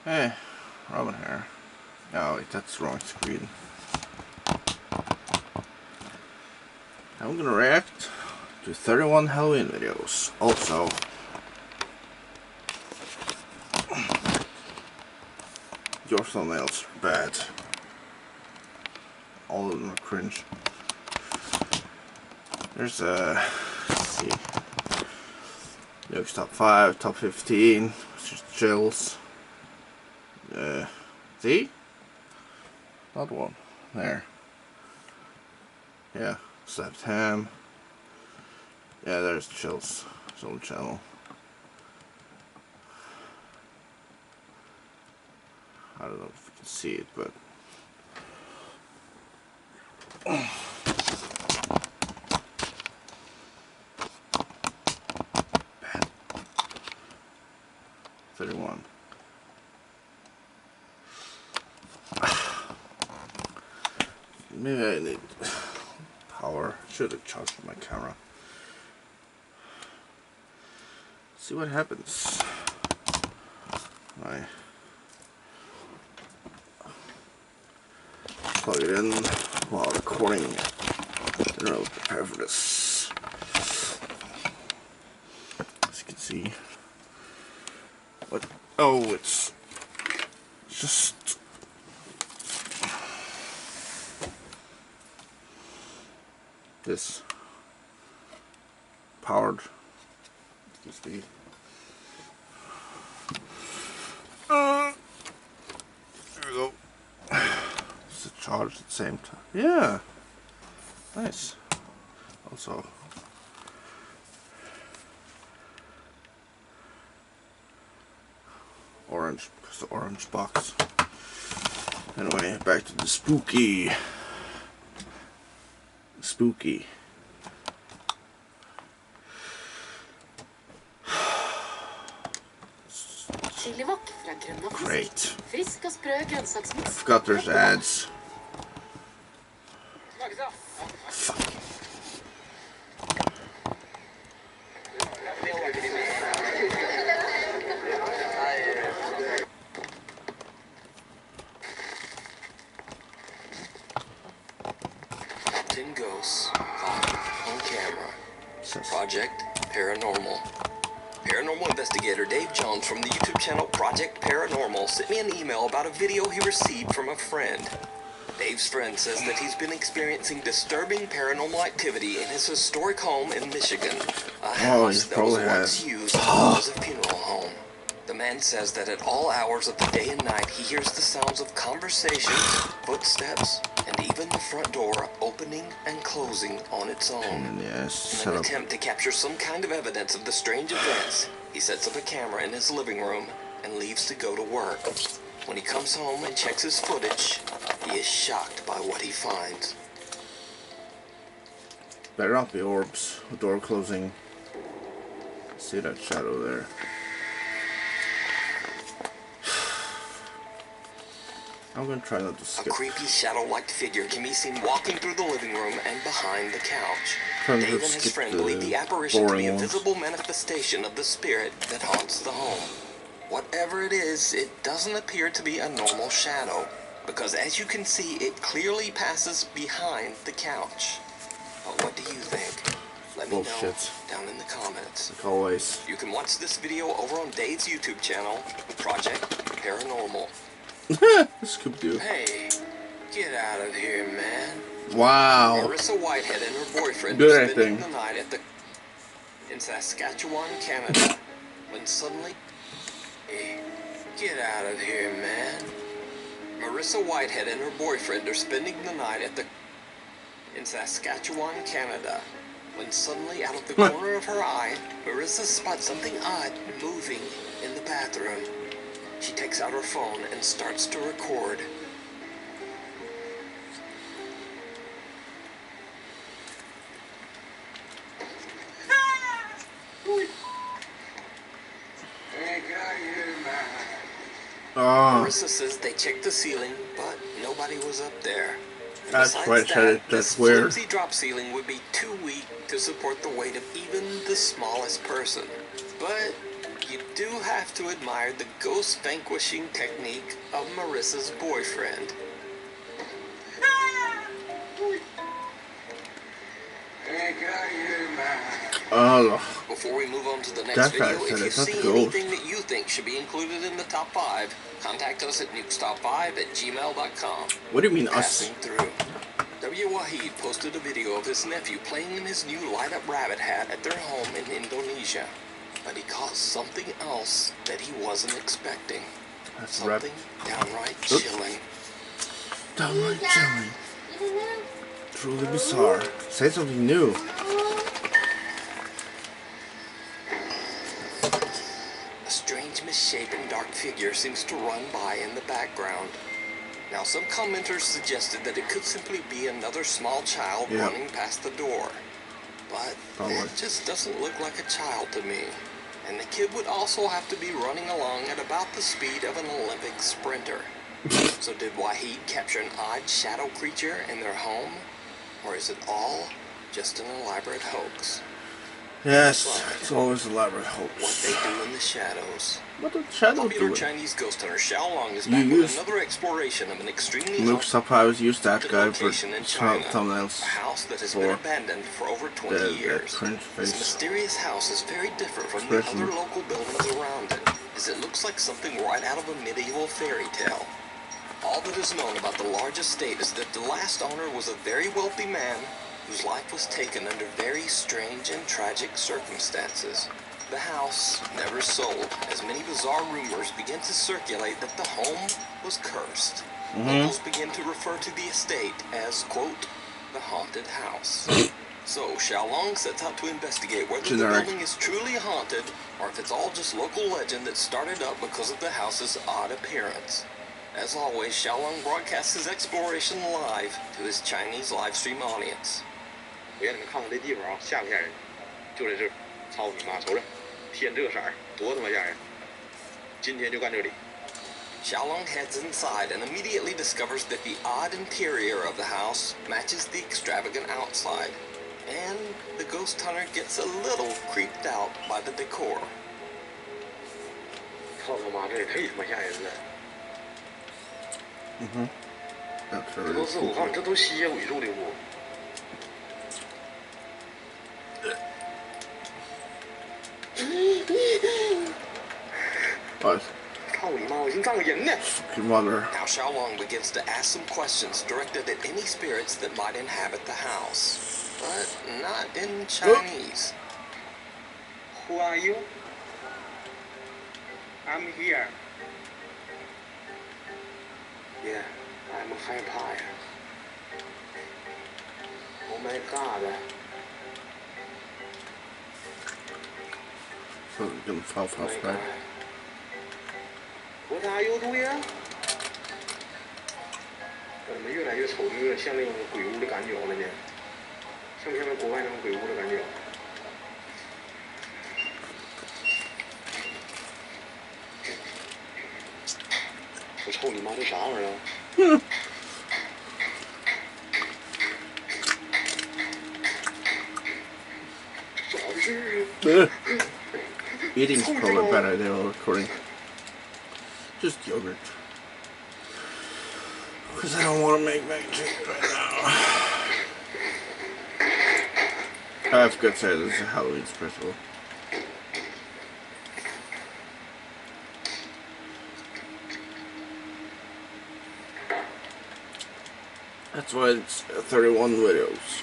Hey, Robin here. Oh wait, that's the wrong screen. I'm gonna react to 31 Halloween videos. Also, your thumbnails are bad. All of them are cringe. There's let's see. Jokes top 5, top 15, which is chills. See? Not one. There. Yeah, slapped ham. Yeah, there's chills. It's on the channel. I don't know if you can see it, but bad. 31. Maybe I need power. Should have charged my camera. See what happens. I plug it in while recording. Didn't really prepare for this. As you can see. What? Oh, it's just. This powered USB. There we go. It's a charge at the same time. Yeah, nice. Also, orange, because the orange box. Anyway, back to the spooky. Great. Forgot there's ads. Fuck. Ghosts on camera. Project Paranormal. Paranormal investigator Dave Jones from the YouTube channel Project Paranormal sent me an email about a video he received from a friend. Dave's friend says that he's been experiencing disturbing paranormal activity in his historic home in Michigan, a house that was once used as a funeral home. The man says that at all hours of the day and night he hears the sounds of conversations, footsteps, and even the front door opening and closing on its own. Yes, in an attempt to capture some kind of evidence of the strange events, he sets up a camera in his living room and leaves to go to work. When he comes home and checks his footage, he is shocked by what he finds. Better not be orbs. The door closing. See that shadow there. I'm gonna try not to skip. A creepy shadow-like figure can be seen walking through the living room and behind the couch. Dave and his friend believe the apparition to be a visible manifestation of the spirit that haunts the home. Whatever it is, it doesn't appear to be a normal shadow, because as you can see, it clearly passes behind the couch. But what do you think? Let me know down in the comments. Like always. You can watch this video over on Dave's YouTube channel, Project Paranormal. Scooby-Doo. Hey, get out of here, man. Wow. Marissa Whitehead and her boyfriend Good spending the night in Saskatchewan, Canada, when suddenly... Hey, get out of here, man. Marissa Whitehead and her boyfriend are spending the night in Saskatchewan, Canada, when suddenly out of the corner of her eye, Marissa spots something odd moving in the bathroom. She takes out her phone and starts to record. Marissa says they checked the ceiling, but nobody was up there. And that's quite that, that's weird. This flimsy drop ceiling would be too weak to support the weight of even the smallest person. But you do have to admire the ghost vanquishing technique of Marissa's boyfriend. Before we move on to the next video, if you see anything that you think should be included in the top 5, contact us at nukestop5@gmail.com. What do you mean Passing through. W. Wahid posted a video of his nephew playing in his new light-up rabbit hat at their home in Indonesia. But he caught something else that he wasn't expecting. Something downright chilling. Downright chilling. Truly bizarre. Say something new. A strange, misshapen, dark figure seems to run by in the background. Now, some commenters suggested that it could simply be another small child running past the door. But that just doesn't look like a child to me. And the kid would also have to be running along at about the speed of an Olympic sprinter. So did Wahid capture an odd shadow creature in their home? Or is it all just an elaborate hoax? Yes, it's always elaborate hoax. What they do in the shadows. What the shadow Popular doing? Chinese ghost hunter Xiaolong is back with another exploration of an extremely I've used that guy for A thumbnails. house that has been abandoned for over 20 years. This mysterious house is very different from the other local buildings around it, as it looks like something right out of a medieval fairy tale. All that is known about the large estate is that the last owner was a very wealthy man whose life was taken under very strange and tragic circumstances. The house never sold, as many bizarre rumors began to circulate that the home was cursed. Locals began to refer to the estate as, quote, the haunted house. So, Xiaolong sets out to investigate whether the building is truly haunted, or if it's all just local legend that started up because of the house's odd appearance. As always, Xiaolong broadcasts his exploration live to his Chinese live stream audience. 我让你们看看这地方啊，吓不吓人？就在这儿，操你妈！瞅瞅，天这色儿，多他妈吓人！今天就干这里。 Xiaolong heads inside and immediately discovers that the odd interior of the house matches the extravagant outside. And the ghost hunter gets a little creeped out by the decor. 操他妈，这也忒他妈吓人了！这都是我看，这都吸血鬼住的屋。 What? Now Xiaolong begins to ask some questions directed at any spirits that might inhabit the house, but not in Chinese. Who are you? I'm here. Yeah, I'm a vampire. Oh my god. So we're gonna fall fast back. What are you doing? 怎么越来越丑，有点像那种鬼屋的感觉了呢？像不像那国外那种鬼屋的感觉？我操你妈，这啥玩意儿啊？咋回事啊？ Eating's probably better than recording. Just yogurt. Because I don't want to make mac and cheese right now. I have to say this is a Halloween special. That's why it's 31 videos.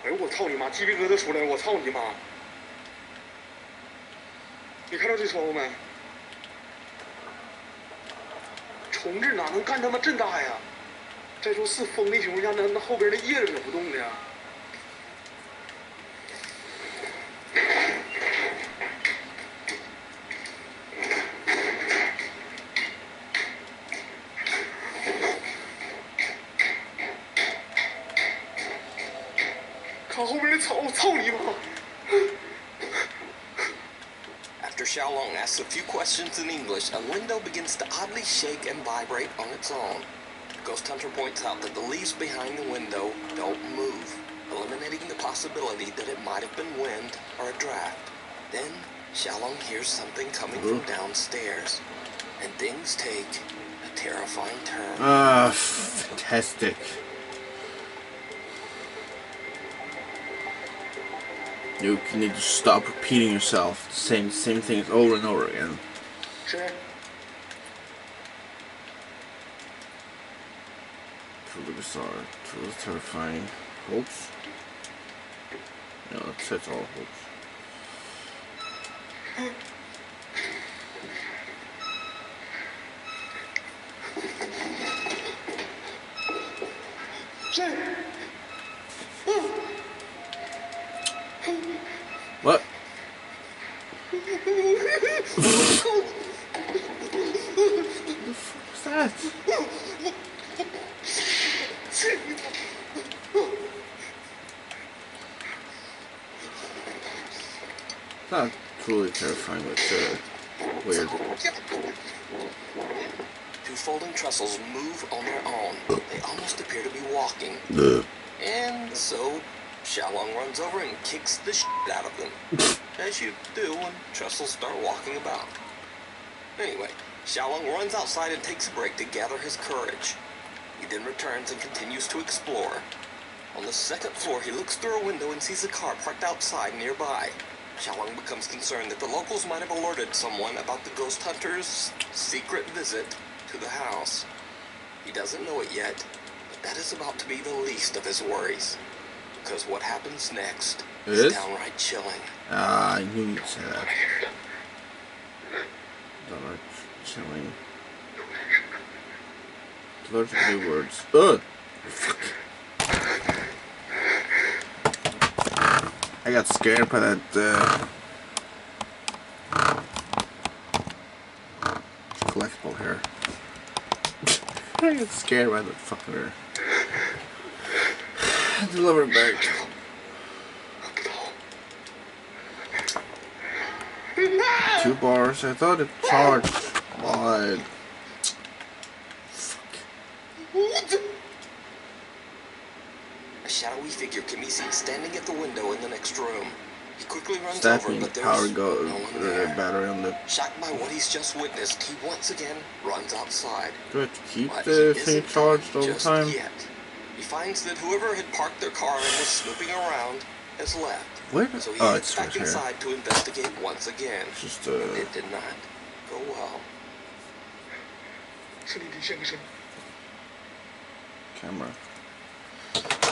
哎呦我操你妈！鸡皮疙瘩出来了！我操你妈！你看到这窗户没？虫子哪能干他妈这大呀？再说是风的情况下，那后边的叶子怎么不动的呀？看后边的草，我操你妈！ After Xiaolong asks a few questions in English, a window begins to oddly shake and vibrate on its own. Ghost Hunter points out that the leaves behind the window don't move, eliminating the possibility that it might have been wind or a draft. Then, Xiaolong hears something coming from downstairs, and things take a terrifying turn. Ah, fantastic. You need to stop repeating yourself, the same things over and over again. Sure. Truly bizarre, truly terrifying. Hopes? No, that's all hopes. What? What the fuck was that? It's not truly terrifying, but weird. Two folding trestles move on their own. They almost appear to be walking. And so, Xiaolong runs over and kicks the shit out of them. As you do when trestles start walking about. Anyway, Xiaolong runs outside and takes a break to gather his courage. He then returns and continues to explore. On the second floor, he looks through a window and sees a car parked outside nearby. Xiaolong becomes concerned that the locals might have alerted someone about the ghost hunter's secret visit to the house. He doesn't know it yet, but that is about to be the least of his worries. Because what happens next is downright chilling. Ah, I knew you'd say that. Downright chilling. Those are new words. Ugh! I got scared by that, collectible hair. I got scared by that fucking hair. Deliver it back. 2 bars. I thought it charged. Why? A shadowy figure can be seen standing at the window in the next room. He quickly runs over, but there's no one there. Battery on the... Shocked by what he's just witnessed, he once again runs outside. Do I have to keep the thing charged all the time? Yet. He finds that whoever had parked their car and was snooping around has left. Where? So he heads back inside to investigate once again. Just it did not go well. Camera.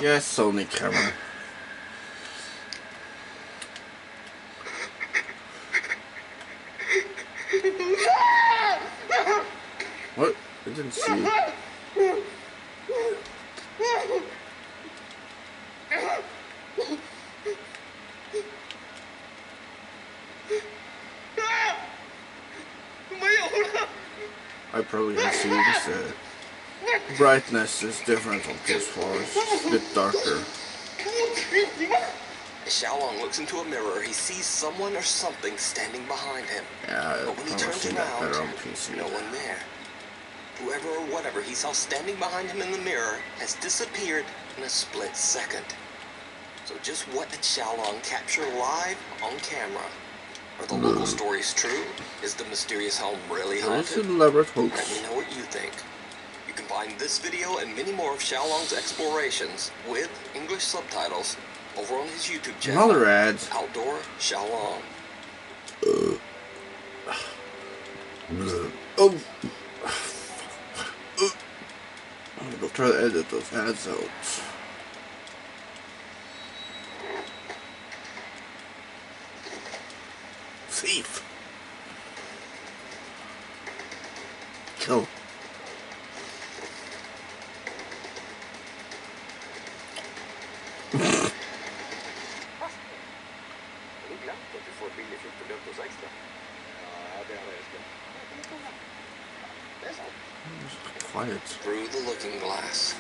Yes, Sony camera. What? I didn't see it. I probably can see this. Brightness is different on this floor. It's a bit darker. As Xiaolong looks into a mirror, he sees someone or something standing behind him. Yeah, but when he turns around, no one there. Whoever or whatever he saw standing behind him in the mirror has disappeared in a split second. So just what did Xiaolong capture live on camera? Are the local stories true? Is the mysterious home really haunted? Elaborate hoax. Let me know what you think. You can find this video and many more of Xiaolong's explorations with English subtitles over on his YouTube channel. Another ads. Outdoor Xiaolong. Oh. I'm gonna go try to edit those ads out. Thief. Kill. Quiet. Through the looking glass.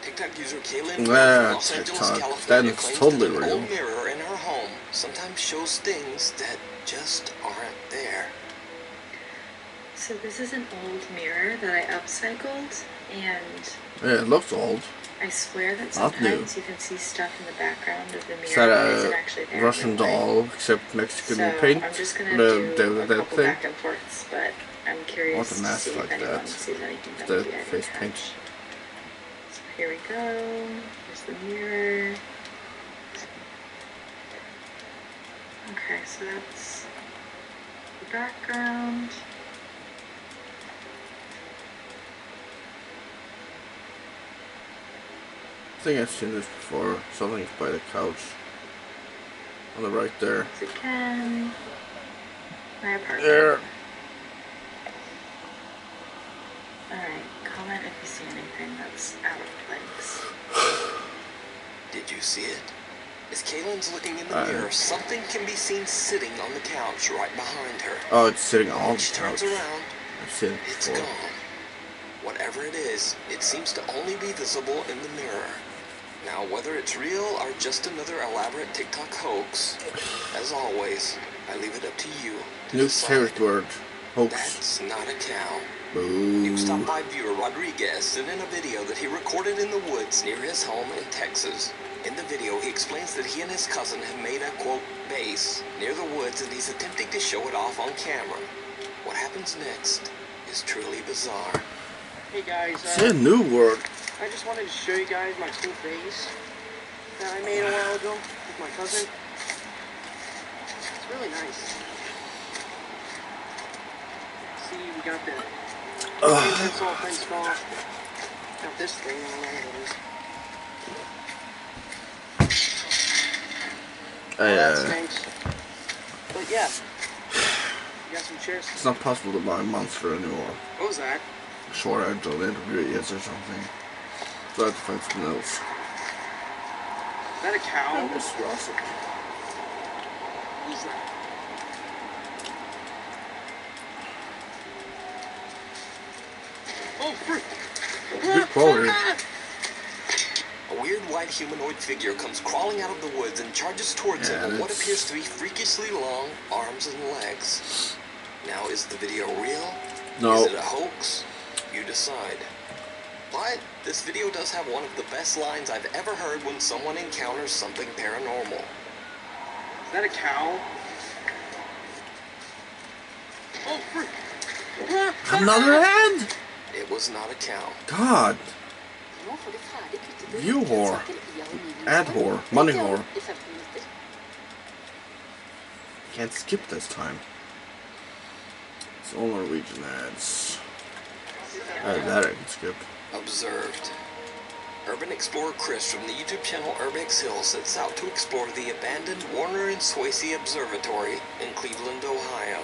TikTok user Kaylin from Los Angeles, California claims that an old mirror in her home sometimes shows things that just aren't there. So this is an old mirror that I upcycled, and Yeah, it looks old. I swear that Not new. sometimes you can see stuff in the background of the mirror Is that that isn't a actually there. Russian doll, except Mexican So paint? I'm just gonna do a couple thing? back and forths, but I'm curious What a to mess see like if anyone that. sees anything that The maybe I didn't face catch. paint. So here we go. Here's the mirror. Okay, so that's the background. I think I've seen this before. Something's by the couch. On the right there. Once again, my apartment. There. Alright, comment if you see anything that's out of place. Did you see it? As Kaylin's looking in the mirror, something can be seen sitting on the couch right behind her. Oh, it's sitting on When the she couch. turns around, I've seen it it's before. gone. Whatever it is, it seems to only be visible in the mirror. Now, whether it's real or just another elaborate TikTok hoax, as always, I leave it up to you to Luke's decide. favorite word. Hoax. That's not a cow. Boo. New Stop By viewer Rodriguez sent in a video that he recorded in the woods near his home in Texas. In the video, he explains that he and his cousin have made a, quote, base near the woods, and he's attempting to show it off on camera. What happens next is truly bizarre. Hey guys, Say a new word. I just wanted to show you guys my cool face that I made a while ago with my cousin. It's really nice. See, we got the that's all fenced off. Got this thing, I don't know what it is. That stinks. But yeah, you got some chairs. It's not possible to buy a monster anymore. What was that? Sure, I don't interview it yet or something. So I have to find something else. Is that a cow? This is awesome. Who's that? Oh, fruit! Good quality. A weird white humanoid figure comes crawling out of the woods and charges towards him with what appears to be freakishly long arms and legs. Now, is the video real? No. Is it a hoax? You decide. But this video does have one of the best lines I've ever heard when someone encounters something paranormal. Is that a cow? Oh, fruit! Another ad? It was not a cow. God. View whore. Ad whore. Money whore. Can't skip this time. It's all Norwegian ads. That I can skip. Observed. Urban explorer Chris from the YouTube channel Urbex Hill sets out to explore the abandoned Warner and Swayze Observatory in Cleveland, Ohio.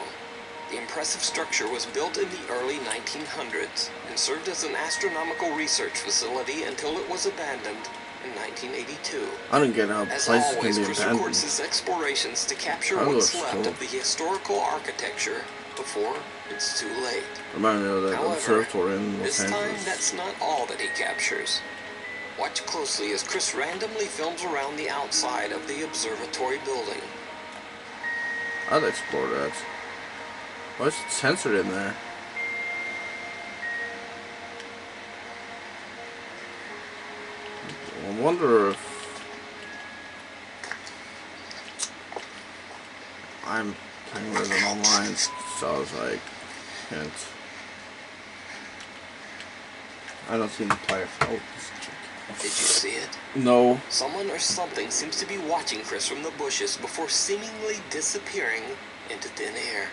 The impressive structure was built in the early 1900s and served as an astronomical research facility until it was abandoned in 1982. I don't get how As places always, can be Chris abandoned. records his explorations to capture How what's looks left cool. of the historical architecture before it's too late. Remind me of that However, observatory in Los this time Angeles. that's not all that he captures. Watch closely as Chris randomly films around the outside of the observatory building. I'd explore that. Why is it censored in there? I wonder if I'm playing with it online, so I was like, can't. I don't seem to play it. Oh, Did you see it? no. Someone or something seems to be watching Chris from the bushes before seemingly disappearing into thin air.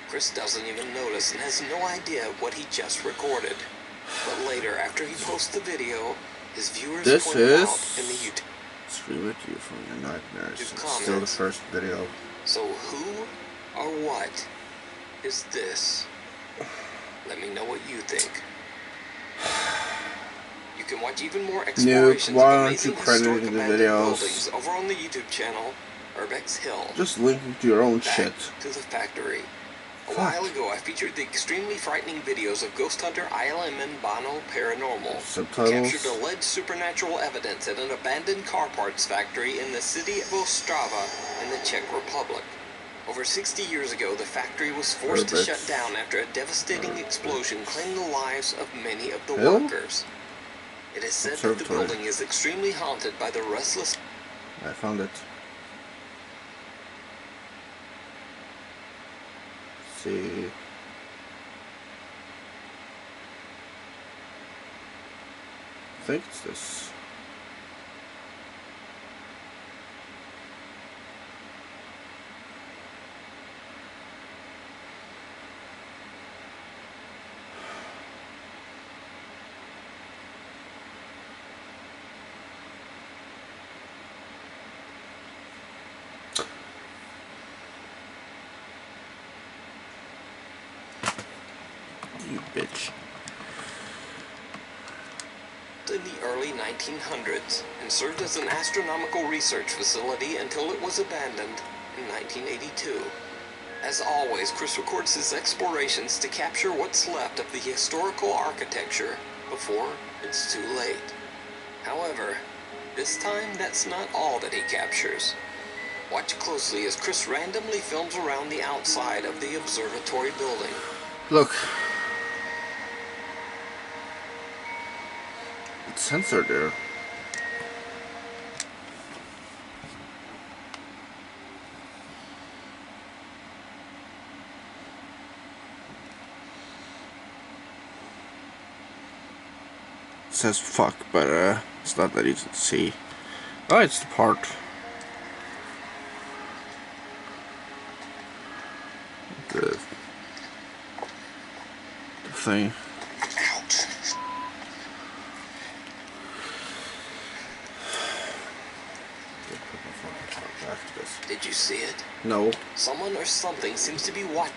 Chris doesn't even notice and has no idea what he just recorded. But later, after he posts the video, his viewers point it out in the YouTube. Scream at you from your nightmares. It's comments. still the first video. So who or what is this? Let me know what you think. You can watch even more explorations why of aren't amazing you crediting historic the abandoned videos? buildings over on the YouTube channel Urbex Hill. Just linking to your own Back shit. to the factory. A Fuck. while ago, I featured the extremely frightening videos of ghost hunter ILM and Bono Paranormal, who Subtitles. captured alleged supernatural evidence at an abandoned car parts factory in the city of Ostrava in the Czech Republic. Over 60 years ago, the factory was forced to shut down after a devastating explosion claimed the lives of many of the workers. It is said that the building is extremely haunted by the restless... I found it. Let's see. I think it's this. You bitch. In the early 1900s and served as an astronomical research facility until it was abandoned in 1982. As always, Chris records his explorations to capture what's left of the historical architecture before it's too late. However, this time that's not all that he captures. Watch closely as Chris randomly films around the outside of the observatory building. Look. It's censored there. It says fuck, but it's not that easy to see. Oh, it's the part. The thing. Did you see it? No. Someone or something seems to be watching.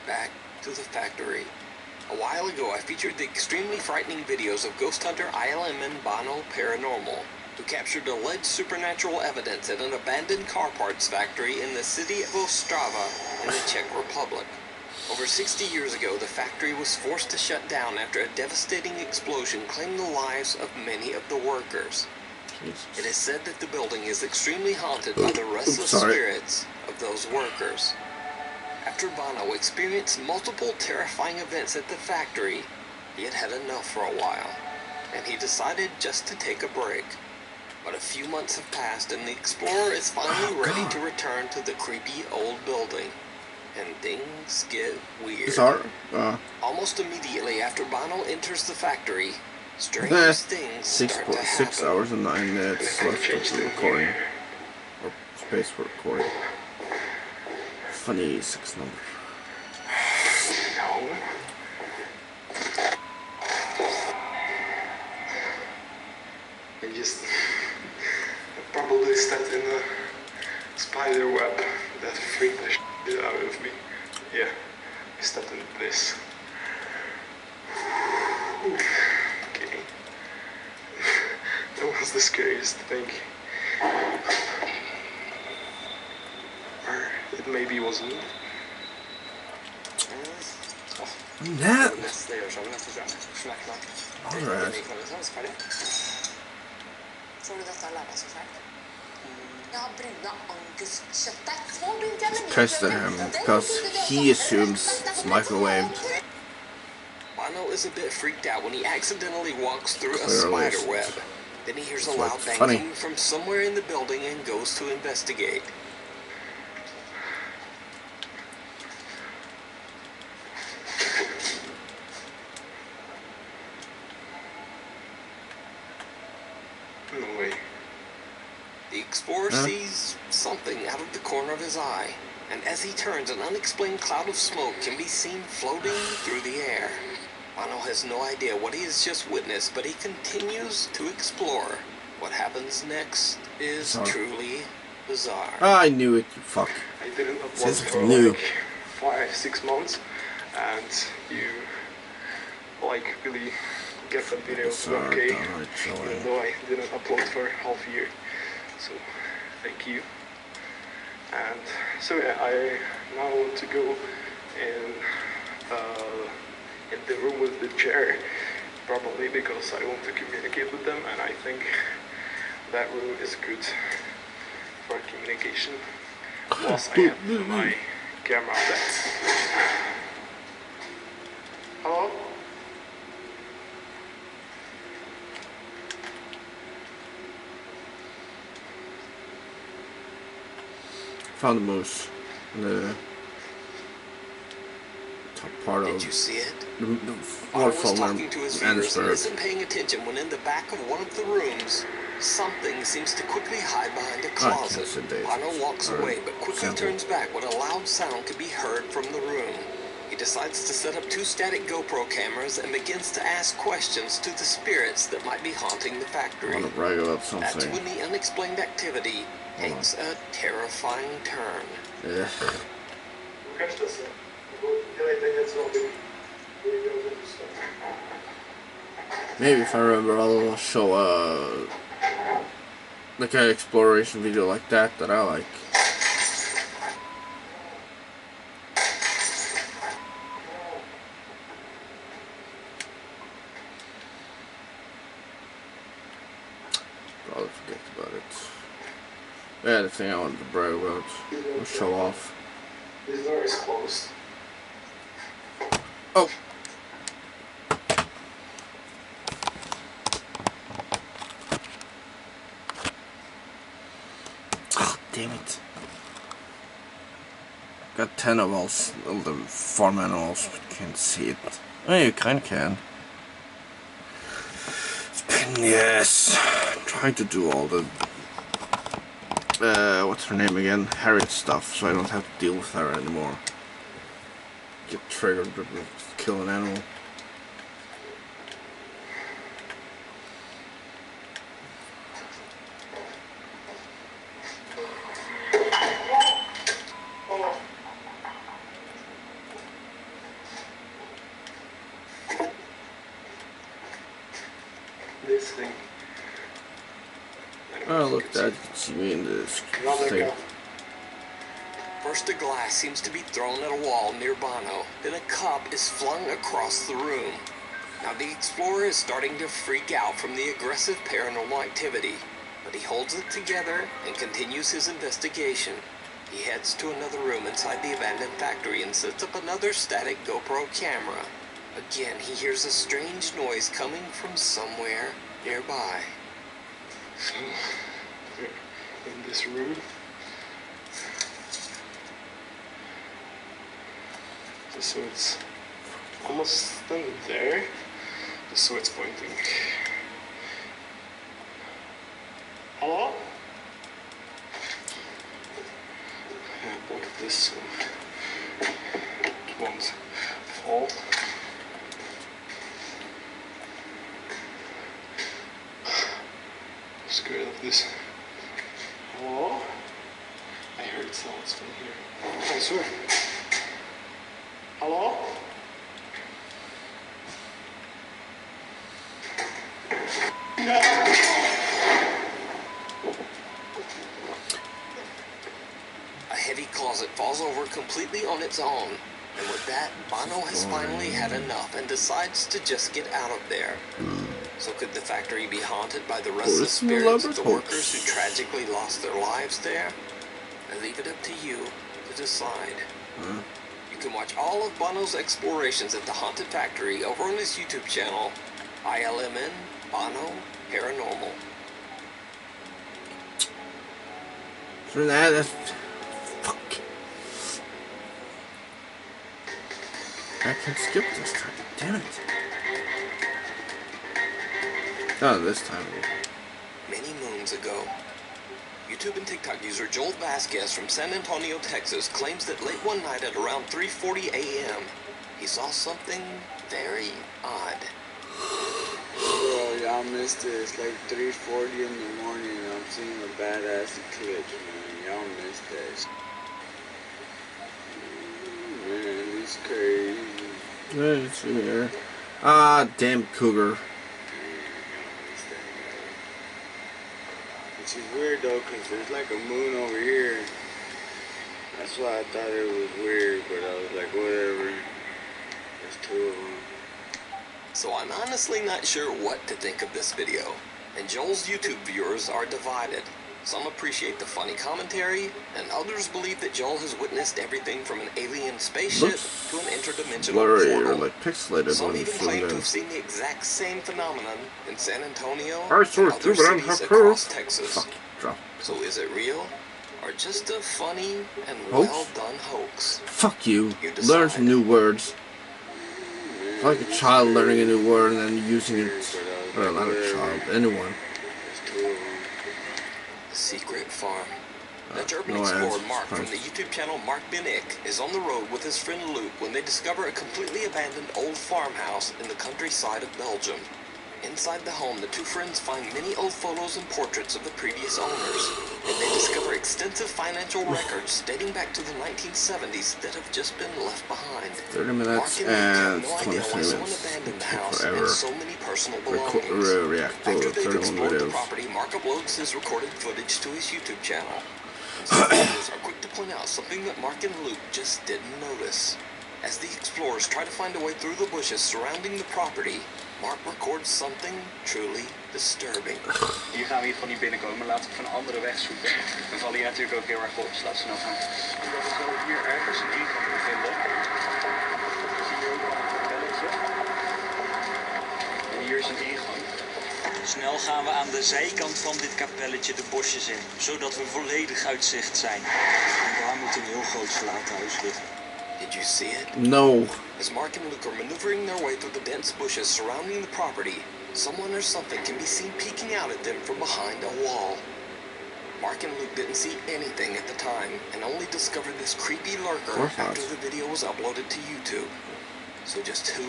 Back to the factory. A while ago, I featured the extremely frightening videos of ghost hunter ILM and Bono Paranormal, who captured alleged supernatural evidence at an abandoned car parts factory in the city of Ostrava in the Czech Republic. Over 60 years ago, the factory was forced to shut down after a devastating explosion claimed the lives of many of the workers. Jesus. It is said that the building is extremely haunted by the restless spirits of those workers. After Bono experienced multiple terrifying events at the factory, he had had enough for a while, and he decided just to take a break. But a few months have passed, and the explorer is finally ready to return to the creepy old building. And things get weird. Almost immediately after Bono enters the factory, strange things start to happen. 6 hours and 9 minutes left of the recording. Or space for recording. Funny 6 number. No. I probably stepped in a spider web that freaked the shit out of me. Yeah, I stepped in this. Okay. That was the scariest thing. Or it maybe wasn't. That. Alright. Pissed at him because he assumes it's microwaved. Bono is a bit freaked out when he accidentally walks through a spider web. Then he hears a loud bang coming from somewhere in the building and goes to investigate. No way. The explorer sees something out of the corner of his eye, and as he turns, an unexplained cloud of smoke can be seen floating through the air. Bono has no idea what he has just witnessed, but he continues to explore. What happens next is truly bizarre. I knew it, you fuck. I didn't upload for like 5-6 months, and you like really get that video to 1K, even though I didn't upload for half a year. So thank you. And so yeah, I now want to go in the room with the chair, probably because I want to communicate with them, and I think that room is good for communication whilst I have my camera set. Hello? Found the moose in the top part of. Did you see it? The Otto was waterfall talking to his viewers and Andersburg. isn't paying attention when in the back of one of the rooms, something seems to quickly hide behind a closet. Otto walks away but quickly turns back when a loud sound can be heard from the room. He decides to set up 2 static GoPro cameras and begins to ask questions to the spirits that might be haunting the I factory. want to brag about That's something. when the unexplained activity takes a terrifying turn. Yeah. Maybe if I remember, I'll show like an exploration video like that I like. Probably forget about it. Yeah, the thing I wanted to brag about, or show off. This door is closed. Oh. Damn it. Got 10 of all the farm animals, but can't see it. Oh, you kinda can. It's pain in the ass. I'm trying to do all the what's her name again? Harriet stuff, so I don't have to deal with her anymore. Get triggered to kill an animal. This thing. Oh, look, Dad, you can see me in this Another thing. go. First a glass seems to be thrown at a wall near Bono, then a cup is flung across the room. Now the explorer is starting to freak out from the aggressive paranormal activity, but he holds it together and continues his investigation. He heads to another room inside the abandoned factory and sets up another static GoPro camera. Again, he hears a strange noise coming from somewhere nearby. So, we're in this room. So it's almost done there. So it's pointing. Hello? Both of this won't fall. I'm scared of this. Hello? I heard sounds from here. I swear. Hello? A heavy closet falls over completely on its own, and with that, Bono has finally had enough and decides to just get out of there. So could the factory be haunted by the restless spirits of the workers who tragically lost their lives there? I leave it up to you to decide. You can watch all of Bono's explorations at the haunted factory over on his YouTube channel, ILMN Bono Paranormal. For that, fuck. I can skip this time. Damn it. Not this time. Many moons ago, YouTube and TikTok user Joel Vasquez from San Antonio, Texas, claims that late one night at around 3:40 a.m., he saw something very odd. Bro, y'all missed it. It's like 3:40 in the morning and I'm seeing a badass eclipse, man. Y'all missed that. Man, it's crazy. It's here. Ah, damn cougar. Which is weird though, cause there's like a moon over here. That's why I thought it was weird, but I was like, whatever. There's 2 of them. So I'm honestly not sure what to think of this video, and Joel's YouTube viewers are divided. Some appreciate the funny commentary, and others believe that Joel has witnessed everything from an alien spaceship to an interdimensional blurry or portal. like pixelated Some when even zoomed claim to in. have seen the exact same phenomenon in San Antonio I and saw it too, other but I don't cities have across proof. Texas. Fuck, drop. So is it real, or just a funny and Hoax? well-done hoax? Fuck you. You Learn decide. some new words. It's like a child learning a new word and then using it. Well, not a child, anyone. The Secret Farm. Dutch urban no explorer answers, Mark from Christ. the YouTube channel Mark Ben Ick is on the road with his friend Luke when they discover a completely abandoned old farmhouse in the countryside of Belgium. Inside the home, the two friends find many old photos and portraits of the previous owners, and they discover extensive financial records dating back to the 1970s that have just been left behind. 30 minutes Mark and and Luke have no idea 23 why someone minutes. abandoned the Take house forever. and so many personal belongings. React to After they've 31 explored the videos. property, Mark uploads his recorded footage to his YouTube channel. And some viewers are quick to point out something that Mark and Luke just didn't notice. As the explorers try to find a way through the bushes surrounding the property, Mark records something truly disturbing. Hier gaan we niet van niet binnenkomen, laten we van een andere weg zoeken. We vallen hier natuurlijk ook heel erg op, dus laten we snel gaan. Omdat we zo hier ergens een ingang vinden. Zie je ook al een kapelletje. En hier is een ingang. Snel gaan we aan de zijkant van dit kapelletje de bosjes in, zodat we volledig uit zicht zijn. En daar moet een heel groot verlatenhuis liggen. Did you see it? No. As Mark and Luke are maneuvering their way through the dense bushes surrounding the property, someone or something can be seen peeking out at them from behind a wall. Mark and Luke didn't see anything at the time and only discovered this creepy lurker after the video was uploaded to YouTube. So just who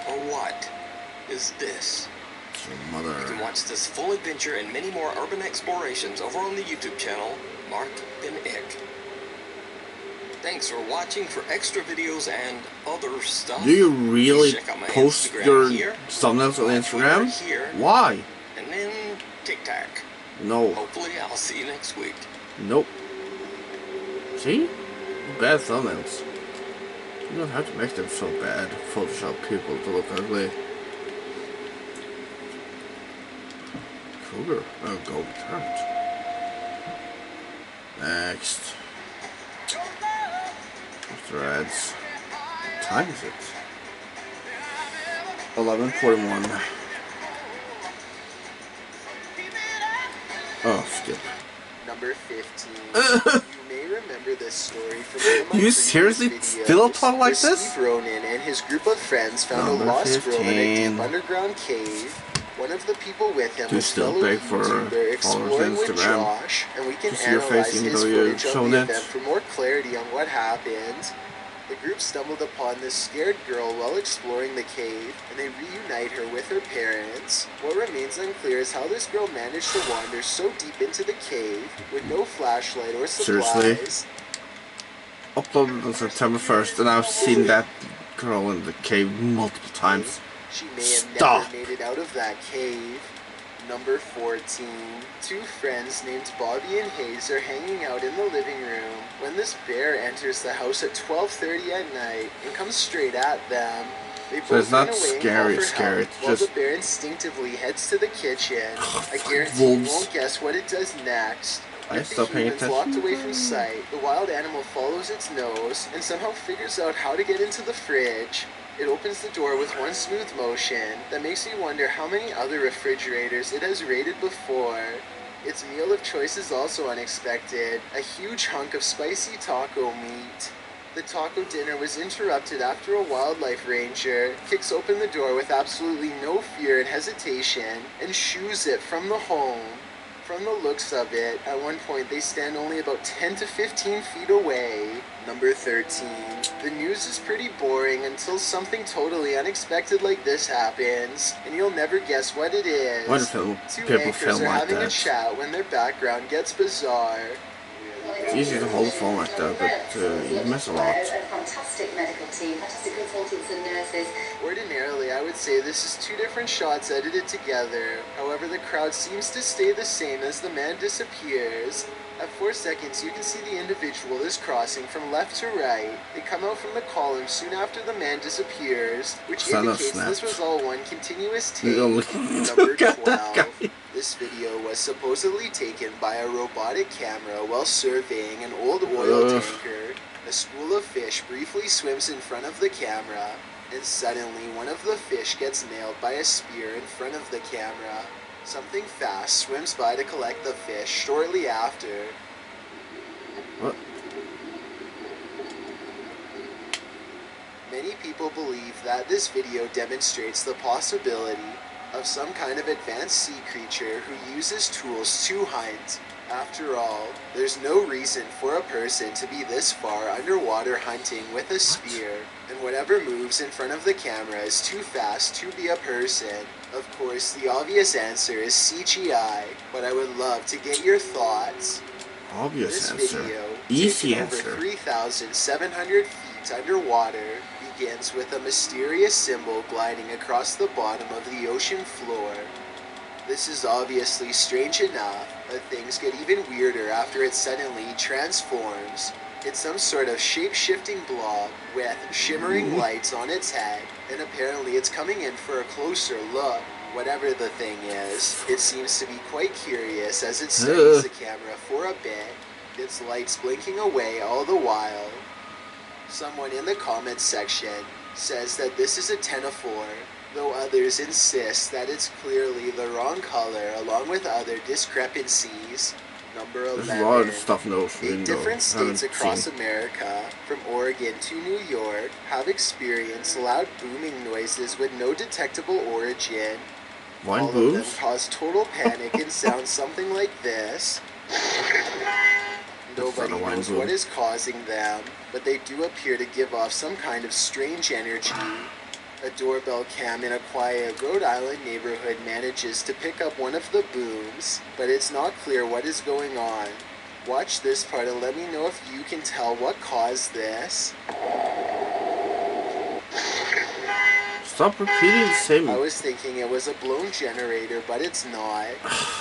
or what is this? Mother. You can watch this full adventure and many more urban explorations over on the YouTube channel, Mark Ben Ick. Thanks for watching. For extra videos and other stuff, Do you really check out my post Instagram your here, thumbnails on my Instagram? Twitter here, Why? and then TikTok. No. Hopefully I'll see you next week. Nope. See? Bad thumbnails. You don't have to make them so bad. Photoshop people to look ugly. Cougar. Oh, gold carrot. Next. Threads. What time is it? 11:41. Oh, skip. Number 15. You may remember this story from one of my You previous seriously videos, still talk like where this? Steve Ronan and his group of friends found Number a lost girl in a 15. deep underground cave. One of the people with him Do was still fellow beg for YouTuber followers Exploring on with Instagram. Josh, and we can To see your analyze face even his though you've footage of shown the it. event for more clarity on what happened. The group stumbled upon this scared girl while exploring the cave, and they reunite her with her parents. What remains unclear is how this girl managed to wander so deep into the cave with no flashlight or supplies. Seriously? Uploaded on September 1st, and I've seen that girl in the cave multiple times. She may have Stop. never made it out of that cave. Number 14. Two friends named Bobby and Hayes are hanging out in the living room when this bear enters the house at 12:30 at night and comes straight at them. They So both it's not run away scary, and call for scary, help, it's while the just- bear instinctively heads to the kitchen. I guarantee wolves. you won't guess what it does next. I With the stopped paying humans attention. locked away from sight, the wild animal follows its nose and somehow figures out how to get into the fridge. It opens the door with one smooth motion that makes me wonder how many other refrigerators it has raided before. Its meal of choice is also unexpected, a huge hunk of spicy taco meat. The taco dinner was interrupted after a wildlife ranger kicks open the door with absolutely no fear and hesitation and shoos it from the home. From the looks of it, at one point they stand only about 10 to 15 feet away. Number 13. The news is pretty boring until something totally unexpected like this happens, and you'll never guess what it is. Why do Two people anchors film are like having a that? chat when their background gets bizarre. It's easy to hold the phone like that, but you miss a lot. A fantastic medical team, fantastic consultants and nurses. Ordinarily, I would say this is two different shots edited together. However, the crowd seems to stay the same as the man disappears. At 4 seconds, you can see the individual is crossing from left to right. They come out from the column soon after the man disappears, which Son of indicates this snaps. was all one continuous You take. only Number look at that 12. guy. This video was supposedly taken by a robotic camera while surveying an old oil tanker. A school of fish briefly swims in front of the camera, and suddenly one of the fish gets nailed by a spear in front of the camera. Something fast swims by to collect the fish shortly after. What? Many people believe that this video demonstrates the possibility of some kind of advanced sea creature who uses tools to hunt. After all, there's no reason for a person to be this far underwater hunting with a spear, and whatever moves in front of the camera is too fast to be a person. Of course, the obvious answer is CGI, but I would love to get your thoughts. Obvious This answer. video, Easy taken answer. over 3,700 feet underwater, begins with a mysterious symbol gliding across the bottom of the ocean floor. This is obviously strange enough, but things get even weirder after it suddenly transforms. It's some sort of shape-shifting blob with shimmering lights on its head, and apparently it's coming in for a closer look. Whatever the thing is, it seems to be quite curious as it studies the camera for a bit, its lights blinking away all the while. Someone in the comments section says that this is a 10 of 4, though others insist that it's clearly the wrong color along with other discrepancies. Number 11. There's a lot of stuff in the ocean. 8 different states across America, from Oregon to New York, have experienced loud booming noises with no detectable origin. Wine All booms? of them cause total panic and sound something like this. Nobody knows what is causing them, but they do appear to give off some kind of strange energy. A doorbell cam in a quiet Rhode Island neighborhood manages to pick up one of the booms, but it's not clear what is going on. Watch this part and let me know if you can tell what caused this. Stop repeating the same. I was thinking it was a blown generator, but it's not.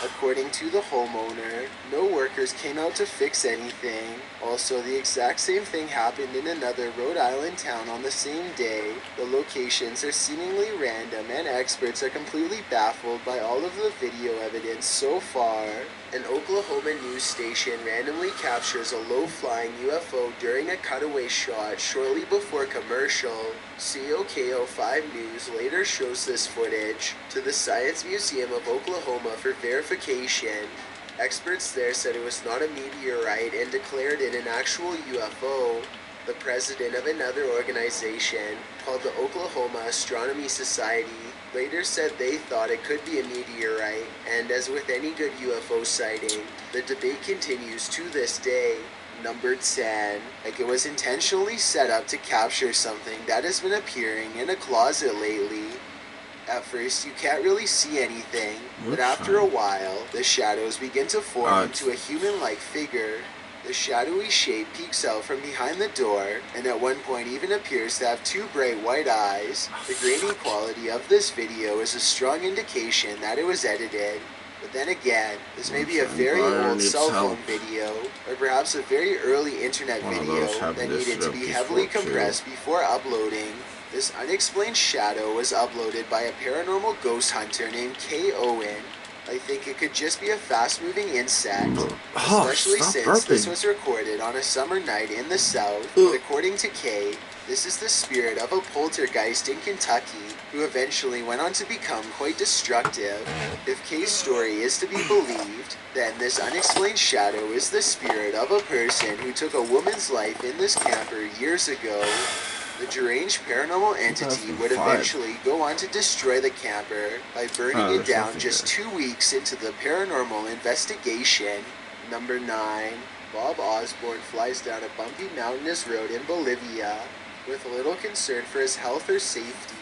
According to the homeowner, no workers came out to fix anything. Also, the exact same thing happened in another Rhode Island town on the same day. The locations are seemingly random, and experts are completely baffled by all of the video evidence so far. An Oklahoma news station randomly captures a low-flying UFO during a cutaway shot shortly before commercial. COKO5 News later shows this footage to the Science Museum of Oklahoma for verification. Experts there said it was not a meteorite and declared it an actual UFO. The president of another organization, called the Oklahoma Astronomy Society, later said they thought it could be a meteorite, and as with any good UFO sighting, the debate continues to this day. Number 10. Like it was intentionally set up to capture something that has been appearing in a closet lately. At first, you can't really see anything, but after a while, the shadows begin to form into a human-like figure. The shadowy shape peeks out from behind the door, and at one point even appears to have two bright white eyes. The grainy quality of this video is a strong indication that it was edited. But then again, this may be a very old cell phone video, or perhaps a very early internet video that needed to be heavily compressed before uploading. This unexplained shadow was uploaded by a paranormal ghost hunter named K. Owen. I think it could just be a fast-moving insect, especially since this was recorded on a summer night in the South. But according to Kay, this is the spirit of a poltergeist in Kentucky, who eventually went on to become quite destructive. If Kay's story is to be believed, then this unexplained shadow is the spirit of a person who took a woman's life in this camper years ago. The deranged paranormal entity would eventually go on to destroy the camper by burning it down just 2 weeks into the paranormal investigation. Number 9. Bob Osborne flies down a bumpy mountainous road in Bolivia with little concern for his health or safety.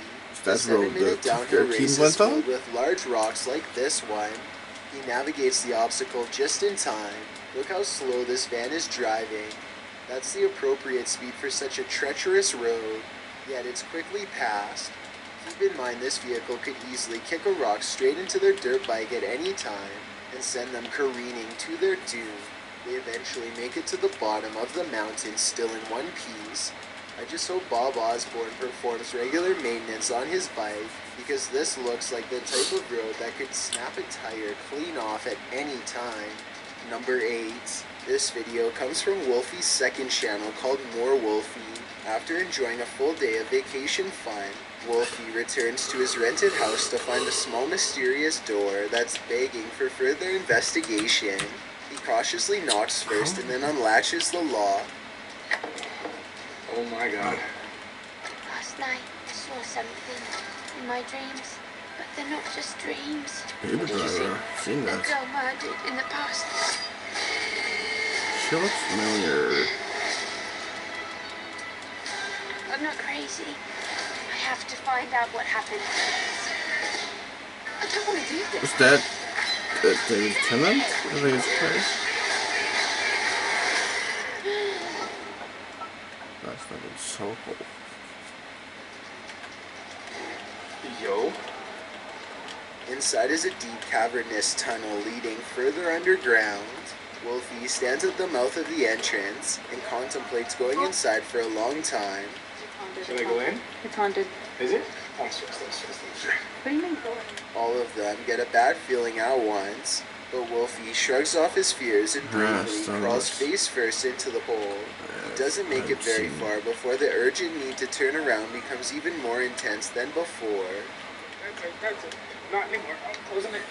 The 7-minute downhill race is filled with large rocks like this one. He navigates the obstacle just in time. Look how slow this van is driving. That's the appropriate speed for such a treacherous road, yet it's quickly passed. Keep in mind this vehicle could easily kick a rock straight into their dirt bike at any time and send them careening to their doom. They eventually make it to the bottom of the mountain still in one piece. I just hope Bob Osborne performs regular maintenance on his bike, because this looks like the type of road that could snap a tire clean off at any time. Number 8. This video comes from Wolfie's second channel called More Wolfie. After enjoying a full day of vacation fun, Wolfie returns to his rented house to find a small mysterious door that's begging for further investigation. He cautiously knocks first and then unlatches the lock. Oh my god. Last night I saw something in my dreams, but they're not just dreams. Uber driver. Seen The that. girl murdered in the past. She looks familiar. I'm not crazy. I have to find out what happened. I don't want to do this. Was that David Tennant? I think it's place. That's fucking so cool. Yo. Inside is a deep cavernous tunnel leading further underground. Wolfie stands at the mouth of the entrance and contemplates going inside for a long time. Should I go in? It's haunted. Is it? I'm stressed. What do you mean? All of them get a bad feeling at once, but Wolfie shrugs off his fears and bravely crawls face first into the hole. He doesn't make it very far before the urgent need to turn around becomes even more intense than before. That's it. Not anymore. I'm closing it.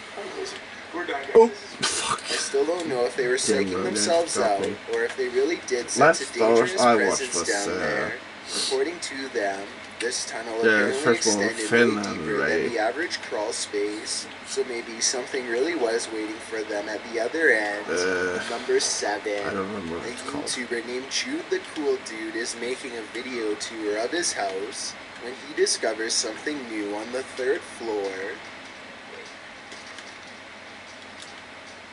We're done. Oh, fuck. I still don't know if they were psyching bro, themselves that's out, shocking. or if they really did Last sense a Star Wars dangerous I watched presence was, down there. According to them, this tunnel yeah, apparently first one was extended way Finland, deeper right? than the average crawl space, so maybe something really was waiting for them at the other end. Number 7. I don't remember what A it's called. YouTuber named Jude the Cool Dude is making a video tour of his house when he discovers something new on the 3rd floor.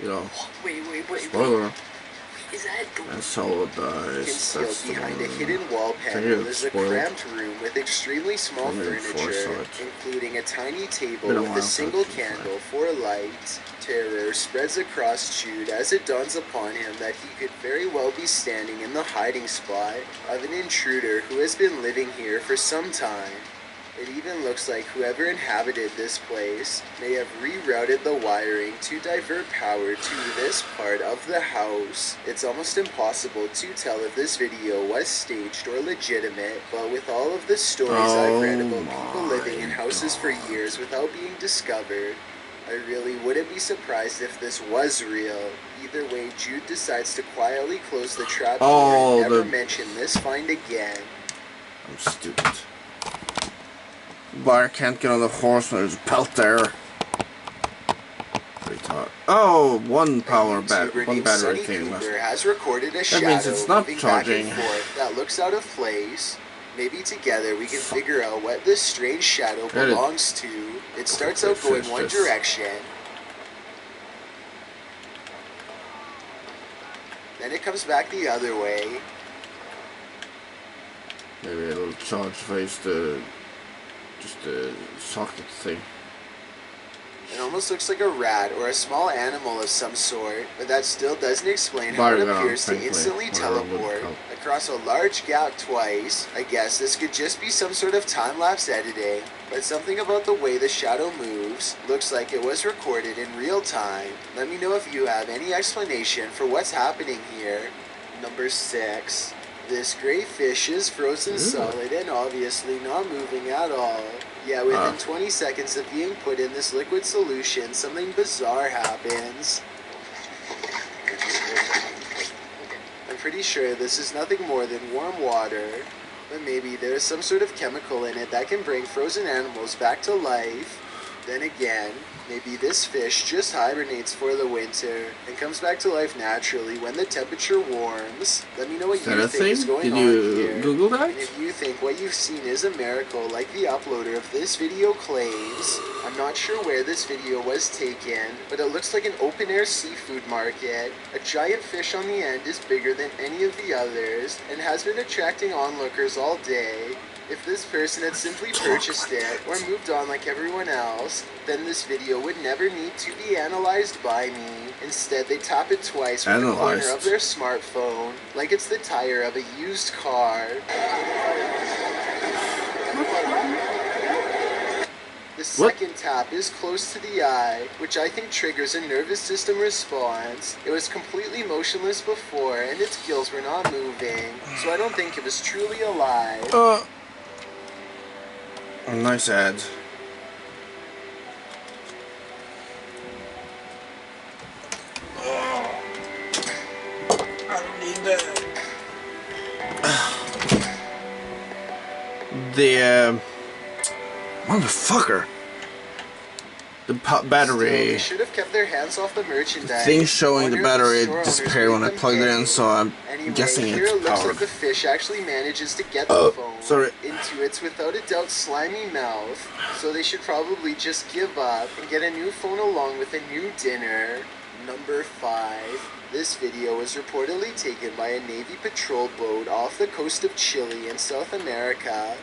You know, Wait. spoiler. Is that door? Unsolved dies. Concealed That's the behind a one. hidden wall I panel think is it's a spoiled. cramped room with extremely small Only furniture, foresight. including a tiny table Been a with while a single since it's candle for a light. Terror spreads across Jude as it dawns upon him that he could very well be standing in the hiding spot of an intruder who has been living here for some time. It even looks like whoever inhabited this place may have rerouted the wiring to divert power to this part of the house. It's almost impossible to tell if this video was staged or legitimate, but with all of the stories I've read about people living in houses for years without being discovered, I really wouldn't be surprised if this was real. Either way, Jude decides to quietly close the trap door and never mention this find again. I'm stupid. Bar can't get on the horse when there's a pelt there. Oh, one battery thing. Has recorded a That means it's not charging. Back and forth that looks out of place. Maybe together we can figure out what this strange shadow belongs to. It starts out going one direction. Then it comes back the other way. Maybe it'll charge face just the socket thing. It almost looks like a rat or a small animal of some sort, but that still doesn't explain how it appears to instantly teleport across a large gap twice. I guess this could just be some sort of time-lapse editing, but something about the way the shadow moves looks like it was recorded in real time. Let me know if you have any explanation for what's happening here. Number 6. This gray fish is frozen solid and obviously not moving at all. Yeah, within 20 seconds of being put in this liquid solution, something bizarre happens. I'm pretty sure this is nothing more than warm water, but maybe there's some sort of chemical in it that can bring frozen animals back to life. Then again, maybe this fish just hibernates for the winter and comes back to life naturally when the temperature warms. Let me know what you think is going on here. Google that? And if you think what you've seen is a miracle like the uploader of this video claims. I'm not sure where this video was taken, but it looks like an open-air seafood market. A giant fish on the end is bigger than any of the others and has been attracting onlookers all day. If this person had simply purchased it or moved on like everyone else, then this video would never need to be analyzed by me. Instead, they tap it twice with the corner of their smartphone, like it's the tire of a used car. The second tap is close to the eye, which I think triggers a nervous system response. It was completely motionless before, and its gills were not moving, so I don't think it was truly alive. Nice ads. I don't need that. The motherfucker. The battery. They should have kept their hands off the merchandise. Thing showing the battery disappeared when I plugged it in, so I'm guessing here it's it looks powered. like the fish actually manages to get the phone sorry. into its without a doubt slimy mouth, so they should probably just give up and get a new phone along with a new dinner. Number 5. This video was reportedly taken by a Navy patrol boat off the coast of Chile in South America.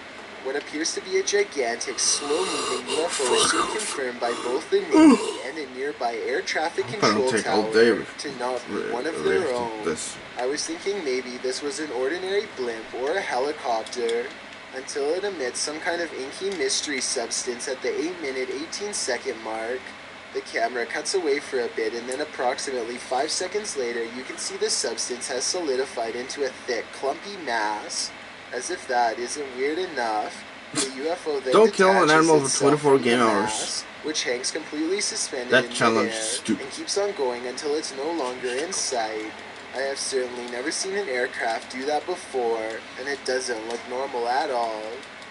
What appears to be a gigantic, slow-moving UFO is soon confirmed by both the Navy and a nearby air traffic control tower to not be one of their own. I was thinking maybe this was an ordinary blimp or a helicopter, until it emits some kind of inky mystery substance at the 8-minute 18-second mark. The camera cuts away for a bit, and then approximately 5 seconds later, you can see the substance has solidified into a thick, clumpy mass. As if that isn't weird enough, the UFO then don't kill an animal for itself 24 from the game mass, hours. which hangs completely suspended That in challenge midair is stupid. and keeps on going until it's no longer in sight. I have certainly never seen an aircraft do that before, and it doesn't look normal at all.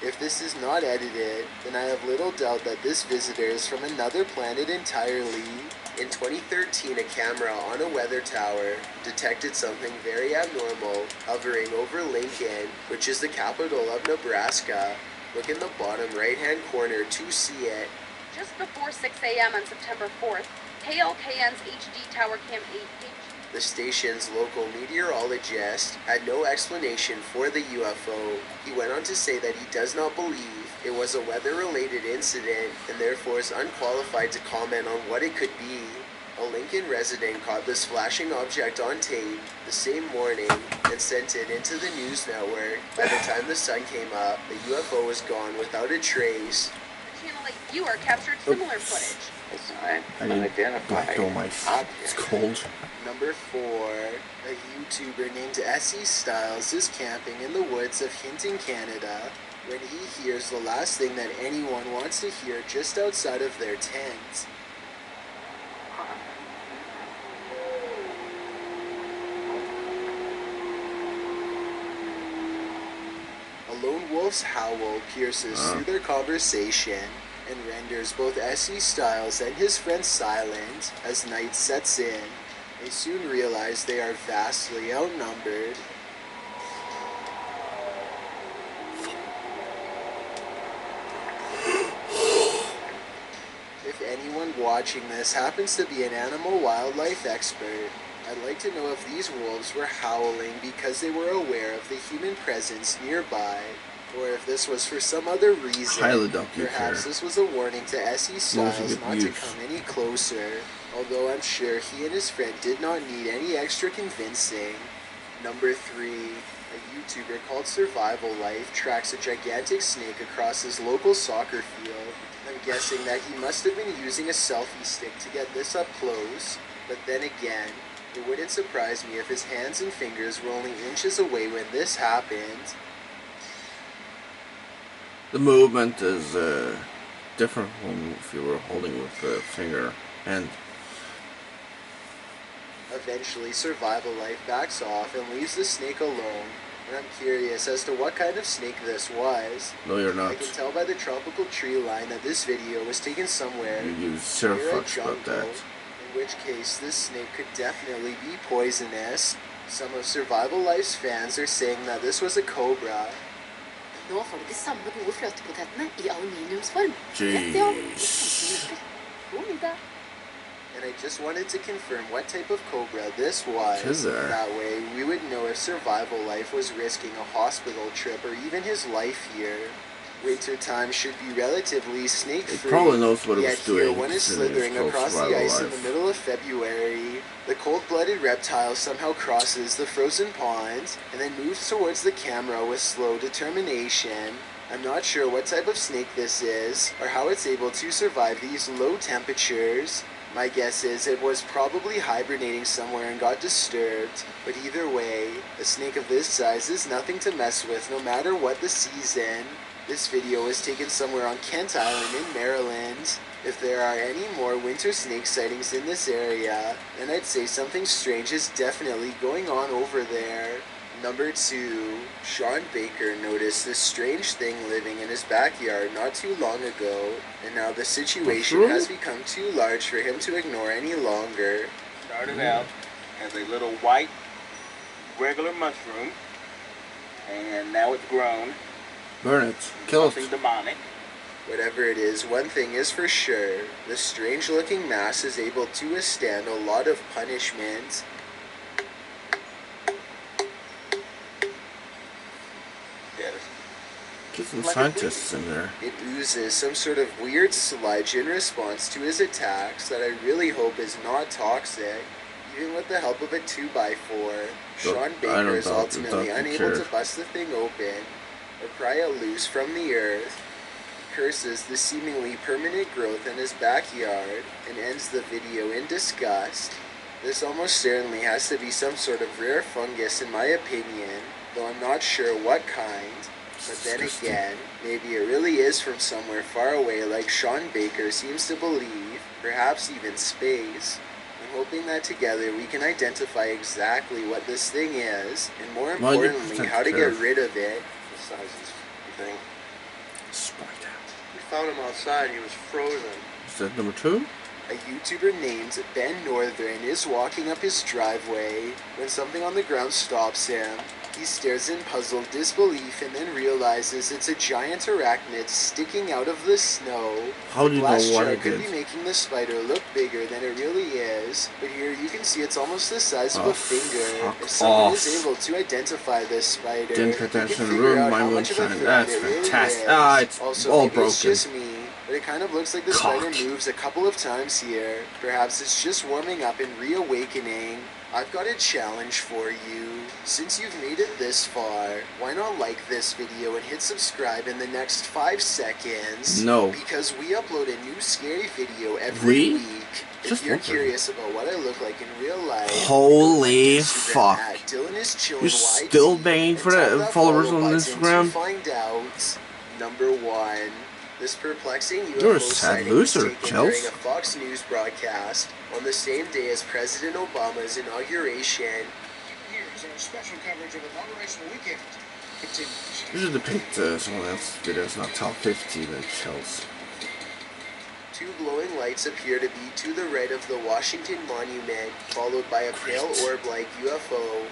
If this is not edited, then I have little doubt that this visitor is from another planet entirely. In 2013, a camera on a weather tower detected something very abnormal hovering over Lincoln, which is the capital of Nebraska. Look in the bottom right-hand corner to see it. Just before 6 a.m. on September 4th, KLKN's HD Tower Cam 8H. The station's local meteorologist had no explanation for the UFO. He went on to say that he does not believe it was a weather-related incident and therefore is unqualified to comment on what it could be. A Lincoln resident caught this flashing object on tape the same morning and sent it into the news network. By the time the sun came up, the UFO was gone without a trace. The Channel 8 viewer captured similar footage. It's cold. Number 4. A YouTuber named S.E. Styles is camping in the woods of Hinton, Canada, when he hears the last thing that anyone wants to hear just outside of their tent. A lone wolf's howl pierces through their conversation and renders both S.E. Styles and his friend silent as night sets in. They soon realize they are vastly outnumbered. If anyone watching this happens to be an animal wildlife expert, I'd like to know if these wolves were howling because they were aware of the human presence nearby, or if this was for some other reason. Perhaps this was a warning to S.E. Styles not to come any closer, although I'm sure he and his friend did not need any extra convincing. Number 3. A YouTuber called Survival Life tracks a gigantic snake across his local soccer field. I'm guessing that he must have been using a selfie stick to get this up close, but then again, it wouldn't surprise me if his hands and fingers were only inches away when this happened. The movement is different from if you were holding with the finger and. Eventually, Survival Life backs off and leaves the snake alone, and I'm curious as to what kind of snake this was. No, you're not. I can tell by the tropical tree line that this video was taken somewhere You zero near a fucks about jungle, that. in which case this snake could definitely be poisonous. Some of Survival Life's fans are saying that this was a cobra. Nå får du de samme gode fløtepotetene i aluminiumsform. Jeez. and I just wanted to confirm what type of cobra this was. That way, we would know if survival life was risking a hospital trip or even his life here. Wintertime should be relatively snake-free, probably knows what it yet was doing, here one is slithering across the ice in the middle of February. The cold-blooded reptile somehow crosses the frozen pond and then moves towards the camera with slow determination. I'm not sure what type of snake this is or how it's able to survive these low temperatures. My guess is it was probably hibernating somewhere and got disturbed, but either way, a snake of this size is nothing to mess with no matter what the season. This video was taken somewhere on Kent Island in Maryland. If there are any more winter snake sightings in this area, then I'd say something strange is definitely going on over there. Number 2, Sean Baker noticed this strange thing living in his backyard not too long ago, and now the situation has become too large for him to ignore any longer. Started out as a little white, regular mushroom, and now it's grown. Burn it. Kill it. Something demonic. Whatever it is, one thing is for sure. The strange-looking mass is able to withstand a lot of punishment. Get some scientists in there. It oozes some sort of weird sludge in response to his attacks that I really hope is not toxic. Even with the help of a 2x4, Sean Baker is ultimately unable to bust the thing open or pry it loose from the earth. He curses the seemingly permanent growth in his backyard and ends the video in disgust. This almost certainly has to be some sort of rare fungus in my opinion, though I'm not sure what kind. But then again, maybe it really is from somewhere far away like Sean Baker seems to believe, perhaps even space. I'm hoping that together we can identify exactly what this thing is, and more importantly, how to get rid of it. The size of the thing. Spider. We found him outside, he was frozen. Is that number 2? A YouTuber named Ben Northern is walking up his driveway when something on the ground stops him. He stares in puzzled disbelief and then realizes it's a giant arachnid sticking out of the snow. How do you know what jar it could is? be making the spider look bigger than it really is, but here you can see it's almost the size of a finger. If someone is able to identify this spider, Didn't pay attention, figure ruined out my how much of a moonshine. threat That's it really fantastic. is. Ah, it's also, all maybe broken. It's just me, but it kind of looks like the spider moves a couple of times here. Perhaps it's just warming up and reawakening. I've got a challenge for you. Since you've made it this far, why not like this video and hit subscribe in the next 5 seconds? No. Because we upload a new scary video every week. If you're curious about what I look like in real life, holy fuck. You're You're still paying for that followers on Instagram? Find out. Number 1. This perplexing You're a UFO sad sighting loser, was taken Chels. during a Fox News broadcast on the same day as President Obama's inauguration. Here's our special coverage of Inauguration Weekend. Continues. Usually depict someone else's videos, not top 50, but Chels. 2 glowing lights appear to be to the right of the Washington Monument, followed by a pale orb-like UFO.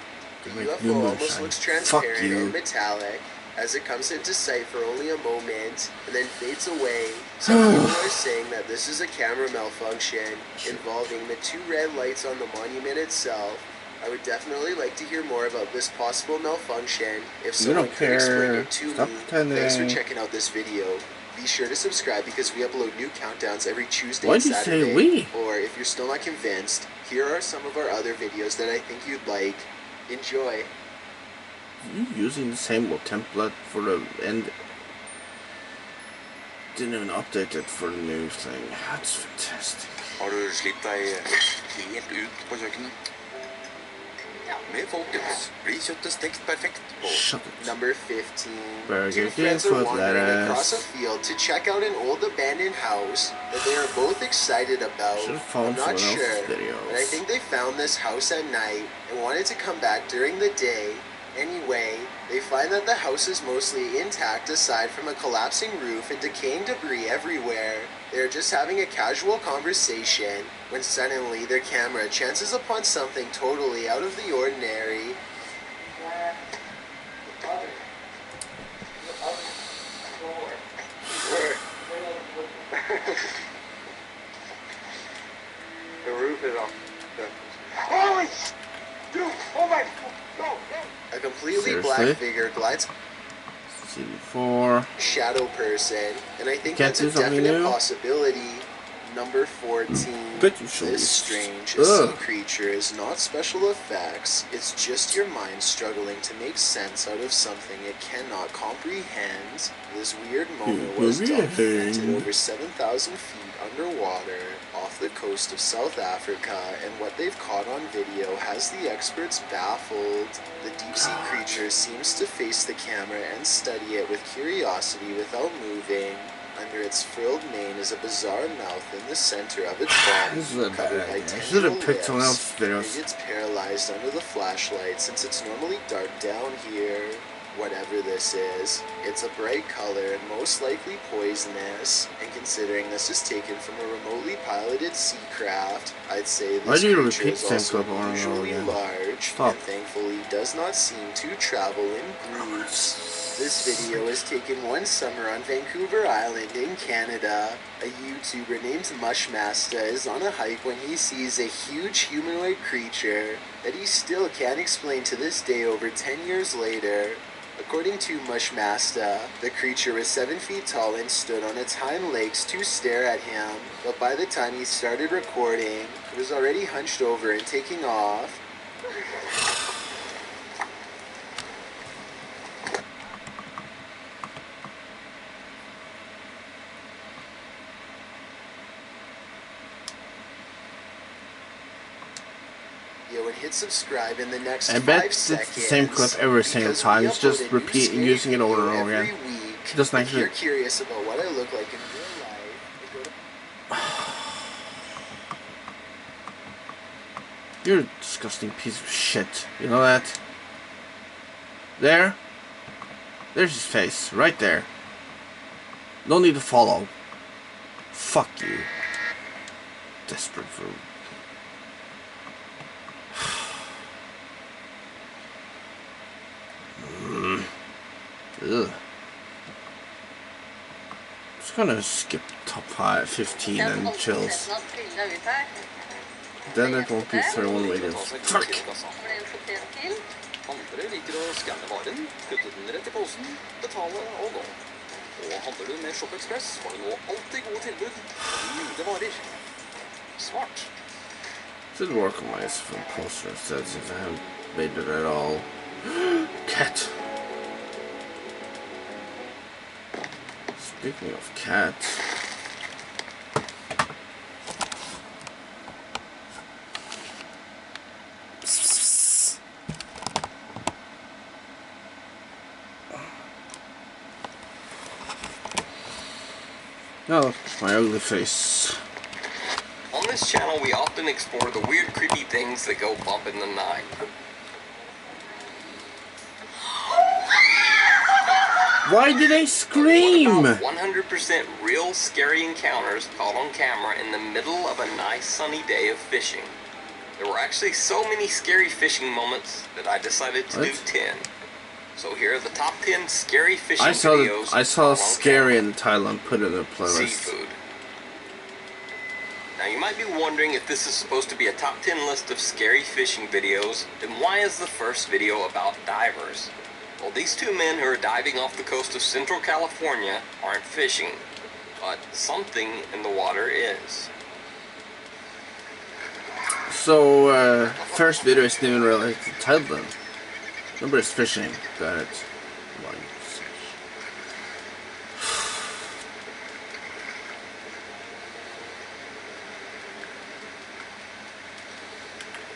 The UFO almost looks transparent and metallic, as it comes into sight for only a moment, and then fades away. Some people are saying that this is a camera malfunction, involving the 2 red lights on the monument itself. I would definitely like to hear more about this possible malfunction, if someone could explain it to me. Thanks for checking out this video. Be sure to subscribe because we upload new countdowns every Tuesday and Saturday. Why'd you say we? Or if you're still not convinced, here are some of our other videos that I think you'd like. Enjoy. You using the same template for the end? Didn't even update it for the new thing. That's fantastic. Har du slitt deg helt ut på kjøkkenet? Med folkens blir kjøttet stekt perfekt på. Number 15. Burger 2 King friends are foot wandering across a lettuce. field to check out an old abandoned house that they are both excited about. I'm not sure, but I think they found this house at night and wanted to come back during the day. Anyway, they find that the house is mostly intact aside from a collapsing roof and decaying debris everywhere. They are just having a casual conversation when suddenly their camera chances upon something totally out of the ordinary. The roof is off. Holy dude! Oh my! No, no! A completely Seriously? black figure glides CD4. shadow person, and I think Can't that's do a something definite new? possibility. Number 14. Bet you should. This strange sea Ugh. creature is not special effects, it's just your mind struggling to make sense out of something it cannot comprehend. This weird moment was documented over 7,000 feet underwater off the coast of South Africa, and what they've caught on video has the experts baffled. The deep sea creature seems to face the camera and study it with curiosity without moving. Under its frilled mane is a bizarre mouth in the center of its body, This is a covered bad by idea. I should tendril have picked someone else's lips. videos. It gets paralyzed under the flashlight since it's normally dark down here. Whatever this is, it's a bright color and most likely poisonous. And considering this is taken from a remotely piloted sea craft, I'd say Why this do you creature repeat is the same also clip over and over unusually again? large, Stop. and thankfully does not seem to travel in groups. This video is taken one summer on Vancouver Island in Canada. A YouTuber named Mushmaster is on a hike when he sees a huge humanoid creature that he still can't explain to this day over 10 years later. According to Mushmaster, the creature was 7 feet tall and stood on its hind legs to stare at him, but by the time he started recording, it was already hunched over and taking off. And hit subscribe in the next I bet 5 it's seconds. the same clip every single because time. we It's just upload a new repeating, scary using it over and video over every again. week. It doesn't If you're actually. curious about what I look like in real life, go to You're a disgusting piece of shit. You know that? There? There's his face. Right there. No need to follow. Fuck you. Desperate for... Ugh. Just gonna skip top 15 and chills. Then it won't be 31 videos. Fuck! Andre liker å skanne varen, putte den rett I posen, betale og gå. Og handler du med Shop Express, får du nå alltid gode tilbud og mye varer. Smart. Should work on my phone poster instead since I haven't made it at all. Cat! Speaking of cats... No, my ugly face. On this channel, we often explore the weird, creepy things that go bump in the night. Why did they scream? What about 100% real scary encounters caught on camera in the middle of a nice sunny day of fishing? There were actually so many scary fishing moments that I decided to do 10. So here are the top 10 scary fishing videos. I saw scary in Thailand. Put it in the playlist. Seafood. Now you might be wondering if this is supposed to be a top 10 list of scary fishing videos, then why is the first video about divers? Well, these two men who are diving off the coast of Central California aren't fishing, but something in the water is. So, first video isn't even related to Thailand. Remember, it's fishing. Got it.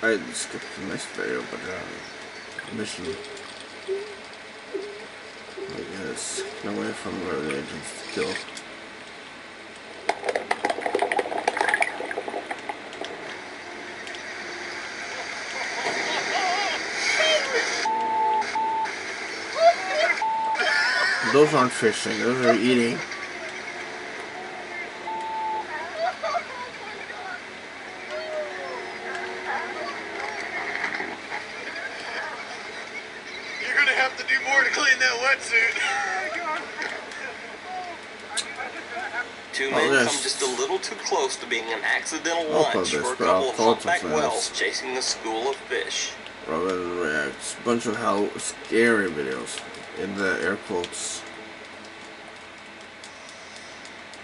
I skipped the next video, but mission. I guess away from where the agents kill. Those aren't fishing, those are eating. You're gonna have to do more to clean that wetsuit. two men come just a little too close to being an accidental lunch for a couple of humpback whales chasing a school of fish. Robin reacts. Bunch of how scary videos in the air quotes.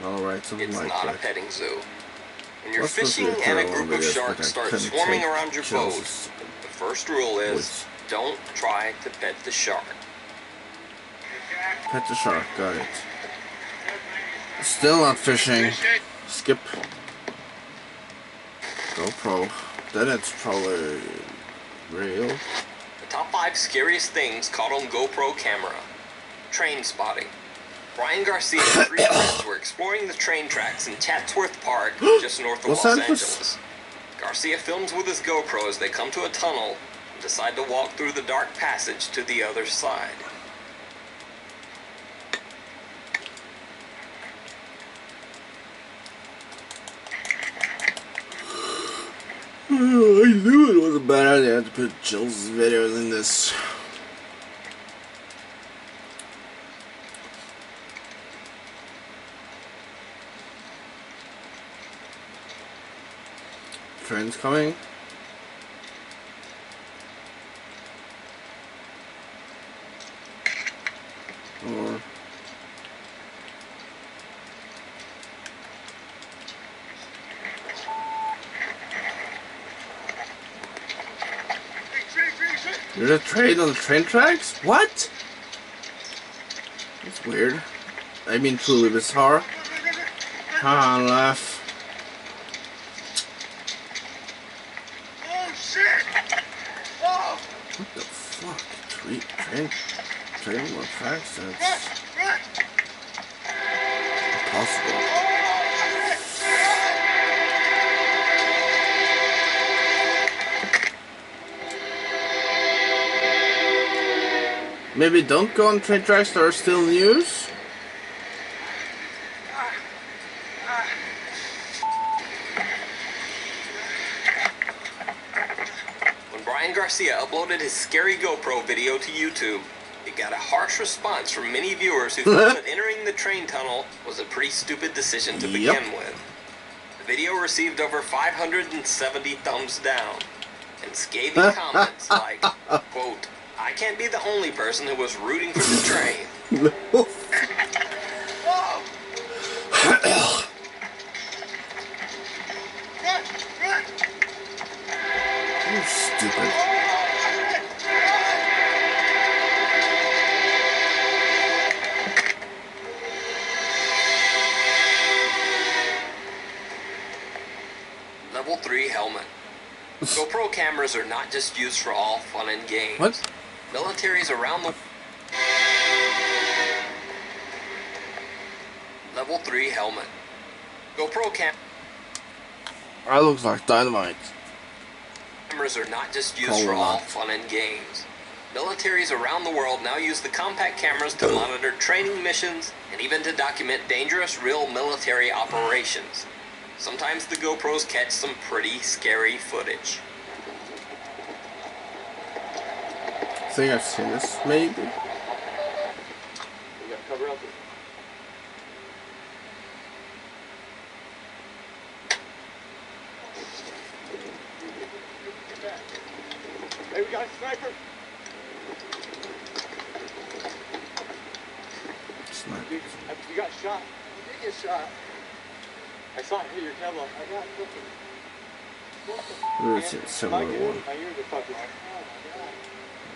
Alright, something it's like not that. a petting zoo. When you're fishing and a group of sharks start swarming around your boat, the first rule is don't try to pet the shark. Pet the shark, got it. Still not fishing. Skip. GoPro. Then it's probably real. The top 5 scariest things caught on GoPro camera. Train spotting. Brian Garcia and 3 friends were exploring the train tracks in Chatsworth Park, just north of Los Angeles. Garcia films with his GoPro as they come to a tunnel and decide to walk through the dark passage to the other side. I knew it was a bad idea to put Jill's videos in this. Train's coming. Or there's a train on the train tracks? What? That's weird. I mean, truly bizarre. Haha, laugh. Oh shit! Oh! What the fuck? Train on the tracks? That's impossible. Maybe don't go on train tracks that are still in use? When Brian Garcia uploaded his scary GoPro video to YouTube, it got a harsh response from many viewers who thought that entering the train tunnel was a pretty stupid decision to begin with. The video received over 570 thumbs down, and scathing comments like, quote, "I can't be the only person who was rooting for the train." You stupid. Level 3 helmet. GoPro cameras are not just used for all fun and games. What? Militaries around the Level 3 helmet. GoPro That looks like dynamite. cameras are not just used for all fun and games. Militaries around the world now use the compact cameras to monitor training missions and even to document dangerous real military operations. Sometimes the GoPros catch some pretty scary footage. I think I've seen this, maybe. You gotta cover up. Hey, we got a sniper. Sniper. You got shot. You did get shot. I saw it hit your Kevlar. I got something. We've seen a similar one. I hear the fucking. I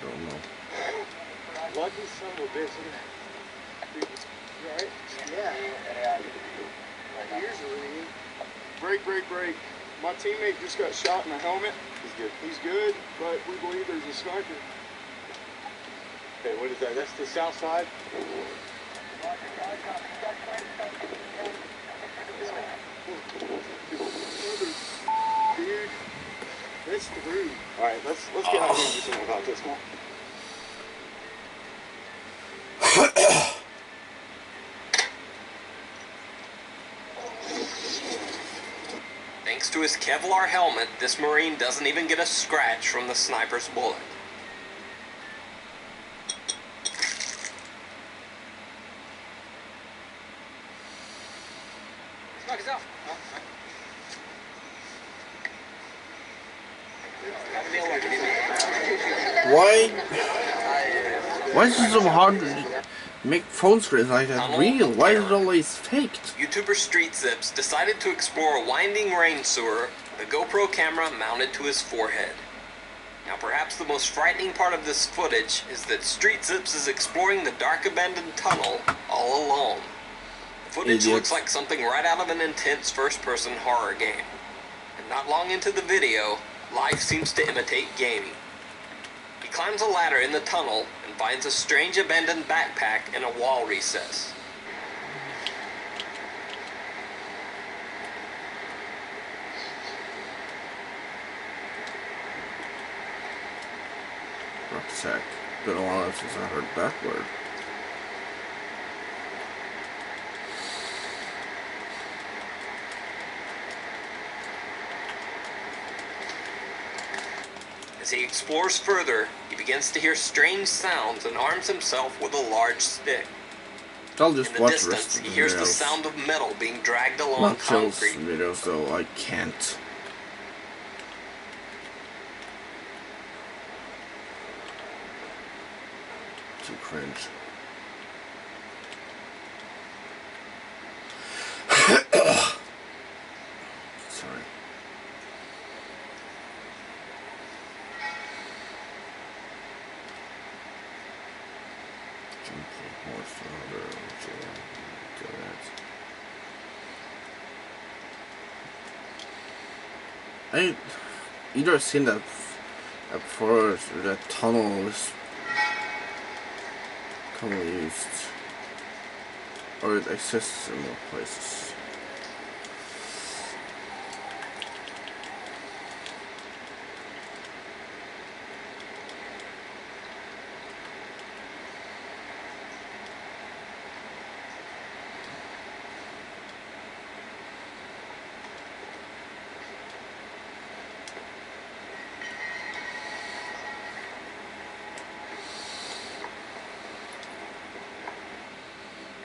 don't know. Lucky son of a bitch. You alright? Yeah. My ears are ringing. Break. My teammate just got shot in the helmet. He's good. He's good, but we believe there's a sniper. Okay, what is that? That's the south side? Dude, that's through. Alright, let's get out here and do something about this one. Thanks to his Kevlar helmet, this Marine doesn't even get a scratch from the sniper's bullet. Why is it so hard to make phone screens like that real? Why is it always faked? YouTuber Street Zips decided to explore a winding rain sewer with a GoPro camera mounted to his forehead. Now perhaps the most frightening part of this footage is that Street Zips is exploring the dark abandoned tunnel all alone. The footage looks like something right out of an intense first-person horror game. And not long into the video, life seems to imitate gaming. He climbs a ladder in the tunnel and finds a strange abandoned backpack in a wall recess. Carp Attack. Been a while since I heard that word. As he explores further, he begins to hear strange sounds and arms himself with a large stick. I'll just In the watch distance, the he hears the videos. sound of metal being dragged along Not Chill's concrete. videos though, I can't. Too cringe. Sorry. Jump for horse further. Do that. I either seen that before, that tunnel is commonly used, or it exists in more places.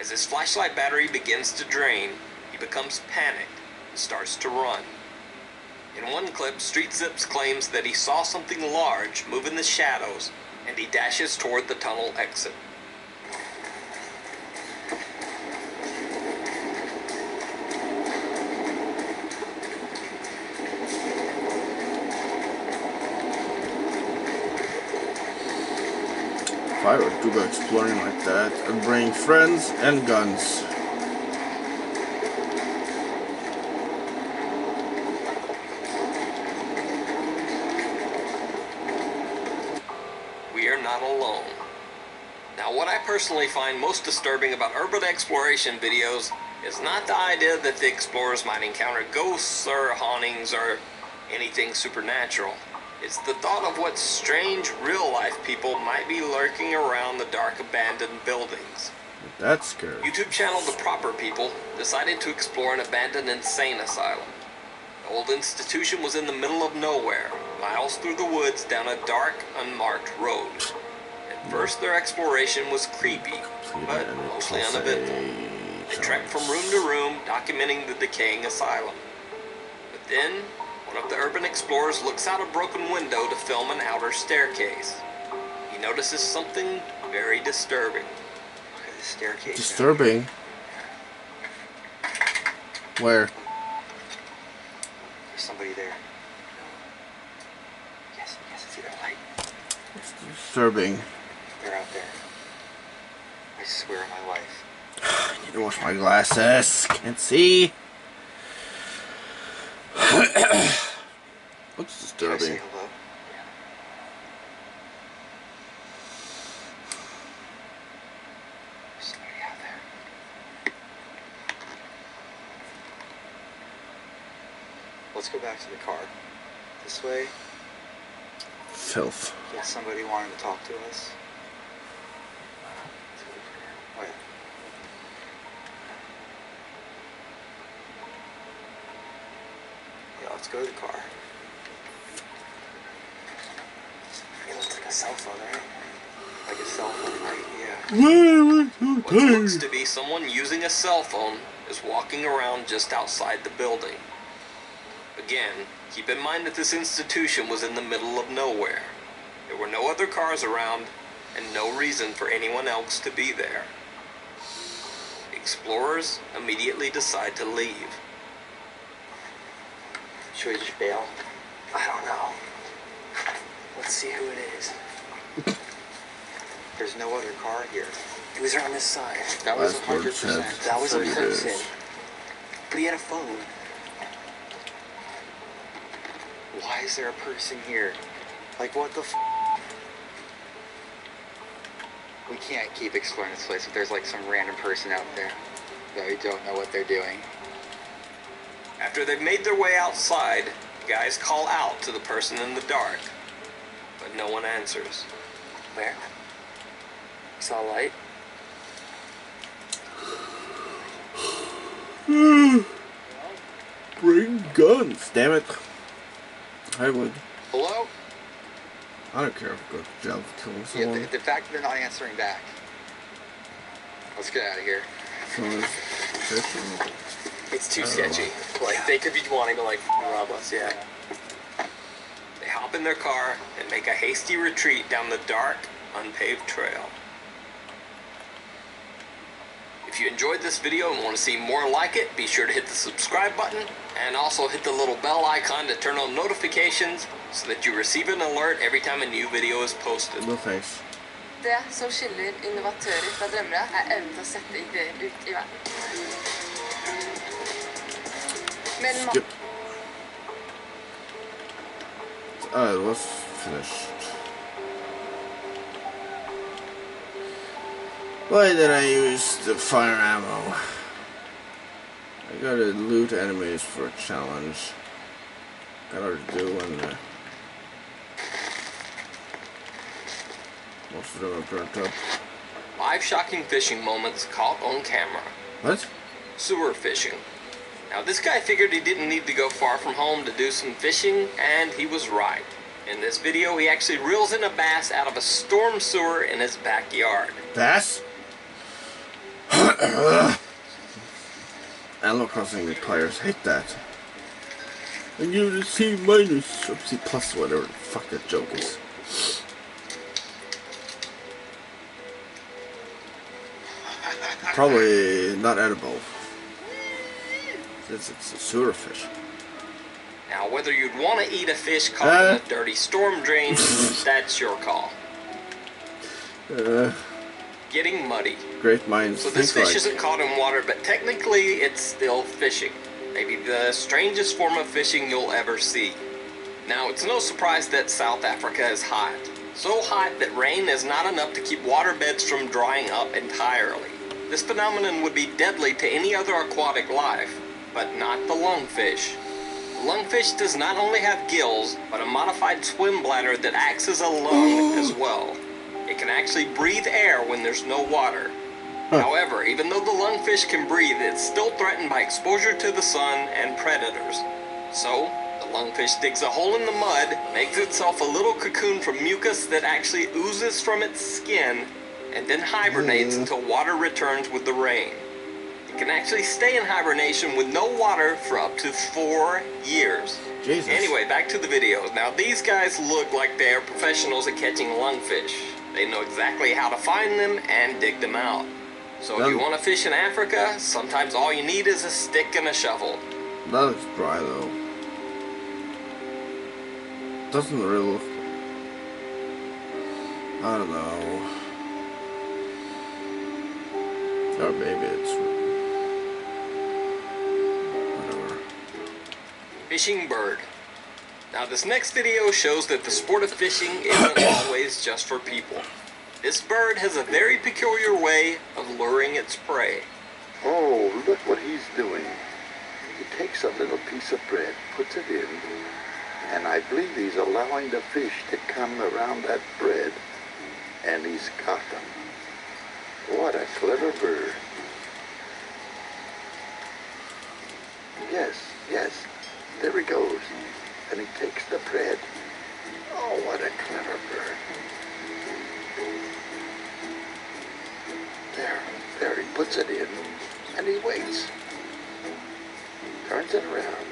As his flashlight battery begins to drain, he becomes panicked and starts to run. In one clip, Street Zips claims that he saw something large move in the shadows, and he dashes toward the tunnel exit. If I were to go exploring like that, I'd bring friends and guns. We are not alone. Now, what I personally find most disturbing about urban exploration videos is not the idea that the explorers might encounter ghosts or hauntings or anything supernatural. It's the thought of what strange real-life people might be lurking around the dark abandoned buildings. That's scary. YouTube channel The Proper People decided to explore an abandoned insane asylum. The old institution was in the middle of nowhere, miles through the woods down a dark, unmarked road. At first their exploration was creepy, but mostly uneventful. They trekked from room to room, documenting the decaying asylum. But then, one of the urban explorers looks out a broken window to film an outer staircase. He notices something very disturbing. Look at the staircase. Disturbing? Where? There's somebody there. Yes, it's either light. It's disturbing. They're out there. I swear on my life. I need to wash my glasses. Can't see. Looks disturbing. Can I say hello? Yeah. There's somebody out there. Let's go back to the car. This way. Filth. Yeah, somebody wanted to talk to us. Oh yeah. Yeah, let's go to the car. It looks like a cell phone, right? Like a cell phone, right? Yeah. What looks to be someone using a cell phone is walking around just outside the building. But Again, keep in mind that this institution was in the middle of nowhere. There were no other cars around, and no reason for anyone else to be there. Explorers immediately decide to leave. Should we just bail? I don't know. Let's see who it is. There's no other car here. It was on this side. That was 100%. That was a person. But he had a phone. Why is there a person here? Like, what the f? We can't keep exploring this place if there's like some random person out there that we don't know what they're doing. After they've made their way outside, guys call out to the person in the dark, but no one answers. Where? Saw a light? Bring guns, damn it. I would. Hello? I don't care if I go to jail for killing someone. Yeah, the fact that they're not answering back. Let's get out of here. It's too sketchy. Like, they could be wanting to, like, rob us, yeah. They hop in their car and make a hasty retreat down the dark, unpaved trail. If you enjoyed this video and want to see more like it, be sure to hit the subscribe button and also hit the little bell icon to turn on notifications so that you receive an alert every time a new video is posted. No thanks. Det som skiller innovatører fra drømmere evnen til å sette ideer ut i verden. Men Skip. It was finished. Why did I use the fire ammo? I gotta loot enemies for a challenge. Gotta do and most of them are burnt up. 5 shocking fishing moments caught on camera. What? Sewer fishing. Now this guy figured he didn't need to go far from home to do some fishing, and he was right. In this video, he actually reels in a bass out of a storm sewer in his backyard. Bass? Animal Crossing players hate that. And you the C minus or C plus, whatever the fuck that joke is. Probably not edible. Since it's a sewer fish. Now, whether you'd want to eat a fish caught in a dirty storm drain, that's your call. Getting muddy. Great minds. So this fish isn't caught in water, but technically it's still fishing. Maybe the strangest form of fishing you'll ever see. Now, it's no surprise that South Africa is hot. So hot that rain is not enough to keep waterbeds from drying up entirely. This phenomenon would be deadly to any other aquatic life, but not the lungfish. The lungfish does not only have gills, but a modified swim bladder that acts as a lung as well. It can actually breathe air when there's no water. However, even though the lungfish can breathe, it's still threatened by exposure to the sun and predators. So, the lungfish digs a hole in the mud, makes itself a little cocoon from mucus that actually oozes from its skin, and then hibernates until water returns with the rain. It can actually stay in hibernation with no water for up to 4 years. Jesus. Anyway, back to the video. Now, these guys look like they are professionals at catching lungfish. They know exactly how to find them and dig them out. So if you want to fish in Africa, sometimes all you need is a stick and a shovel. That looks dry though. Doesn't really look... I don't know. Or maybe it's... whatever. Fishing bird. Now this next video shows that the sport of fishing isn't always just for people. This bird has a very peculiar way of luring its prey. Oh, look what he's doing. He takes a little piece of bread, puts it in, and I believe he's allowing the fish to come around that bread, and he's got them. What a clever bird. Yes, yes, there he goes. And he takes the bread. Oh, what a clever bird. There he puts it in, and he waits. Turns it around.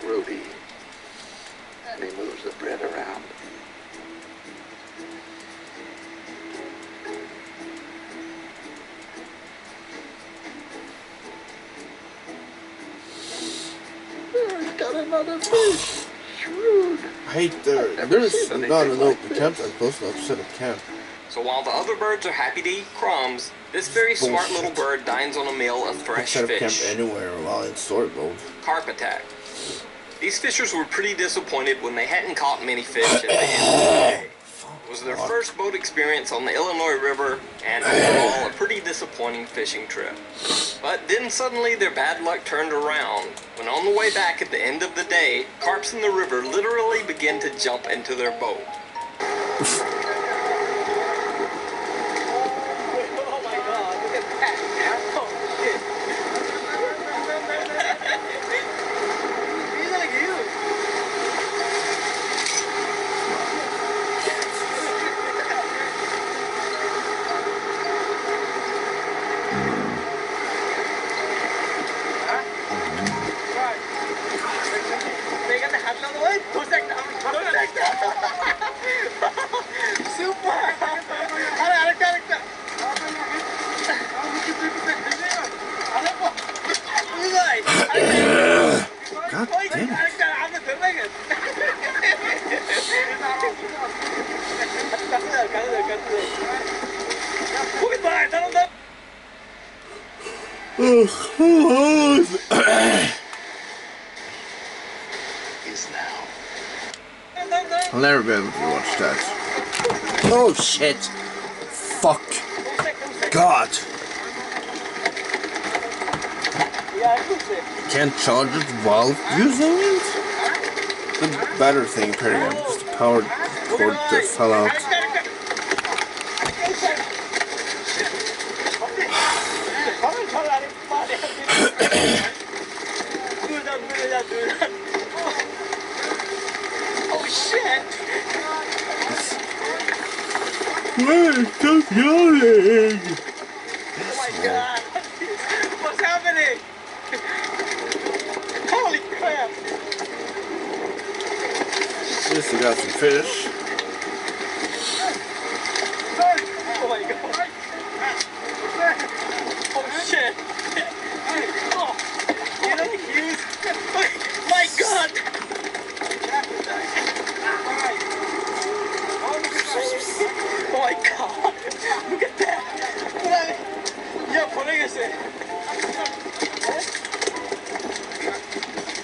Rudy. And he moves the bread around. There's got another fish. Shrewd. I hate there's not an open camp that close enough to set up camp. So while the other birds are happy to eat crumbs, this very smart little bird dines on a meal of fresh Set up camp fish. anywhere while in story mode. Carp Attack. These fishers were pretty disappointed when they hadn't caught many fish at the end of the day. It was their first boat experience on the Illinois River, and overall a pretty disappointing fishing trip. But then suddenly their bad luck turned around, when on the way back at the end of the day, carps in the river literally began to jump into their boat. God damn it. Is now. I'll never be able to watch that. Oh shit! Fuck! God! You can't charge it while using it? The better thing apparently, because the power cord just fell out. Oh shit! Wait, stop yelling! Oh my god! What's happening? Holy crap! At least we got some fish. Oh my god! Oh shit! Oh, you know huge! My god! Oh my god! Look at that! Yeah, 모르겠어요.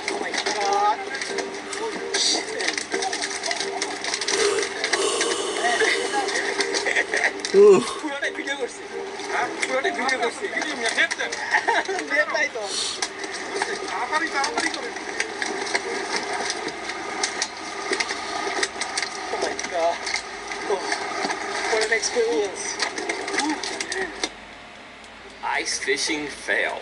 Oh my god! 불안해 비교고 있어. 불안해 비교고 있어. 비교면 냅다. 냅다 이거. Oh my god! Oh, what an experience! Ice fishing fail.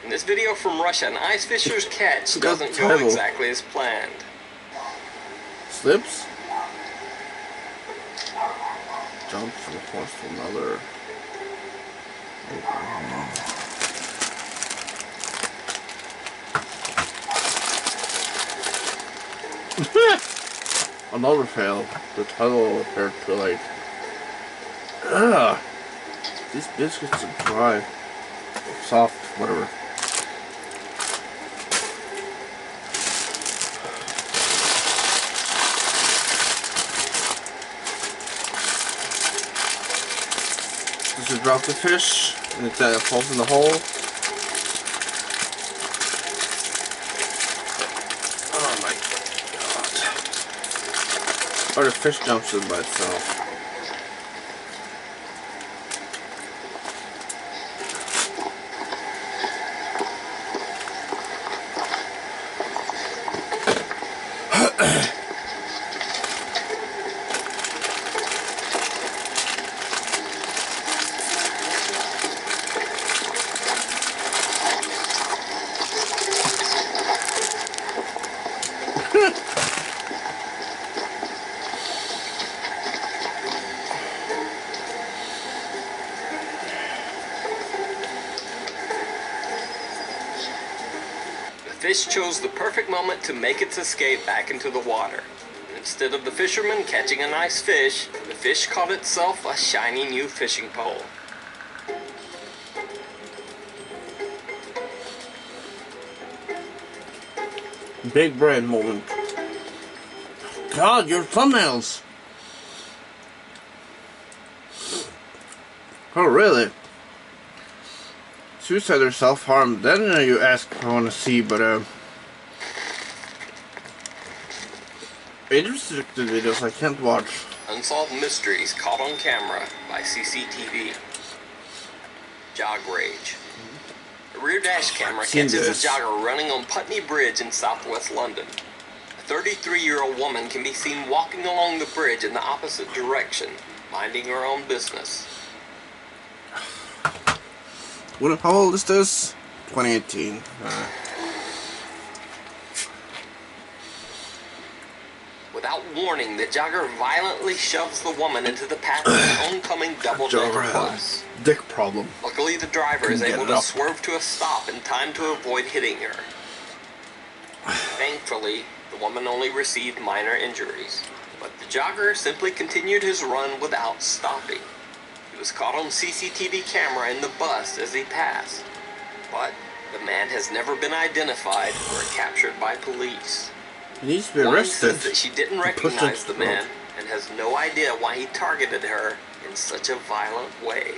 In this video from Russia, an ice fisher's catch Got doesn't go terrible. exactly as planned. Slips. Jump from a horse to another. Another fail. The tunnel appeared too late. Ugh. These biscuits are dry. Soft, whatever. Just drop the fish and it falls in the hole. Oh my god. Or the fish jumps in by itself. fish chose the perfect moment to make its escape back into the water. Instead of the fisherman catching a nice fish, the fish caught itself a shiny new fishing pole. Big brain moment. God, your thumbnails! Oh, really? Suicide or self-harm? Then you ask if I want to see, but age restricted videos I can't watch. Unsolved mysteries caught on camera by CCTV. Jog rage. A rear dash camera catches a jogger running on Putney Bridge in southwest London. A 33-year-old woman can be seen walking along the bridge in the opposite direction, minding her own business. How old is this? 2018. Without warning, the jogger violently shoves the woman into the path of an oncoming double-decker bus. Dick problem. Luckily, the driver is able to swerve to a stop in time to avoid hitting her. Thankfully, the woman only received minor injuries, but the jogger simply continued his run without stopping. He was caught on CCTV camera in the bus as he passed, but the man has never been identified or captured by police. He needs to be Woman arrested. says that she didn't recognize the man and has no idea why he targeted her in such a violent way.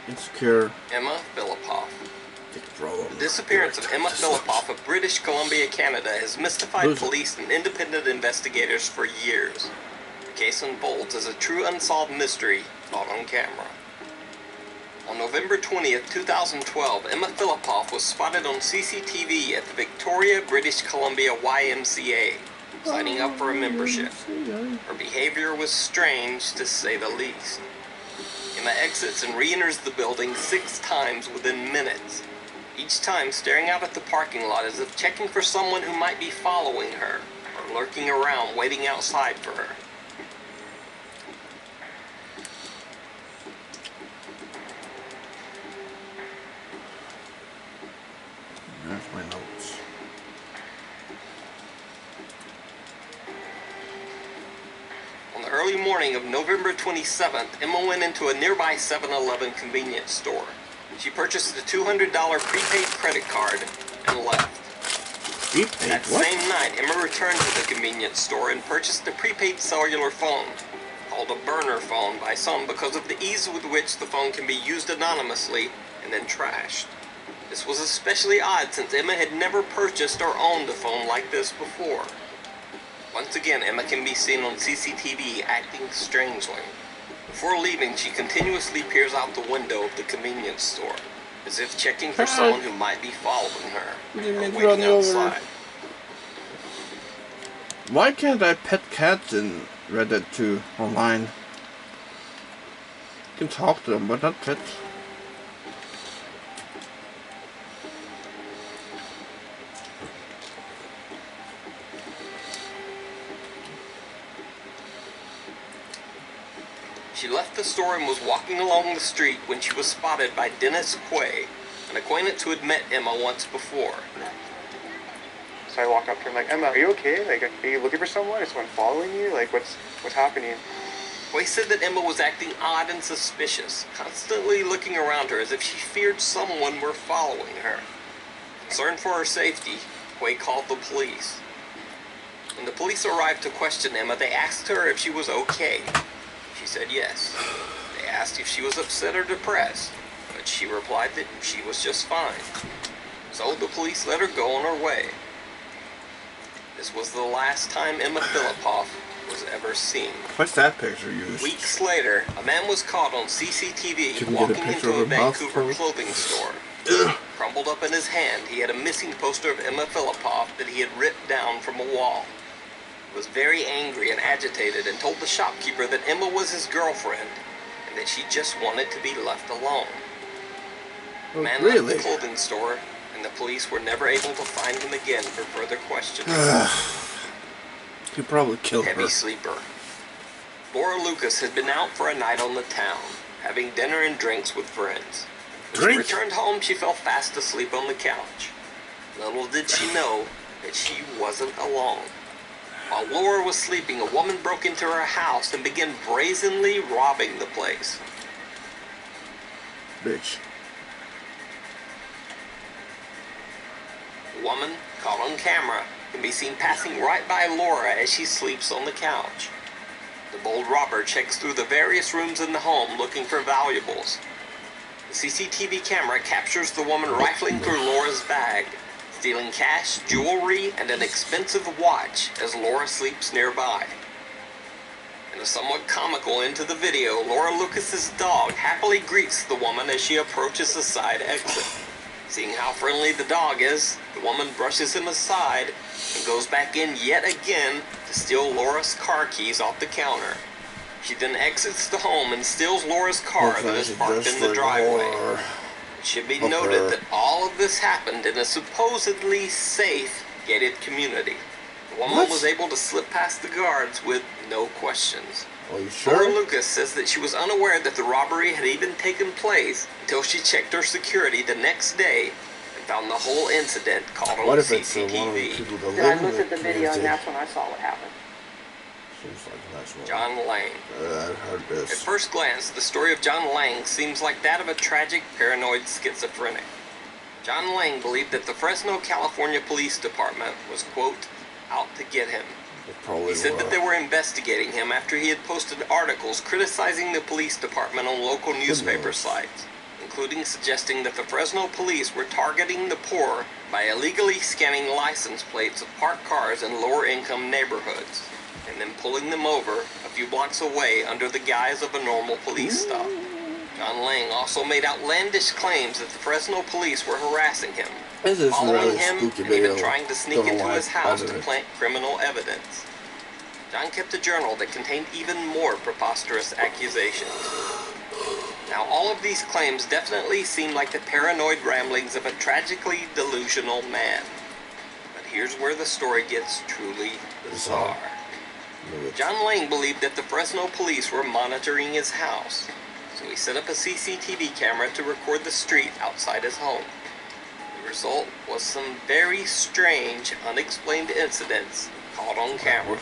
Insecure. Emma Philippoff. The disappearance of Emma Philippoff of British Columbia, Canada has mystified police and independent investigators for years. The case unfolds as a true unsolved mystery caught on camera. On November 20th, 2012, Emma Philippoff was spotted on CCTV at the Victoria, British Columbia YMCA, signing up for a membership. Her behavior was strange, to say the least. Emma exits and re-enters the building 6 times within minutes, each time staring out at the parking lot as if checking for someone who might be following her, or lurking around waiting outside for her. There's my notes. On the early morning of November 27th, Emma went into a nearby 7-Eleven convenience store. She purchased a $200 prepaid credit card and left. Prepaid? That same night, Emma returned to the convenience store and purchased a prepaid cellular phone, called a burner phone by some because of the ease with which the phone can be used anonymously and then trashed. This was especially odd since Emma had never purchased or owned a phone like this before. Once again, Emma can be seen on CCTV acting strangely. Before leaving, she continuously peers out the window of the convenience store, as if checking for someone who might be following her, or waiting outside. Why can't I pet cats in Reddit too, online? You can talk to them, but not pet. She left the store and was walking along the street when she was spotted by Dennis Quay, an acquaintance who had met Emma once before. So I walk up to her, I'm like, Emma, are you okay? Like, are you looking for someone? Is someone following you? Like, what's happening? Quay said that Emma was acting odd and suspicious, constantly looking around her as if she feared someone were following her. Concerned for her safety, Quay called the police. When the police arrived to question Emma, they asked her if she was okay. She said yes. They asked if she was upset or depressed, but she replied that she was just fine. So the police let her go on her way. This was the last time Emma Philippoff was ever seen. What's that picture used? Weeks later, a man was caught on CCTV walking into a Vancouver clothing store. Crumpled up in his hand, he had a missing poster of Emma Philippoff that he had ripped down from a wall. He was very angry and agitated and told the shopkeeper that Emma was his girlfriend and that she just wanted to be left alone. The man left the clothing store, and the police were never able to find him again for further questioning. He probably killed her. Heavy sleeper. Laura Lucas had been out for a night on the town, having dinner and drinks with friends. When she returned home, she fell fast asleep on the couch. Little did she know that she wasn't alone. While Laura was sleeping, a woman broke into her house and began brazenly robbing the place. Bitch. The woman, caught on camera, can be seen passing right by Laura as she sleeps on the couch. The bold robber checks through the various rooms in the home looking for valuables. The CCTV camera captures the woman rifling through Laura's bag, stealing cash, jewelry, and an expensive watch as Laura sleeps nearby. In a somewhat comical end to the video, Laura Lucas's dog happily greets the woman as she approaches the side exit. Seeing how friendly the dog is, the woman brushes him aside and goes back in yet again to steal Laura's car keys off the counter. She then exits the home and steals Laura's car that is parked in the driveway. It should be noted that all of this happened in a supposedly safe, gated community. The woman was able to slip past the guards with no questions. Are you sure? Laura Lucas says that she was unaware that the robbery had even taken place until she checked her security the next day and found the whole incident caught on CCTV. Then I looked at the video and that's when I saw what happened. John Lang. I heard this. At first glance, the story of John Lang seems like that of a tragic, paranoid schizophrenic. John Lang believed that the Fresno, California Police Department was, quote, out to get him. He said that they were investigating him after he had posted articles criticizing the police department on local newspaper sites, including suggesting that the Fresno police were targeting the poor by illegally scanning license plates of parked cars in lower-income neighborhoods, and then pulling them over a few blocks away under the guise of a normal police stop. John Lang also made outlandish claims that the Fresno police were harassing him, following him, and even trying to sneak into his house to plant criminal evidence. John kept a journal that contained even more preposterous accusations. Now, all of these claims definitely seem like the paranoid ramblings of a tragically delusional man. But here's where the story gets truly bizarre. John Lang believed that the Fresno police were monitoring his house, so he set up a CCTV camera to record the street outside his home. The result was some very strange, unexplained incidents caught on camera.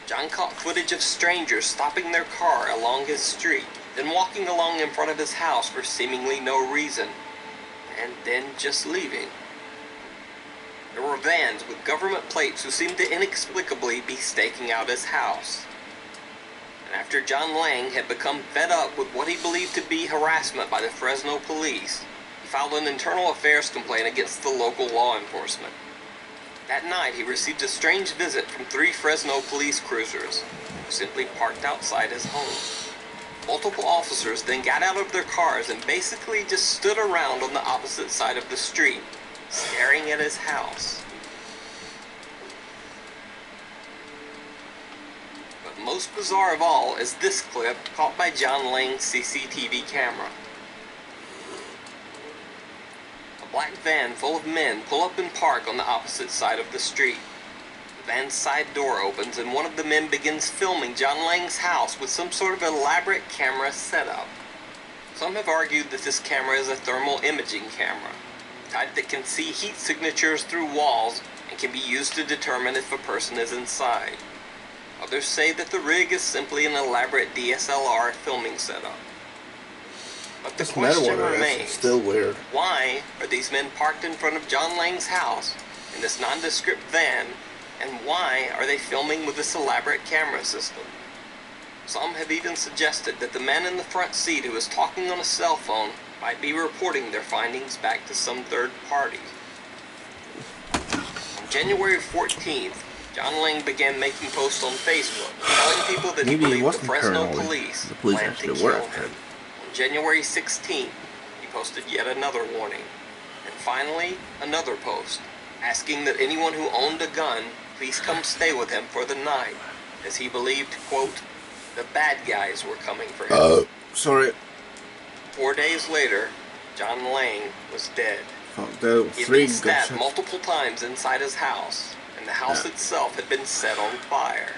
John caught footage of strangers stopping their car along his street, then walking along in front of his house for seemingly no reason, and then just leaving. There were vans with government plates who seemed to inexplicably be staking out his house. And after John Lang had become fed up with what he believed to be harassment by the Fresno police, he filed an internal affairs complaint against the local law enforcement. That night, he received a strange visit from 3 Fresno police cruisers who simply parked outside his home. Multiple officers then got out of their cars and basically just stood around on the opposite side of the street, staring at his house. But most bizarre of all is this clip caught by John Lang's CCTV camera. A black van full of men pull up and park on the opposite side of the street. The van's side door opens and one of the men begins filming John Lang's house with some sort of elaborate camera setup. Some have argued that this camera is a thermal imaging camera, type that can see heat signatures through walls and can be used to determine if a person is inside. Others say that the rig is simply an elaborate DSLR filming setup. But the question remains, still weird. Why are these men parked in front of John Lang's house in this nondescript van, and why are they filming with this elaborate camera system? Some have even suggested that the man in the front seat who is talking on a cell phone might be reporting their findings back to some third party. On January 14th, John Lang began making posts on Facebook, telling people that he believed the Fresno police planned to kill him. On January 16th, he posted yet another warning. And finally, another post, asking that anyone who owned a gun please come stay with him for the night, as he believed, quote, the bad guys were coming for him. Sorry. 4 days later, John Lang was dead. He had Three been stabbed multiple times inside his house, and the house itself had been set on fire.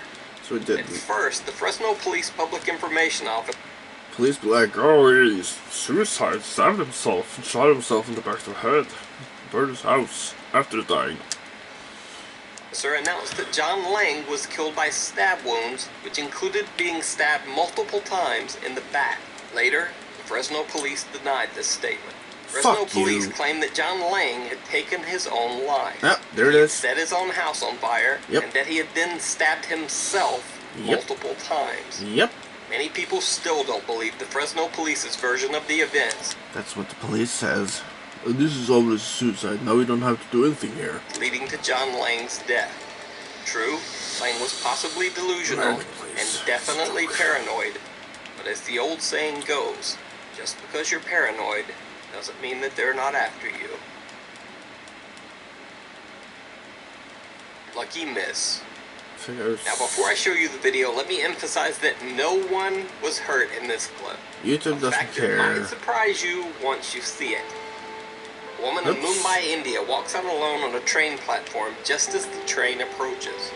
So it did. At first, the Fresno Police Public Information Office... Police be like, oh, he's suicide, stabbed himself, and shot himself in the back of the head. Berta's house after dying. Officer announced that John Lang was killed by stab wounds, which included being stabbed multiple times in the back. Later, the Fresno police denied this statement. Fresno police claimed that John Lang had taken his own life. Yep, there it is. Set his own house on fire, and that he had then stabbed himself multiple times. Yep. Many people still don't believe the Fresno police's version of the events. That's what the police says. This is always a suicide. Now we don't have to do anything here. Leading to John Lang's death. True, Lang was possibly delusional and definitely paranoid. But as the old saying goes, just because you're paranoid doesn't mean that they're not after you. Lucky miss. Now before I show you the video, let me emphasize that no one was hurt in this clip. YouTube doesn't care. It might surprise you once you see it. A woman in Mumbai, India walks out alone on a train platform just as the train approaches.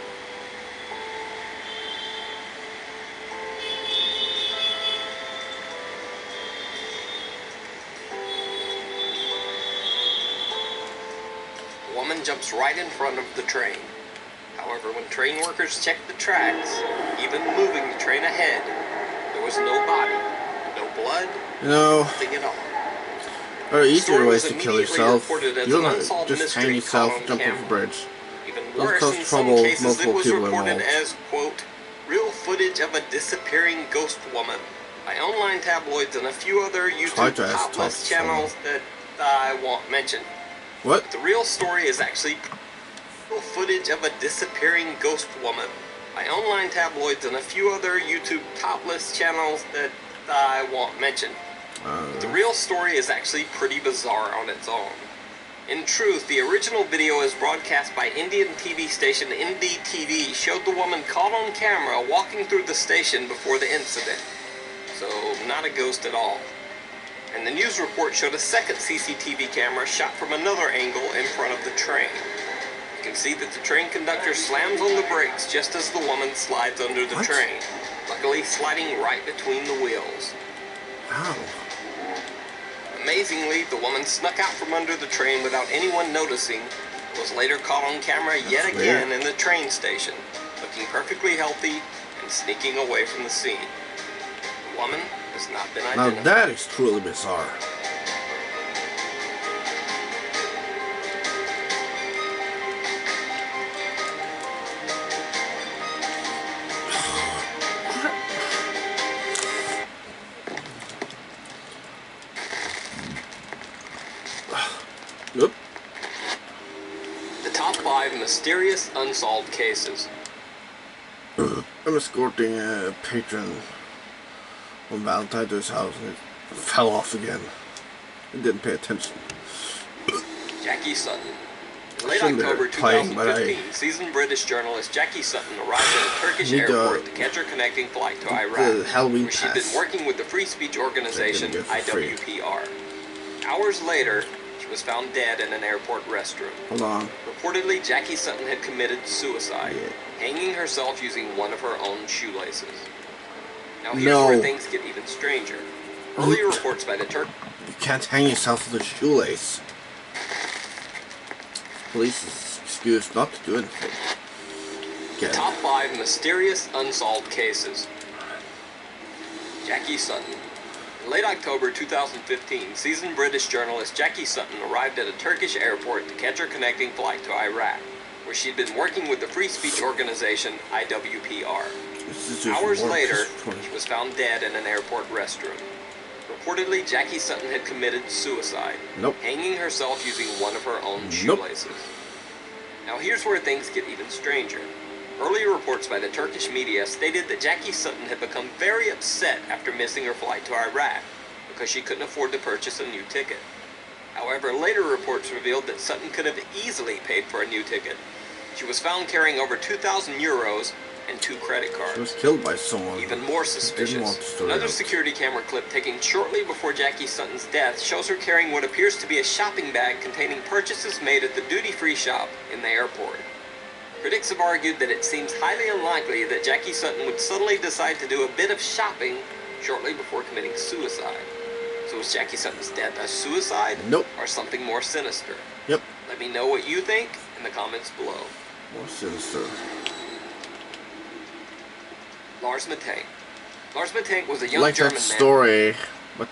The woman jumps right in front of the train. However, when train workers checked the tracks, even moving the train ahead, there was no body, no blood, nothing at all. There are easier ways to kill yourself. You don't just hang yourself, jump off a bridge. Even worse, in some cases, it was reported as, quote, real footage of a disappearing ghost woman by online tabloids and a few other YouTube topless channels that I won't mention. What? But the real story is actually footage of a disappearing ghost woman by online tabloids and a few other YouTube topless channels that I won't mention. The real story is actually pretty bizarre on its own. In truth, the original video as broadcast by Indian TV station NDTV showed the woman caught on camera walking through the station before the incident. So, not a ghost at all. And the news report showed a second CCTV camera shot from another angle in front of the train. You can see that the train conductor slams on the brakes just as the woman slides under the train, luckily sliding right between the wheels. Wow. Amazingly, the woman snuck out from under the train without anyone noticing, and was later caught on camera yet again in the train station, looking perfectly healthy and sneaking away from the scene. The woman has not been identified. Now that is truly bizarre. The top 5 mysterious unsolved cases. I'm escorting a patron on Valentine to his house and it fell off again. I didn't pay attention. Jackie Sutton. In late October 2015, seasoned British journalist Jackie Sutton arrived at a Turkish airport to catch her connecting flight to Iraq, where she'd been working with the free speech organization IWPR. Hours later, she was found dead in an airport restroom. Hold on. Reportedly, Jackie Sutton had committed suicide, hanging herself using one of her own shoelaces. Now here's where things get even stranger. Earlier reports by the Turk... You can't hang yourself with a shoelace. Police's excuse not to do anything. The top 5 mysterious unsolved cases. Jackie Sutton. In late October 2015, seasoned British journalist Jackie Sutton arrived at a Turkish airport to catch her connecting flight to Iraq, where she'd been working with the free speech organization IWPR. Hours later, she was found dead in an airport restroom. Reportedly, Jackie Sutton had committed suicide, hanging herself using one of her own shoelaces. Now here's where things get even stranger. Earlier reports by the Turkish media stated that Jackie Sutton had become very upset after missing her flight to Iraq because she couldn't afford to purchase a new ticket. However, later reports revealed that Sutton could have easily paid for a new ticket. She was found carrying over 2,000 euros and 2 credit cards. She was killed by someone. Even more suspicious, another security camera clip taken shortly before Jackie Sutton's death shows her carrying what appears to be a shopping bag containing purchases made at the duty-free shop in the airport. Critics have argued that it seems highly unlikely that Jackie Sutton would suddenly decide to do a bit of shopping shortly before committing suicide. So So was Jackie Sutton's death a suicide? Nope. Or something more sinister? Yep. Let me know what you think in the comments below. More sinister. Lars Matthäus. Lars Matthäus was a young Like German that man. story, but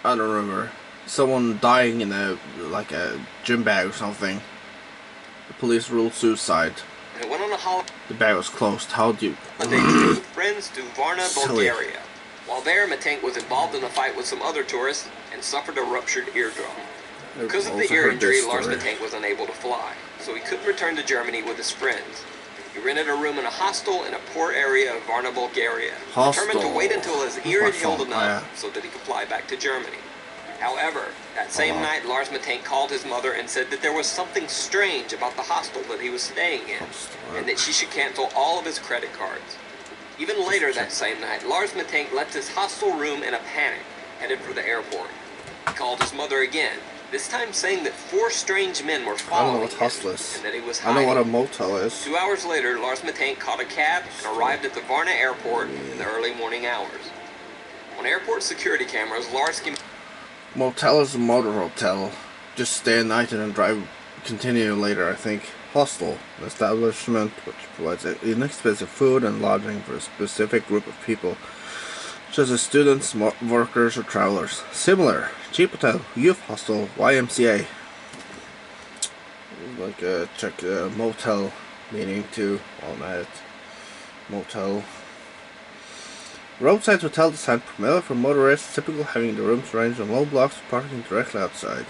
I don't remember. Someone dying in a gym bag or something. The police ruled suicide. And it went on a holiday. The bag was closed. How do you? With friends to Varna, Bulgaria. While there, Matthäus was involved in a fight with some other tourists and suffered a ruptured eardrum. Because of the ear injury, Lars Matthäus was unable to fly, so he couldn't return to Germany with his friends. He rented a room in a hostel in a poor area of Varna, Bulgaria, determined to wait until his ear had healed enough so that he could fly back to Germany. However, that same night, Lars Matthäus called his mother and said that there was something strange about the hostel that he was staying in, and that she should cancel all of his credit cards. Even later that same night, Lars Matthäus left his hostel room in a panic, headed for the airport. He called his mother again, this time saying that 4 strange men were following him, and that he was hiding. I know what a motel is. 2 hours later, Lars Matthäus caught a cab and arrived at the Varna airport in the early morning hours. On airport security cameras, Lars can... Motel is a motor hotel. Just stay a night and then drive, continue later, I think. Hostel, an establishment which provides inexpensive food and lodging for a specific group of people, such as students, workers, or travelers. Similar, cheap hotel, youth hostel, YMCA. Like check motel, meaning to all night. Motel. Roadside hotel design primarily for motorists, typical having the rooms arranged on low blocks, parking directly outside.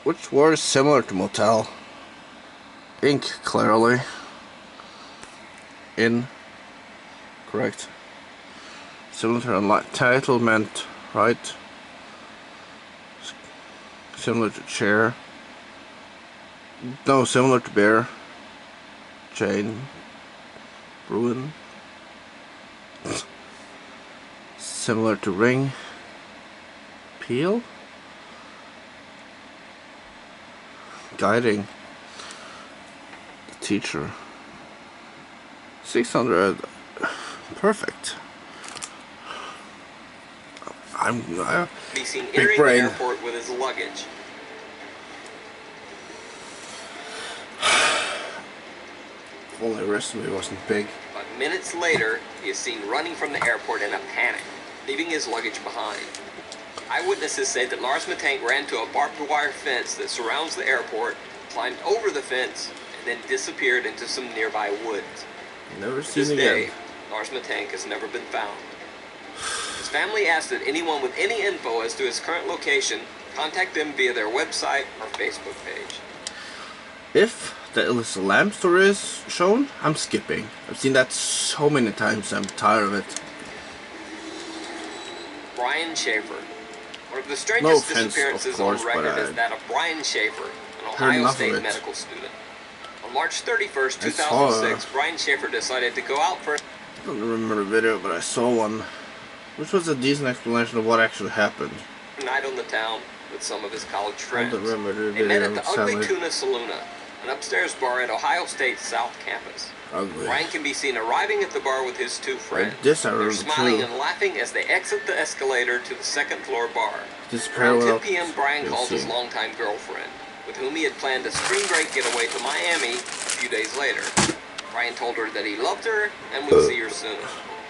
Which word is similar to motel? Ink, clearly. In. Correct. Similar to entitlement, right? Similar to chair. No, similar to bear. Chain. Ruin. Similar to ring. Peel. Guiding. The teacher. 600. Perfect. I'm be seen big entering brain. the airport with his luggage. If only the rest of me wasn't big. But minutes later, he is seen running from the airport in a panic, leaving his luggage behind. Eyewitnesses say that Lars Matthäus ran to a barbed wire fence that surrounds the airport, climbed over the fence, and then disappeared into some nearby woods. Never To seen this again. day, Lars Matthäus has never been found. His family asked that anyone with any info as to his current location contact them via their website or Facebook page. If the Elisa Lamb story is shown, I'm skipping. I've seen that so many times, I'm tired of it. Brian Shafer. One of the strangest offense, disappearances of course, on record but is that of Brian Shafer, an heard Ohio enough of State it. medical student. On March 31st, I saw, 2006, Brian Shafer decided to go out for... I don't remember the video, but I saw one, which was a decent explanation of what actually happened. night on the town with some of his college I friends. don't remember the They met video, at the Ugly sadly. Tuna Saloona, an upstairs bar at Ohio State's South Campus. Ugly. Brian can be seen arriving at the bar with his 2 friends. This I They're remember smiling too. and laughing as they exit the escalator to the second floor bar. This Around parallel. 10 p.m., Brian you'll calls his see. longtime girlfriend, with whom he had planned a spring break getaway to Miami a few days later. Brian told her that he loved her and would see her soon.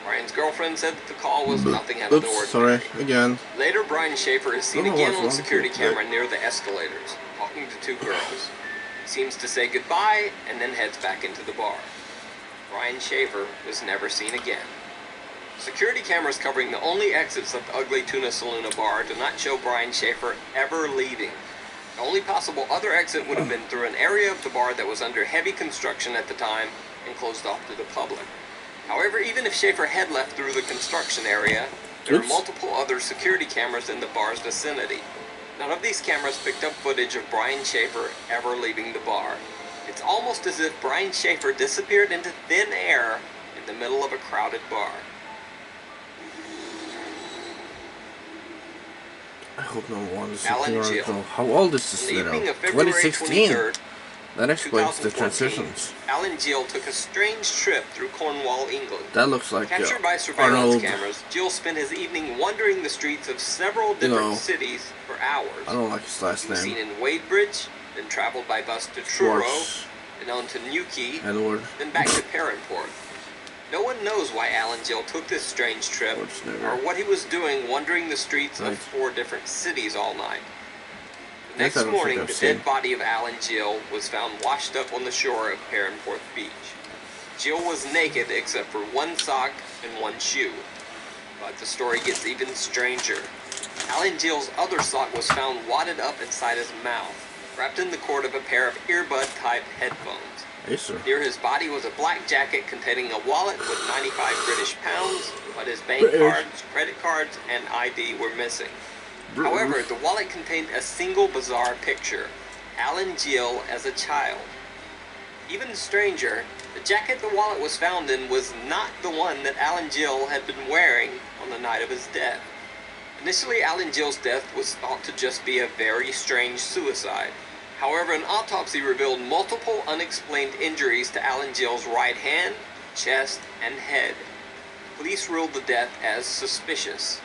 Brian's girlfriend said that the call was nothing out of the Oops, ordinary. sorry, again. Later, Brian Shafer is seen Don't know again what's on wrong security with camera near the escalators, talking to 2 girls. He seems to say goodbye and then heads back into the bar. Brian Shafer was never seen again. Security cameras covering the only exits of the Ugly Tuna Saloona bar do not show Brian Shafer ever leaving. The only possible other exit would have been through an area of the bar that was under heavy construction at the time and closed off to the public. However, even if Shafer had left through the construction area, there are multiple other security cameras in the bar's vicinity. None of these cameras picked up footage of Brian Shafer ever leaving the bar. It's almost as if Brian Shafer disappeared into thin air in the middle of a crowded bar. I hope no one is Alan looking around Jill. though. How old is this On the evening video? of February 2016. 23rd, That explains the 2014, transitions. Alan Gill took a strange trip through Cornwall, England. That looks like Captured by surveillance Arnold. cameras, Gill spent his evening wandering the streets of several different cities for hours. I don't like his last He was name. seen in Wadebridge, then traveled by bus to Truro, Schwartz. then on to Newquay, Edward. then back to Perranporth. No one knows why Alan Gill took this strange trip, or what he was doing wandering the streets of 4 different cities all night. The next morning, the dead body of Alan Gill was found washed up on the shore of Perranporth Beach. Gill was naked except for 1 sock and 1 shoe. But the story gets even stranger. Alan Gill's other sock was found wadded up inside his mouth, wrapped in the cord of a pair of earbud-type headphones. Yes, sir. Near his body was a black jacket containing a wallet with 95 British pounds, but his bank cards, credit cards, and ID were missing. However, the wallet contained a single bizarre picture: Alan Gill as a child. Even stranger, the jacket the wallet was found in was not the one that Alan Gill had been wearing on the night of his death. Initially, Alan Gill's death was thought to just be a very strange suicide. However, an autopsy revealed multiple unexplained injuries to Alan Gill's right hand, chest, and head. Police ruled the death as suspicious.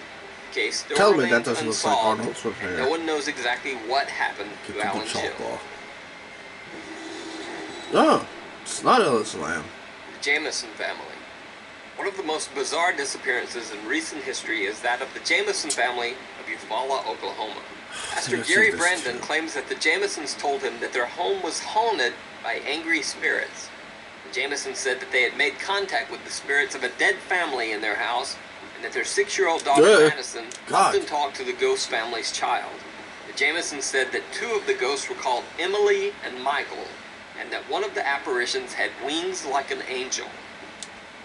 The case still remains unsolved, and no one knows exactly what happened to Alan Gill. No, it's not Ellis Lamb. The Jamison family. One of the most bizarre disappearances in recent history is that of the Jamison family of Eufaula, Oklahoma. Pastor Gary Brandon claims that the Jamisons told him that their home was haunted by angry spirits. The Jamisons said that they had made contact with the spirits of a dead family in their house, and that their 6-year-old daughter Madison often talked to the ghost family's child. The Jamisons said that 2 of the ghosts were called Emily and Michael, and that one of the apparitions had wings like an angel.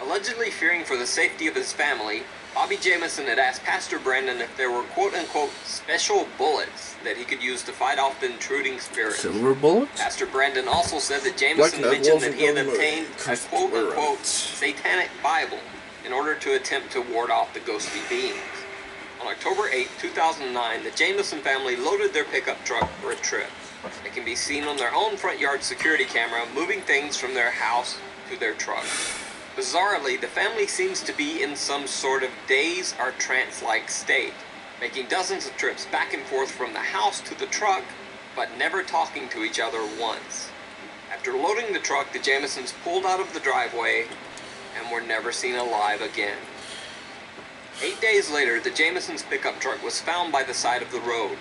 Allegedly fearing for the safety of his family, Bobby Jamison had asked Pastor Brandon if there were quote-unquote special bullets that he could use to fight off the intruding spirits. Silver bullets? Pastor Brandon also said that Jamison mentioned that he had obtained a quote-unquote satanic Bible in order to attempt to ward off the ghostly beings. On October 8, 2009, the Jamison family loaded their pickup truck for a trip. They can be seen on their own front yard security camera moving things from their house to their truck. Bizarrely, the family seems to be in some sort of daze or trance-like state, making dozens of trips back and forth from the house to the truck, but never talking to each other once. After loading the truck, the Jamisons pulled out of the driveway and were never seen alive again. 8 days later, the Jamisons' pickup truck was found by the side of the road.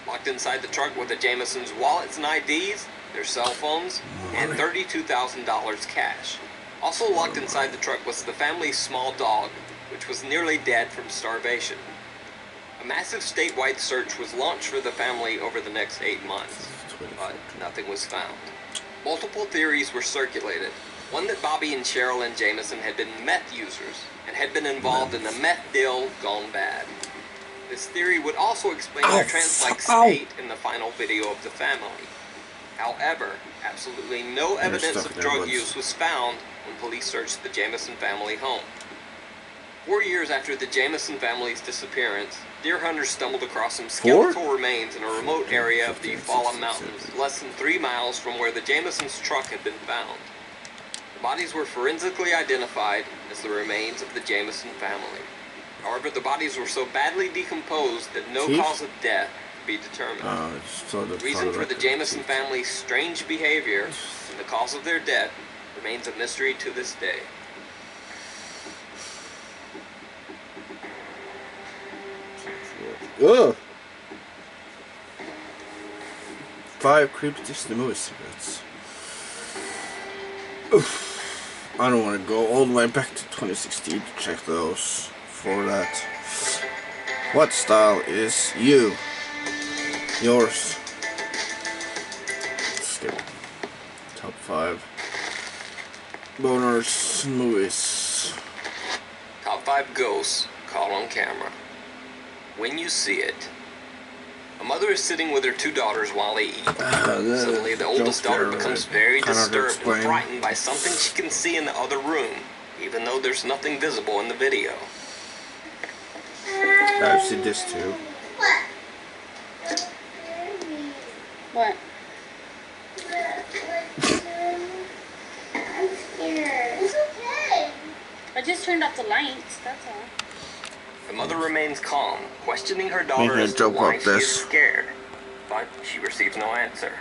Locked inside the truck were the Jamisons' wallets and IDs, their cell phones, and $32,000 cash. Also locked inside the truck was the family's small dog, which was nearly dead from starvation. A massive statewide search was launched for the family over the next 8 months, but nothing was found. Multiple theories were circulated. One that Bobby and Sherilyn Jamison had been meth users and had been involved in the meth deal gone bad. This theory would also explain their trance-like state in the final video of the family. However, absolutely no evidence of drug use was found when police searched the Jamison family home. 4 years after the Jamison family's disappearance, deer hunters stumbled across some skeletal remains in a remote area of the Eufaula Mountains, less than 3 miles from where the Jamisons' truck had been found. The bodies were forensically identified as the remains of the Jamison family. However, the bodies were so badly decomposed that no cause of death could be determined. The reason for the Jamison family's strange behavior and the cause of their death remains a mystery to this day. Ugh. 5 creepy Disney movie secrets. Oof. I don't want to go all the way back to 2016 to check those. For that, what style is you? Yours. Skip. Top 5 boners movies. Top 5 ghosts caught on camera. When you see it. A mother is sitting with her 2 daughters while they eat. Suddenly, the oldest daughter becomes very disturbed and frightened by something she can see in the other room, even though there's nothing visible in the video. I've seen this too. What? I just turned off the lights, that's all. The mother remains calm, questioning her daughter as to why she is scared. But she receives no answer.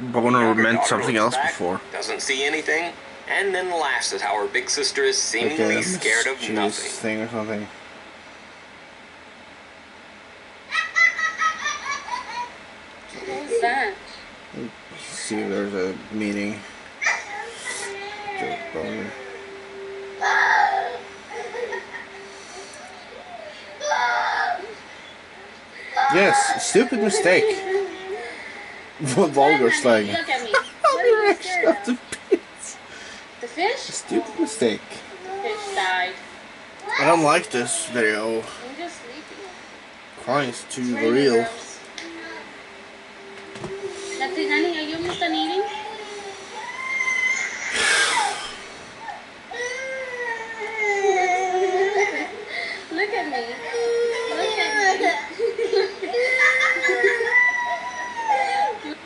Boner meant something else before. Doesn't see anything, and then laughs at how her big sister is seemingly scared of nothing. Thing or something. What was that? Let's see if there's a meaning. Joke boner. Yes, stupid mistake. Vulgar slang. Look at me. What are you scared of? The fish? Stupid mistake. The fish died. I don't like this video. I'm just sleeping. Crying is too real. That's it, honey. Are you almost done eating? Look at me. Look at me.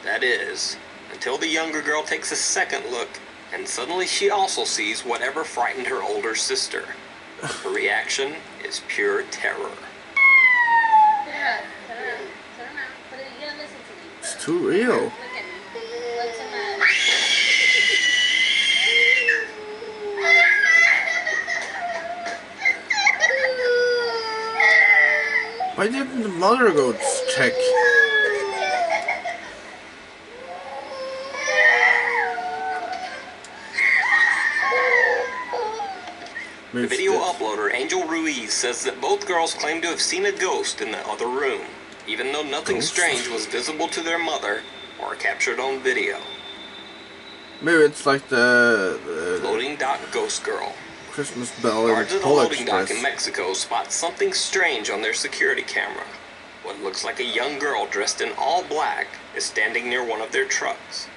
That is, until the younger girl takes a second look, and suddenly she also sees whatever frightened her older sister. Her reaction is pure terror. It's too real. Why didn't the mother go check? The video uploader, Angel Ruiz, says that both girls claim to have seen a ghost in the other room, even though nothing strange was visible to their mother or captured on video. Maybe it's like the Loading dock ghost girl. Christmas bell Guards in at the Pole loading dock Express. in Mexico spot something strange on their security camera. What looks like a young girl dressed in all black is standing near one of their trucks.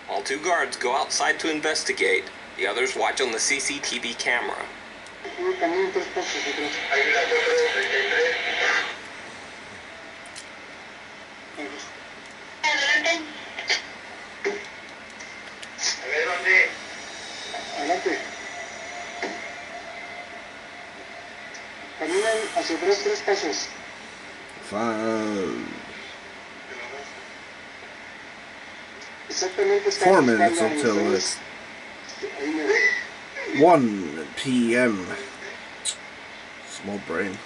While two guards go outside to investigate, the others watch on the CCTV camera. Adelante. Caminan hacia atrás 3 pasos. 4 minutes until it's 1 p.m. Small brain.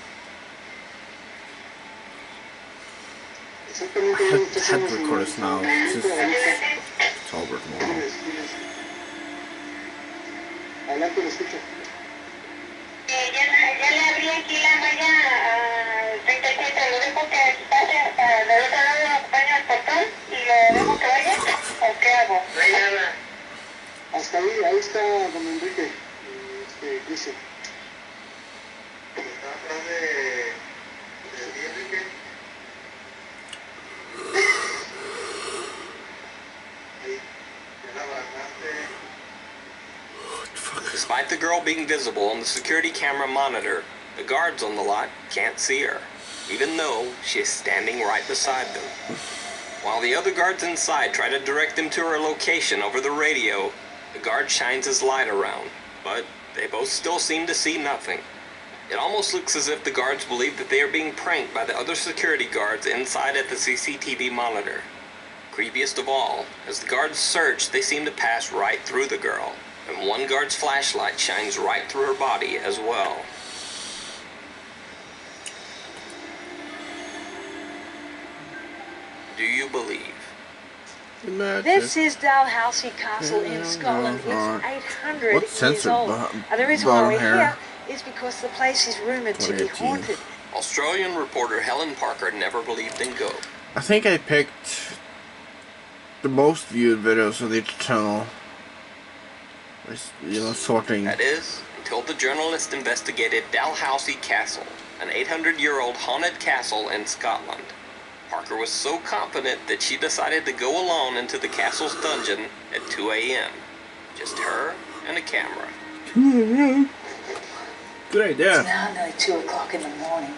Head record this now. It's just October tomorrow. Adelante, lo escucho. Ya le abrí aquí la malla al 37, lo dejo que pase para del otro lado, acompaño al portón y lo dejo que vaya, ¿o qué hago? Hasta ahí está don Enrique, dice. ¿Está atrás de Enrique? Ahí, ya la abrazaste. Despite the girl being visible on the security camera monitor, the guards on the lot can't see her, even though she is standing right beside them. While the other guards inside try to direct them to her location over the radio, the guard shines his light around, but they both still seem to see nothing. It almost looks as if the guards believe that they are being pranked by the other security guards inside at the CCTV monitor. Creepiest of all, as the guards search, they seem to pass right through the girl, and one guard's flashlight shines right through her body as well. Do you believe? This is Dalhousie Castle in Scotland. It's 800 years old. And the reason why we're here is because the place is rumoured to be haunted. Australian reporter Helen Parker never believed in ghosts. I think I picked the most viewed videos of each channel. You know, sorting. That is, until the journalist investigated Dalhousie Castle, an 800-year-old haunted castle in Scotland. Parker was so confident that she decided to go alone into the castle's dungeon at 2 a.m. Just her and a camera. 2 a.m. Good idea. It's now nearly 2 o'clock in the morning.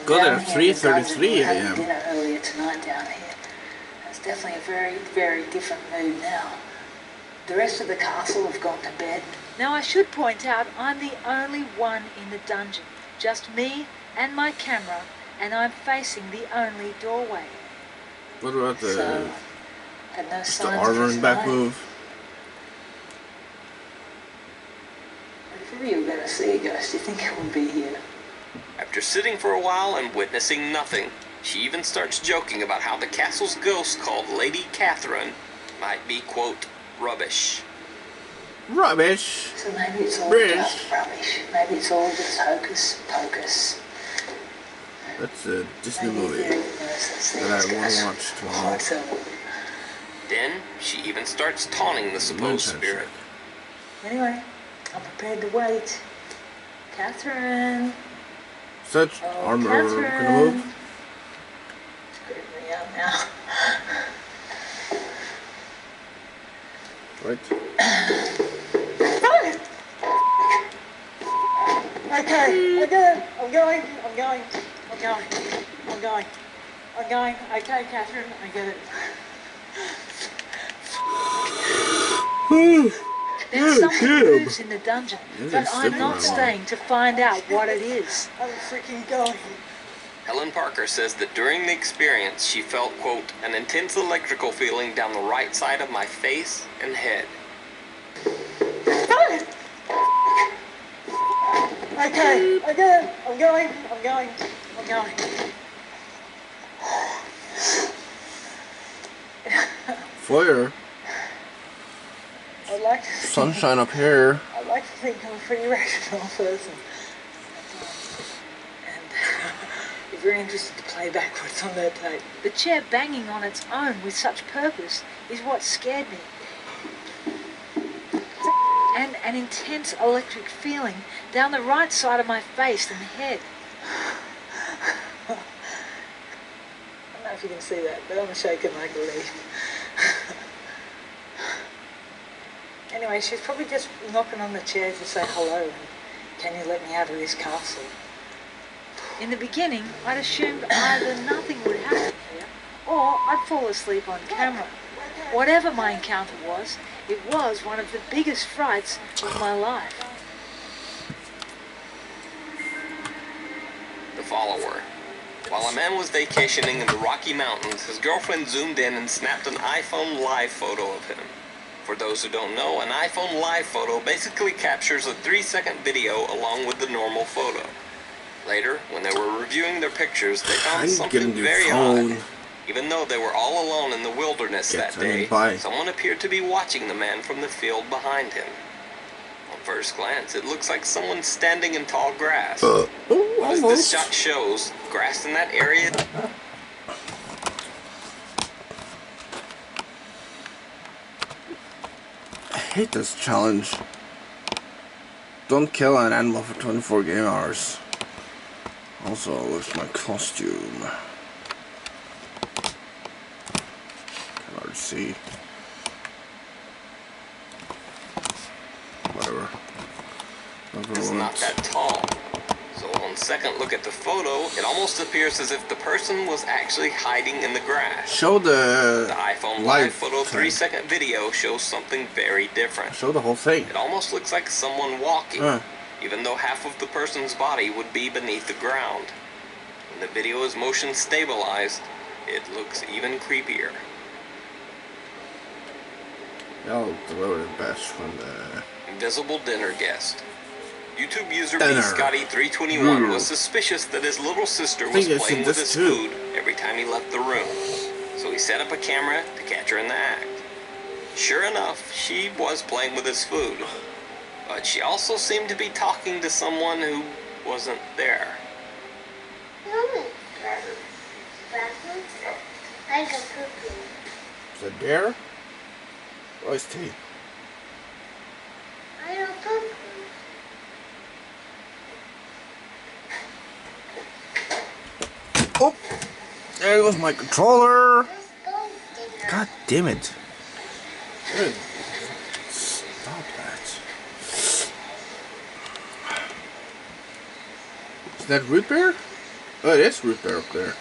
Go there at 3:33 a.m. Dinner earlier tonight down here. It's definitely a very, very different mood now. The rest of the castle have gone to bed. Now I should point out I'm the only one in the dungeon. Just me and my camera, and I'm facing the only doorway. What about the and no just the armor and back move? If ever you're gonna see a ghost, you think it would be here. After sitting for a while and witnessing nothing, she even starts joking about how the castle's ghost called Lady Catherine might be, quote, rubbish. Rubbish? So maybe it's all just rubbish. Maybe it's all just hocus pocus. That's a Disney movie that I want to watch tomorrow. Then, she even starts taunting the supposed spirit. Anyway, I'm prepared to wait. Catherine. Such armor gonna move? Screwing me up now. Right. Okay, again. I'm going. Okay, Catherine, I get it. There's something moves in the dungeon, but I'm not staying to find out what it is. I'm freaking going. Helen Parker says that during the experience, she felt, quote, an intense electrical feeling down the right side of my face and head. Okay, again. I'm going. Fire. I'd like to sunshine up here. I'd like to think I'm a pretty rational person. And if you're interested to play back what's on that tape. The chair banging on its own with such purpose is what scared me. And an intense electric feeling down the right side of my face and head. I don't know if you can see that, but I'm shaking like a leaf. Anyway, she's probably just knocking on the chair to say hello and can you let me out of this castle? In the beginning, I'd assumed either nothing would happen here or I'd fall asleep on camera. Whatever my encounter was, it was one of the biggest frights of my life. The follower. While a man was vacationing in the Rocky Mountains, his girlfriend zoomed in and snapped an iPhone live photo of him. For those who don't know, an iPhone live photo basically captures a 3-second video along with the normal photo. Later, when they were reviewing their pictures, they found something very odd. Even though they were all alone in the wilderness that day, someone appeared to be watching the man from the field behind him. On first glance, it looks like someone standing in tall grass. But as this shot shows, grass in that area... I hate this challenge. Don't kill an animal for 24 game hours. Also, where's my costume? Can't see. Whatever. It's not that tall. So on second look at the photo, it almost appears as if the person was actually hiding in the grass. Show the iPhone live photo 3-second video shows something very different. Show the whole thing. It almost looks like someone walking, even though half of the person's body would be beneath the ground. When the video is motion stabilized, it looks even creepier. I'll deliver the best from the invisible dinner guest. YouTube user BScotty321 was suspicious that his little sister was playing with his food every time he left the room. So he set up a camera to catch her in the act. Sure enough, she was playing with his food. But she also seemed to be talking to someone who wasn't there. Is that bear? Or is tea? I don't poop. Oh! There goes my controller! God damn it. Good. Stop that. Is that root beer? Oh, it is root beer up there. I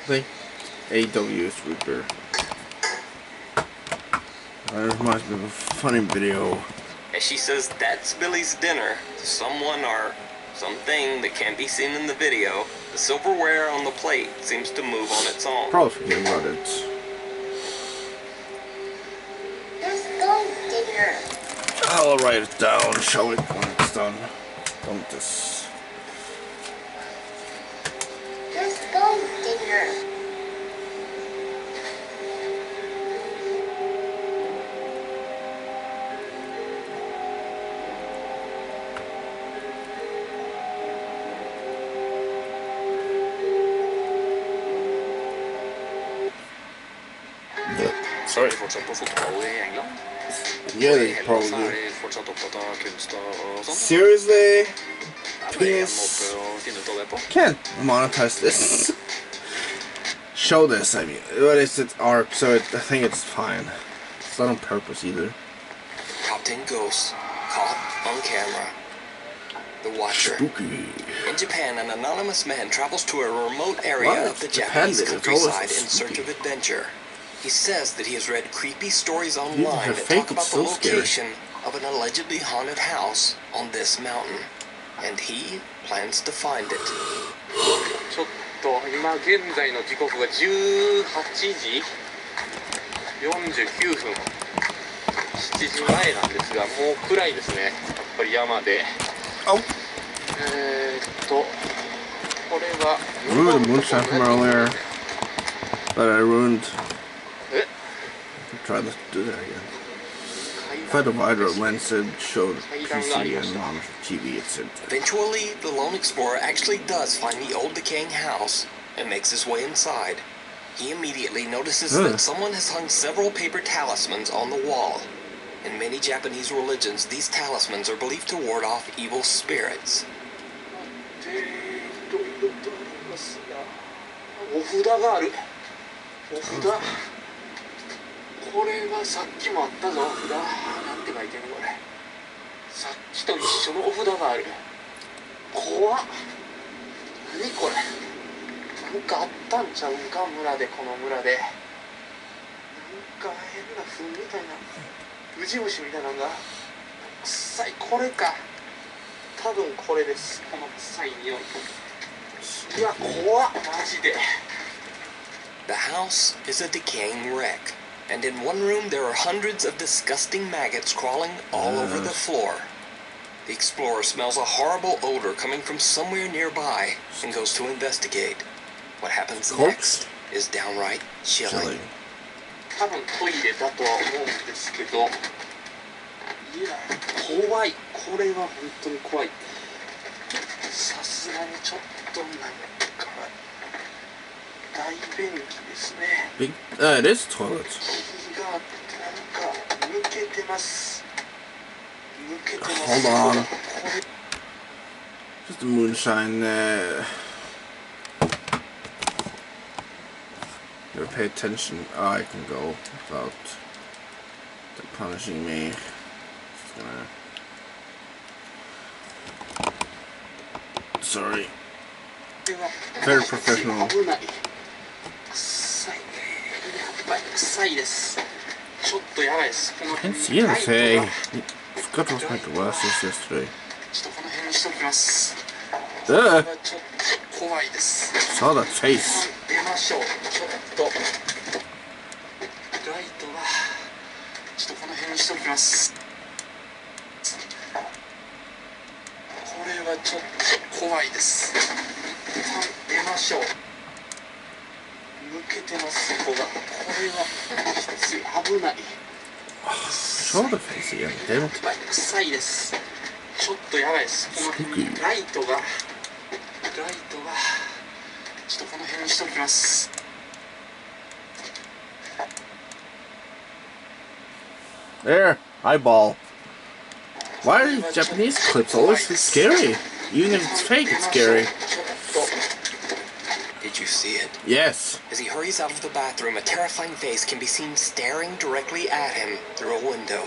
think AW is root beer. That reminds me of a funny video. as she says that's Billy's dinner to someone or something that can't be seen in the video. The silverware on the plate seems to move on its own. Probably forget about it. I'll write it down, show it when it's done. Don't just... Let's go dinner. Sorry. Fortsatt på fotball I England? Yeah, they probably. Seriously? Please. Can't monetize this. Show this, I mean. What is it? ARP, so I think it's fine. It's not on purpose either. Top 10 ghosts caught on camera. The Watcher. Spooky. In Japan, an anonymous man travels to a remote area of the Japanese countryside in search of adventure. He says that he has read creepy stories online that talk about the location of an allegedly haunted house on this mountain. And he plans to find it. ちょっと今現在の時刻が18時49分、7時前なんですが、もう暗いですね。やっぱり山で。これは Ruined the moonshine from earlier, but I ruined. Try to do that again. If I had a wider lens that showed PC and on TV, it's in. Eventually, the lone explorer actually does find the old decaying house and makes his way inside. He immediately notices that someone has hung several paper talismans on the wall. In many Japanese religions, these talismans are believed to ward off evil spirits. お札がある。お札。これはさっきもあったぞ。お札。なんて書いてんのこれ。さっきと一緒のお札がある。怖っ。何これ。なんかあったんちゃうんか村で、この村で。なんか変な糞みたいな。ウジ虫みたいなのが。臭い。これか。多分これです。この臭い匂い。いや、怖っ。マジで。The house is a decaying wreck, and in one room there are hundreds of disgusting maggots crawling all over the floor. The explorer smells a horrible odor coming from somewhere nearby and goes to investigate. What happens next is downright chilling. 多分トイレだとは思うんですけど、いや、怖い。これは本当に怖い。さすがにちょっとなんか大便器ですね。Big, it is toilet. 気があってなんか抜けてます。抜けてます。 Hold on. Just the moonshine. Gotta pay attention. Oh, I can go without them punishing me. Just gonna... Sorry. Very professional. 臭いです。ちょっとやばいです。 I can't see anything. I forgot to wash my glasses yesterday. ちょっとこの辺にしておきます。 Duh! ちょっと怖いです。 Saw that face. 出ましょう。ちょっとライトはちょっとこの辺にしておきます。これはちょっと怖いです。出ましょう。抜けてます。ここが。これはきつい。危ない。 Saw the face again. Damn it. 臭いです。ちょっとやばいです。この辺にライトがちょっとこの辺にしておきます。 There, eyeball. Why are these Japanese clips always so scary? Even if it's fake, it's scary. Did you see it? Yes. As he hurries out of the bathroom, a terrifying face can be seen staring directly at him through a window.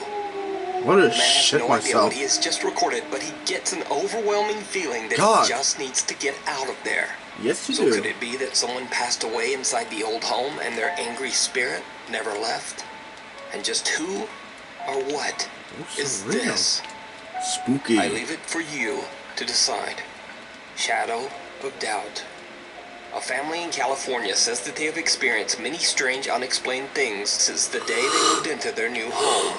What a Man shit has no idea myself. what he has just recorded, but he gets an overwhelming feeling that God. he just needs to get out of there. Yes, you So do. could it be that someone passed away inside the old home and their angry spirit never left? And just who or what is this? Spooky. I leave it for you to decide. Shadow of doubt. A family in California says that they have experienced many strange, unexplained things since the day they moved into their new home.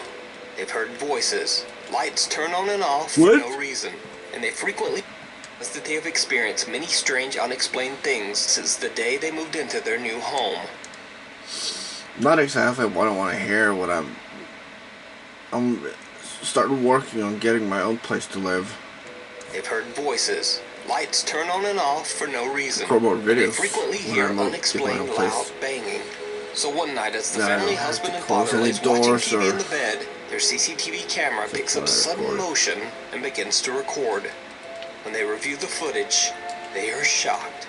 They've heard voices, lights turn on and off for no reason, and they frequently says that they have experienced many strange, unexplained things since the day they moved into their new home. Not exactly what I want to hear. What I'm starting working on getting my own place to live. They've heard voices. Lights turn on and off for no reason. Videos They frequently hear unexplained loud banging. So one night, as the family husband and father lays watching TV in the bed, their CCTV camera picks up sudden motion and begins to record. When they review the footage, they are shocked.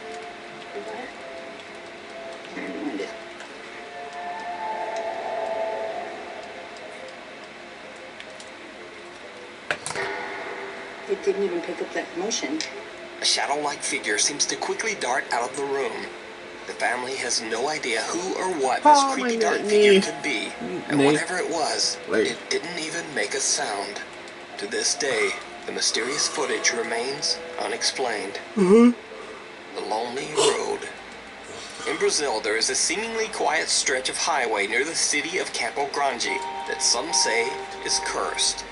It didn't even pick up that motion. A shadow-like figure seems to quickly dart out of the room. The family has no idea who or what this creepy dark figure could be, and whatever it was, it didn't even make a sound. To this day, the mysterious footage remains unexplained. The Lonely Road. In Brazil, there is a seemingly quiet stretch of highway near the city of Campo Grande that some say is cursed.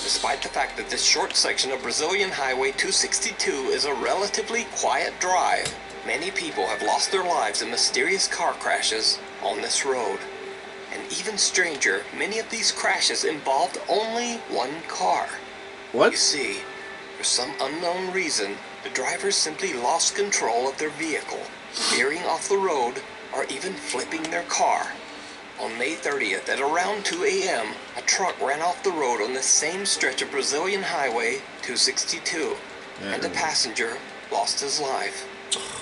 Despite the fact that this short section of Brazilian Highway 262 is a relatively quiet drive, many people have lost their lives in mysterious car crashes on this road. And even stranger, many of these crashes involved only one car. What? You see, for some unknown reason, the drivers simply lost control of their vehicle, veering off the road or even flipping their car. On May 30th at around 2 a.m., a truck ran off the road on the same stretch of Brazilian Highway 262, and a passenger lost his life.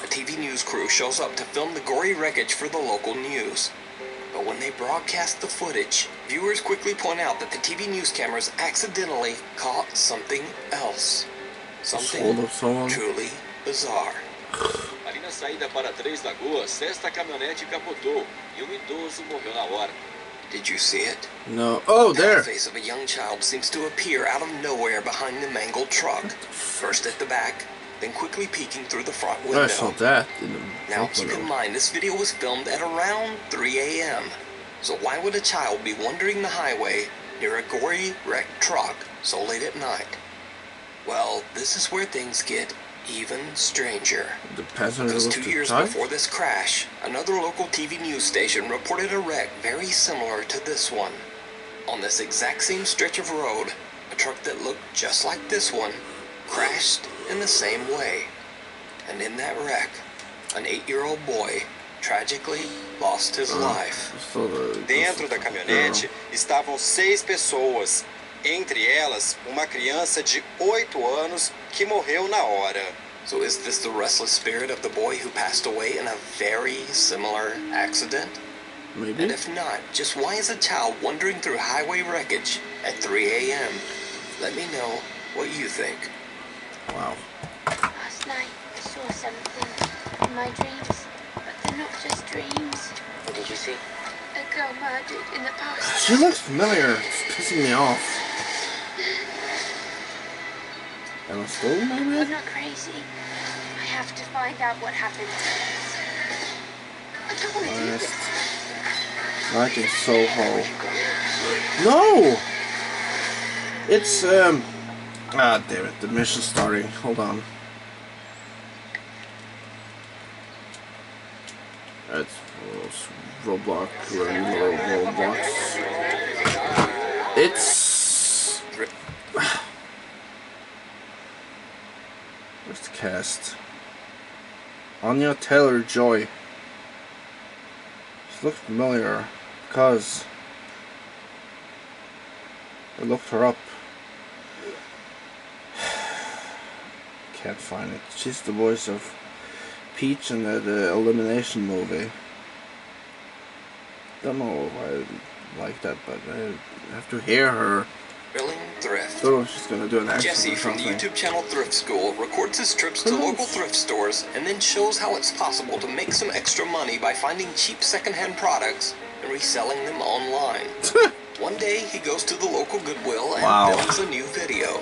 A TV news crew shows up to film the gory wreckage for the local news. But when they broadcast the footage, viewers quickly point out that the TV news cameras accidentally caught something else. Something truly bizarre. Ali na saída para Três Lagoas, esta caminhonete capotou e idoso morreu na hora. Did you see it? No. Oh, there. The face of a young child seems to appear out of nowhere behind the mangled truck. First at the back, then quickly peeking through the front window. I saw that. Now keep in mind, this video was filmed at around 3 a.m. So why would a child be wandering the highway near a gory wrecked truck so late at night? Well, this is where things get even stranger. Because 2 years before this crash, another local TV news station reported a wreck very similar to this one. On this exact same stretch of road, a truck that looked just like this one crashed in the same way. And in that wreck, an 8-year-old boy tragically lost his life. Dentro da caminhonete estavam 6 pessoas. Entre elas, uma criança de 8 anos que morreu na hora. So is this the restless spirit of the boy who passed away in a very similar accident? Maybe. And if not, just why is a child wandering through highway wreckage at 3 a.m.? Let me know what you think. Wow. Last night, I saw something in my dreams, but they're not just dreams. What did you see? A girl murdered in the past. She looks familiar. It's pissing me off. Am I still in my bed? I'm not crazy. I have to find out what happened. I don't want to do this. Like in Soho. No! It's, ah, damn it. The mission's starting. Hold on. That's Roblox. It's... Where's the cast? Anya Taylor-Joy. She looks familiar because I looked her up. Can't find it. She's the voice of Peach in the Elimination movie. Don't know if I like that, but I have to hear her. Thrilling thrift. Oh, she's gonna do an accent. Jesse from the YouTube channel Thrift School records his trips to local thrift stores and then shows how it's possible to make some extra money by finding cheap secondhand products and reselling them online. One day, he goes to the local Goodwill and films a new video.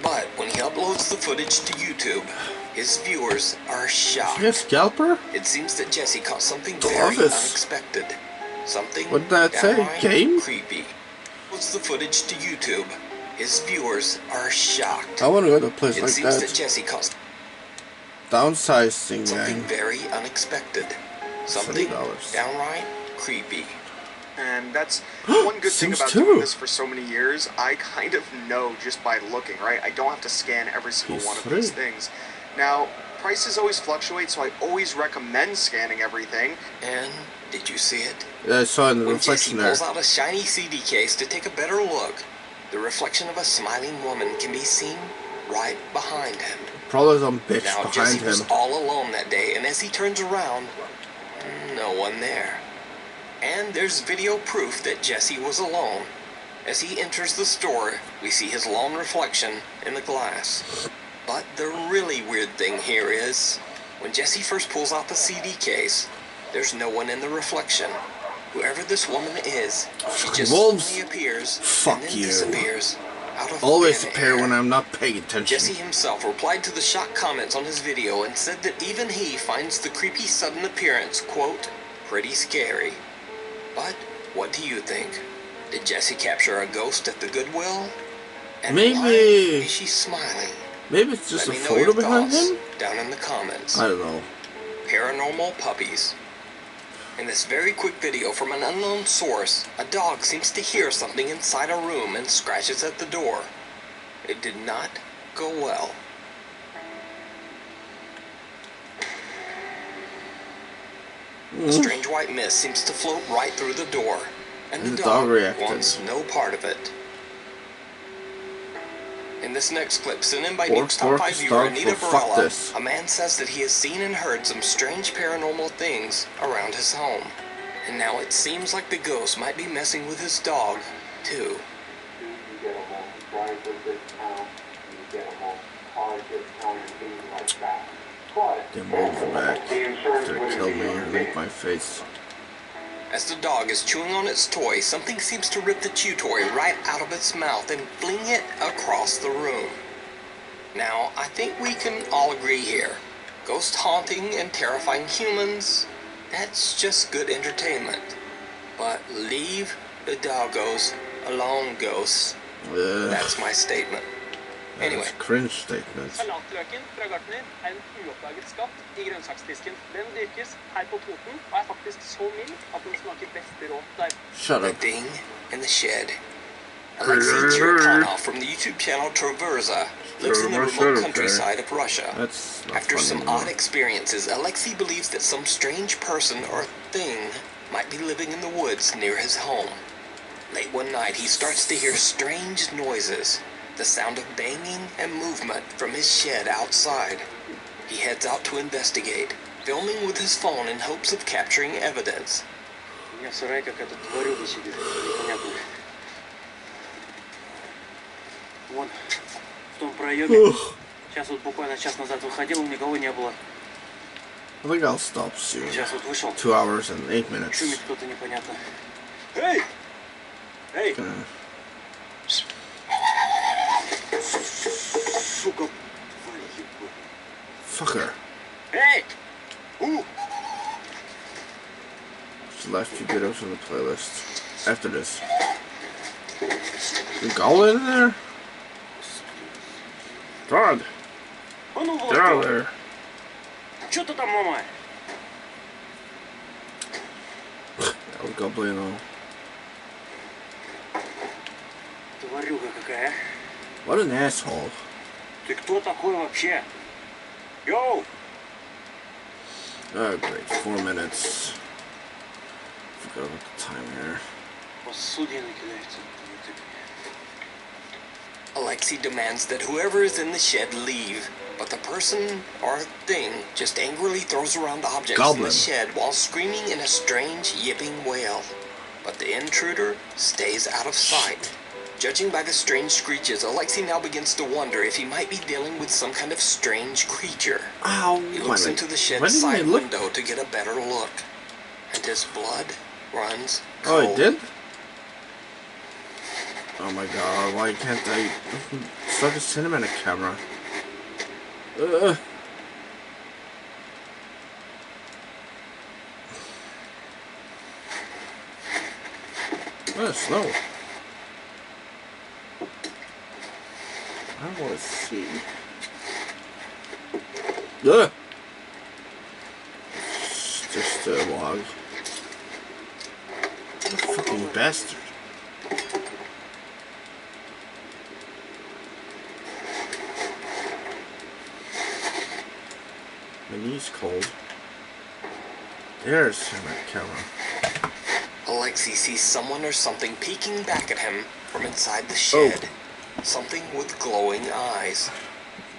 But when he uploads the footage to YouTube, his viewers are shocked. Is he a scalper? It seems that Jesse caught something very unexpected. Something what did that say? Game? Creepy. Uploads the footage to YouTube. His viewers are shocked. I want to go to a place like that. It seems that Jesse caught downsizing something very unexpected. Something $70. downright creepy. And that's one good thing about doing this for so many years. I kind of know just by looking, right? I don't have to scan every single one of these things. Now, prices always fluctuate, so I always recommend scanning everything. And did you see it? Yeah, I saw it in the when reflection Jesse there. pulls out a shiny CD case to take a better look, the reflection of a smiling woman can be seen right behind him. Probably some bitch now, behind Jesse him. was all alone that day, and as he turns around, no one there. And there's video proof that Jesse was alone. As he enters the store, we see his lone reflection in the glass. But the really weird thing here is, when Jesse first pulls out the CD case, there's no one in the reflection. Whoever this woman is, she just suddenly appears and then disappears out of always thin appear air. when I'm not paying attention. Jesse himself replied to the shocked comments on his video and said that even he finds the creepy sudden appearance, quote, pretty scary. But what do you think? Did Jesse capture a ghost at the Goodwill? And why is she smiling? Maybe it's just Let a me know photo your behind thoughts him? down in the comments. I don't know. Paranormal puppies. In this very quick video from an unknown source, a dog seems to hear something inside a room and scratches at the door. It did not go well. A strange white mist seems to float right through the door, and the dog wants no part of it. In this next clip, sent in by Nuke's Top 5 viewer Anita Varela, a man says that he has seen and heard some strange paranormal things around his home. And now it seems like the ghost might be messing with his dog, too. Them wolves are back. They're killing me and make my face. As the dog is chewing on its toy, something seems to rip the chew toy right out of its mouth and fling it across the room. Now, I think we can all agree here. Ghost haunting and terrifying humans, that's just good entertainment. But leave the doggos alone, ghosts. That's my statement. Anyway. That's a cringe statement. Salatløken fra Gartner er en uoppdaget skatt i grønnsaksdisken. Den dyrkes her på Toten og er faktisk så mild at den smaker best rå der. Shut up. The Thing in the Shed. Alexei Chirkanov from the YouTube channel Traversa lives in the remote countryside of Russia. After some odd experiences, Alexei believes that some strange person or thing might be living in the woods near his home. Late one night, he starts to hear strange noises. The sound of banging and movement from his shed outside. He heads out to investigate, filming with his phone in hopes of capturing evidence. У меня в сарае какая-то тварюга сидит, непонятная. Вон, в том проеме. Сейчас вот буквально час назад выходил, никого не было. I think I'll stop soon. Сейчас вот вышел. 2 hours and 8 minutes. Шумит кто-то непонятно. Эй! Эй! Сука! Fucker. Hey! Ooh! It's the last few videos on the playlist. After this. You go in there? God! Get out of there. Что ты там, мама? El Goblino. Тварюга какая. What an asshole. Ты кто такой вообще? Йоу! Oh great, 4 minutes. Forgot about the time here. Посудина кидается. Alexei demands that whoever is in the shed leave, but the person or thing just angrily throws around objects in the shed while screaming in a strange, yipping wail. But the intruder stays out of sight. Judging by the strange screeches, Alexei now begins to wonder if he might be dealing with some kind of strange creature. Ow! He looks into the shed's side window to get a better look, and his blood runs cold. Oh, it did? Oh my god, why can't I start a cinematic camera? Oh, slow. I want to see. Ugh! It's just a log. What a fucking bastard. My knee's cold. There's my camera. Alexei sees someone or something peeking back at him from inside the shed. Something with glowing eyes.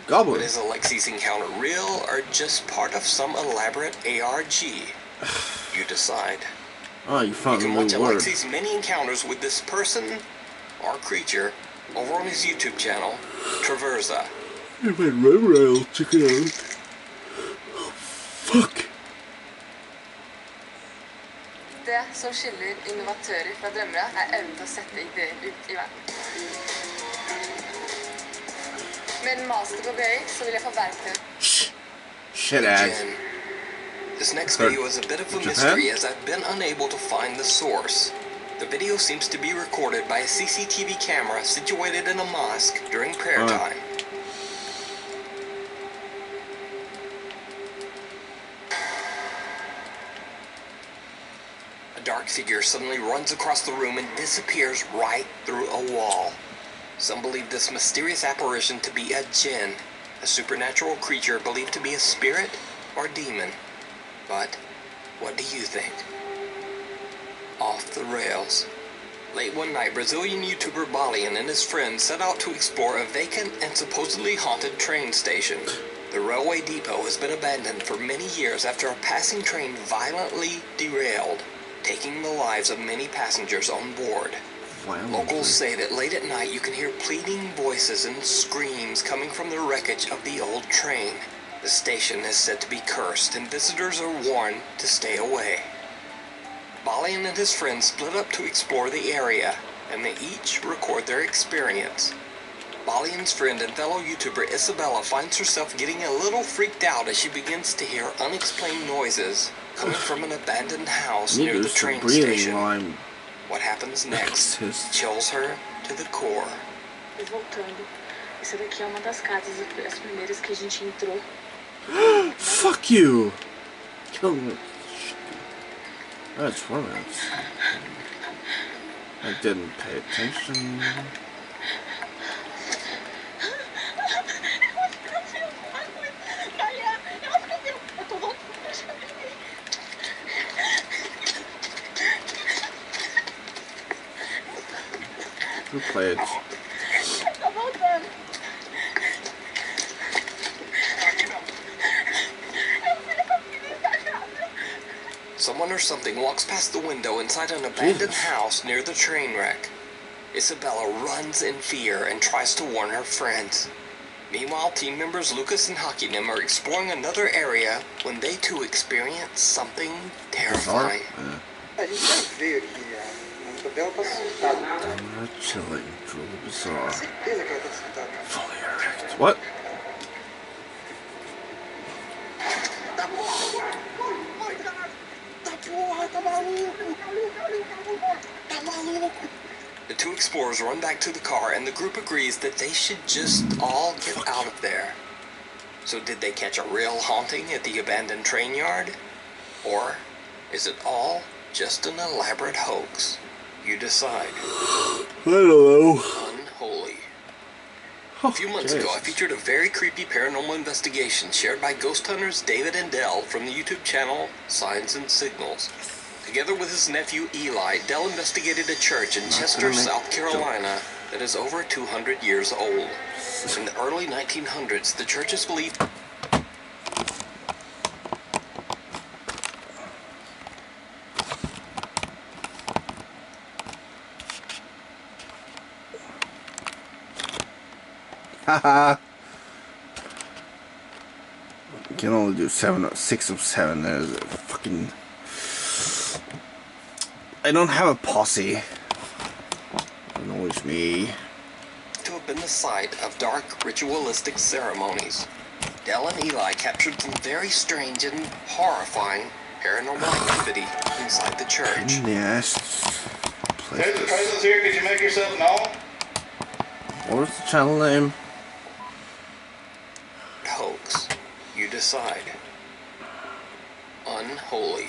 Goblin. But is Alexei's encounter real or just part of some elaborate ARG? You decide. Oh, you found You a can new watch word. Alexei's many encounters with this person or creature over on his YouTube channel, Traversa. I went rail, check it out. Oh, fuck. Det som skiller innovatører fra drømmere evnen til å sette ideer ut i verden. Med en master på BI så vil jeg få verktøy. Shit, ad. This next video is a bit of a mystery as I've been unable to find the source. The video seems to be recorded by a CCTV camera situated in a mosque during prayer time. A dark figure suddenly runs across the room and disappears right through a wall. Some believe this mysterious apparition to be a jinn, a supernatural creature believed to be a spirit or demon. But what do you think? Off the rails. Late one night, Brazilian YouTuber Balian and his friends set out to explore a vacant and supposedly haunted train station. The railway depot has been abandoned for many years after a passing train violently derailed, taking the lives of many passengers on board. Locals say that late at night you can hear pleading voices and screams coming from the wreckage of the old train. The station is said to be cursed and visitors are warned to stay away. Balian and his friends split up to explore the area, and they each record their experience. Balian's friend and fellow YouTuber Isabella finds herself getting a little freaked out as she begins to hear unexplained noises coming from an abandoned house near the train station. What happens next chills her to the core. E voltando, essa daqui é uma das casas, as primeiras que a gente entrou. Fuck you! Kill me. That's romance. I didn't pay attention. Who played? Someone or something walks past the window inside an abandoned house near the train wreck. Isabella runs in fear and tries to warn her friends. Meanwhile, team members Lucas and Hakinim are exploring another area when they too experience something terrifying. I'm not chilling. Truly bizarre. Fully erect. What? The two explorers run back to the car and the group agrees that they should just all get out of there. So did they catch a real haunting at the abandoned train yard? Or is it all just an elaborate hoax? You decide. I don't know. Unholy. A few months ago, I featured a very creepy paranormal investigation shared by ghost hunters David and Dell from the YouTube channel Signs and Signals. Together with his nephew Eli, Dell investigated a church in Chester, South Carolina that is over 200 years old. In the early 1900s, the church is believed... Haha. You can only do 6 of 7. There's a fucking... I don't have a posse. annoys me. To have been the site of dark ritualistic ceremonies. Dell and Eli captured some very strange and horrifying paranormal activity inside the church. Yes. There's the presence here. Could you make yourself known? What was the channel name? Hoax. You decide. Unholy.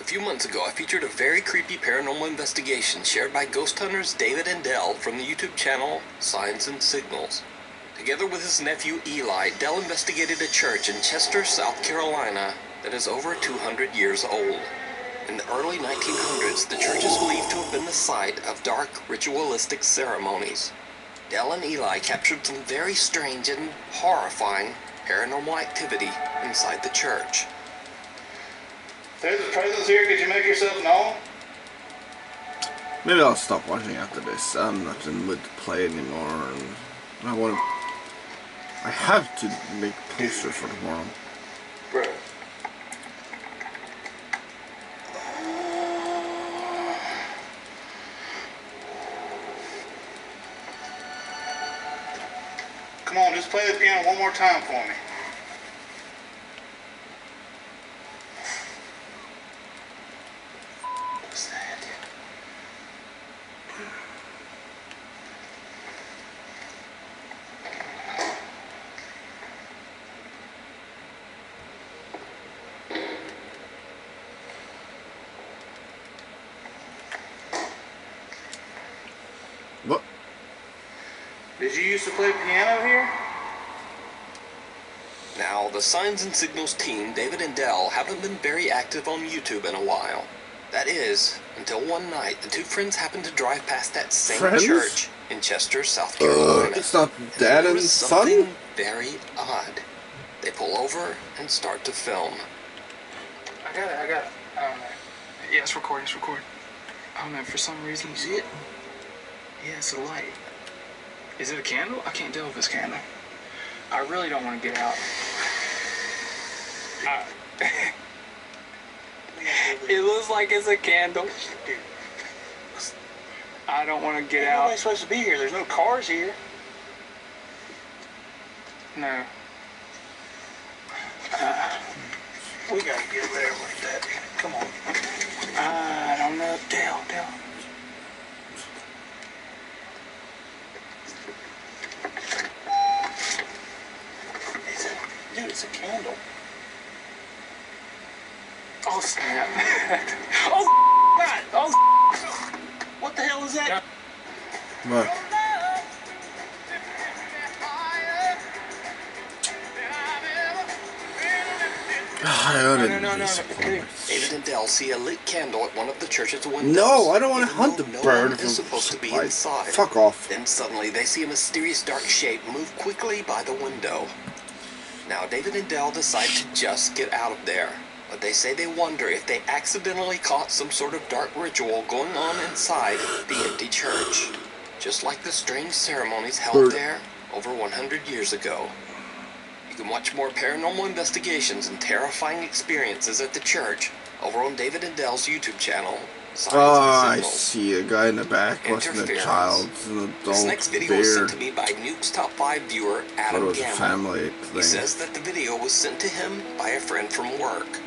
A few months ago, I featured a very creepy paranormal investigation shared by ghost hunters David and Dell from the YouTube channel Signs and Signals. Together with his nephew Eli, Dell investigated a church in Chester, South Carolina that is over 200 years old. In the early 1900s, the church is believed to have been the site of dark ritualistic ceremonies. Dell and Eli captured some very strange and horrifying paranormal activity inside the church. There's a presence here. Could you make yourself known? Maybe I'll stop watching after this. I'm not in the mood to play anymore. And I have to make a poster for tomorrow. Bro. Come on, just play the piano one more time for me. What's that? What? Did you used to play piano here? Now, the Signs and Signals team, David and Dell, haven't been very active on YouTube in a while. That is, until one night, the two friends happened to drive past that same church in Chester, South Carolina. It's not dad and son? Something very odd. They pull over and start to film. I got it. I don't know. Yeah, it's recording. I don't know, for some reason. You see it? Yeah, it's a light. Is it a candle? I can't tell if it's a candle. I really don't want to get out. It looks like it's a candle. I don't want to get out. Nobody's supposed to be here. There's no cars here. No. We gotta get there with that. Come on. I don't know. Dale. Dude, it's a candle. Oh, snap. Oh, God. Oh, what the hell is that? What? David and Dell see a lit candle at one of the church's windows. No, I don't want to hunt the bird. Is supposed to be inside. Fuck off. Then suddenly they see a mysterious dark shape move quickly by the window. Now David and Dell decide to just get out of there, but they say they wonder if they accidentally caught some sort of dark ritual going on inside the empty church, just like the strange ceremonies held there over 100 years ago. You can watch more paranormal investigations and terrifying experiences at the church over on David and Dell's YouTube channel. I see a guy in the back wasn't a child, it's an adult. This next video was sent to me by Nuke's Top 5 viewer Adam Gamble. Family He says that the video was sent to him by a friend from work.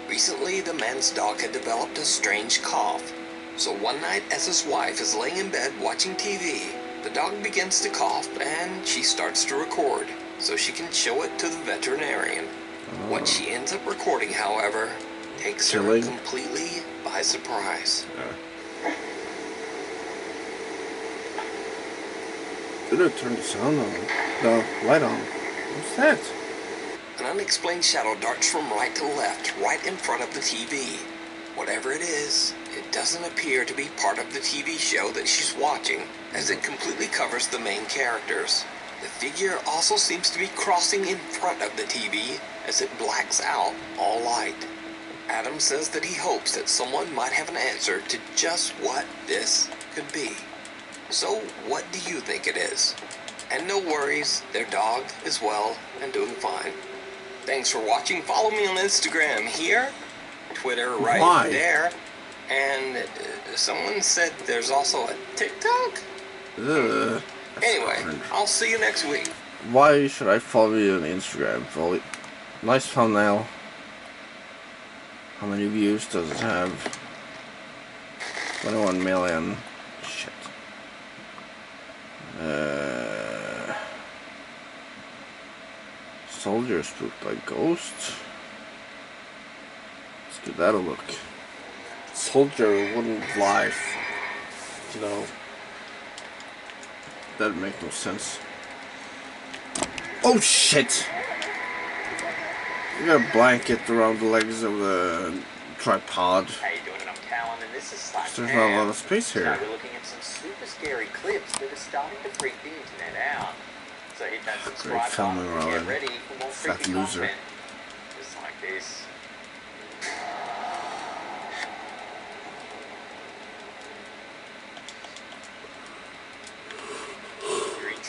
Recently, the man's dog had developed a strange cough. So one night, as his wife is laying in bed watching TV, the dog begins to cough and she starts to record so she can show it to the veterinarian. What she ends up recording, however, takes her completely by surprise. Did it turn the sound on? The light on. What's that? An unexplained shadow darts from right to left, right in front of the TV. Whatever it is, it doesn't appear to be part of the TV show that she's watching, as it completely covers the main characters. The figure also seems to be crossing in front of the TV, as it blacks out all light. Adam says that he hopes that someone might have an answer to just what this could be. So what do you think it is? And no worries, their dog is well and doing fine. Thanks for watching. Follow me on Instagram here, Twitter right there, And someone said there's also a TikTok? Ugh, Anyway, I'll see you next week. Why should I follow you on Instagram? Nice thumbnail. How many views does it have? 21 million. Shit. Soldier spooked by ghosts. Let's give that a look. Soldier wouldn't lie. You know. That would make no sense. Oh shit! You got a blanket around the legs of the tripod. How you doing? I'm Callan, and this is There's not a lot of space here. Tonight we're looking at some super scary clips that are starting to freak the internet out. So hit that subscribe button and get ready for more freaky content. Just like this.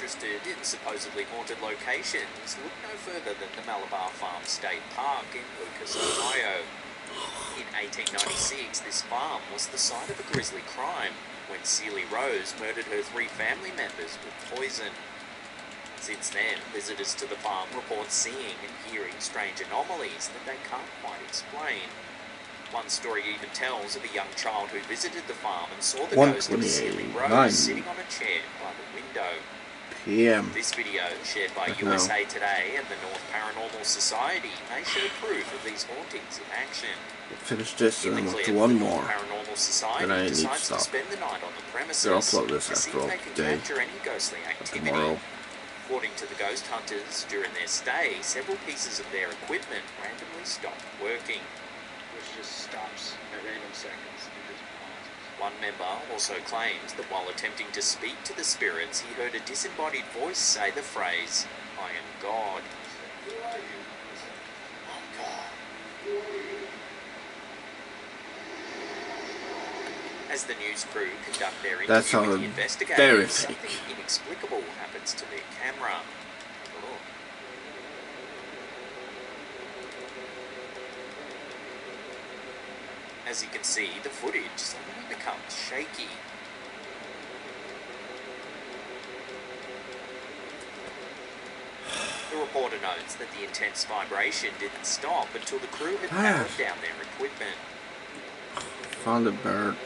Interested in supposedly haunted locations, look no further than the Malabar Farm State Park in Lucas, Ohio. In 1896, this farm was the site of a grisly crime when Celie Rose murdered her 3 family members with poison. Since then, visitors to the farm report seeing and hearing strange anomalies that they can't quite explain. One story even tells of a young child who visited the farm and saw the ghost of Celie Rose sitting on a chair by the window. PM. This video, shared by USA Today and the North Paranormal Society, may show proof of these hauntings in action. Finish this and I'm up to one more. Paranormal Society then I need to decides stop. to spend the night on the premises I'll upload this to see after all if they can today. capture any ghostly activity. Tomorrow. According to the ghost hunters, during their stay, several pieces of their equipment randomly stopped working. Which just stops at random seconds. One member also claims that while attempting to speak to the spirits, he heard a disembodied voice say the phrase, "I am God." Who are you? I'm God. Who are you? As the news crew conduct their That interview with sounded the investigators, very something fake. inexplicable happens to their camera. Have a look. As you can see, the footage suddenly becomes shaky. The reporter notes that the intense vibration didn't stop until the crew had powered down their equipment. Found a bird.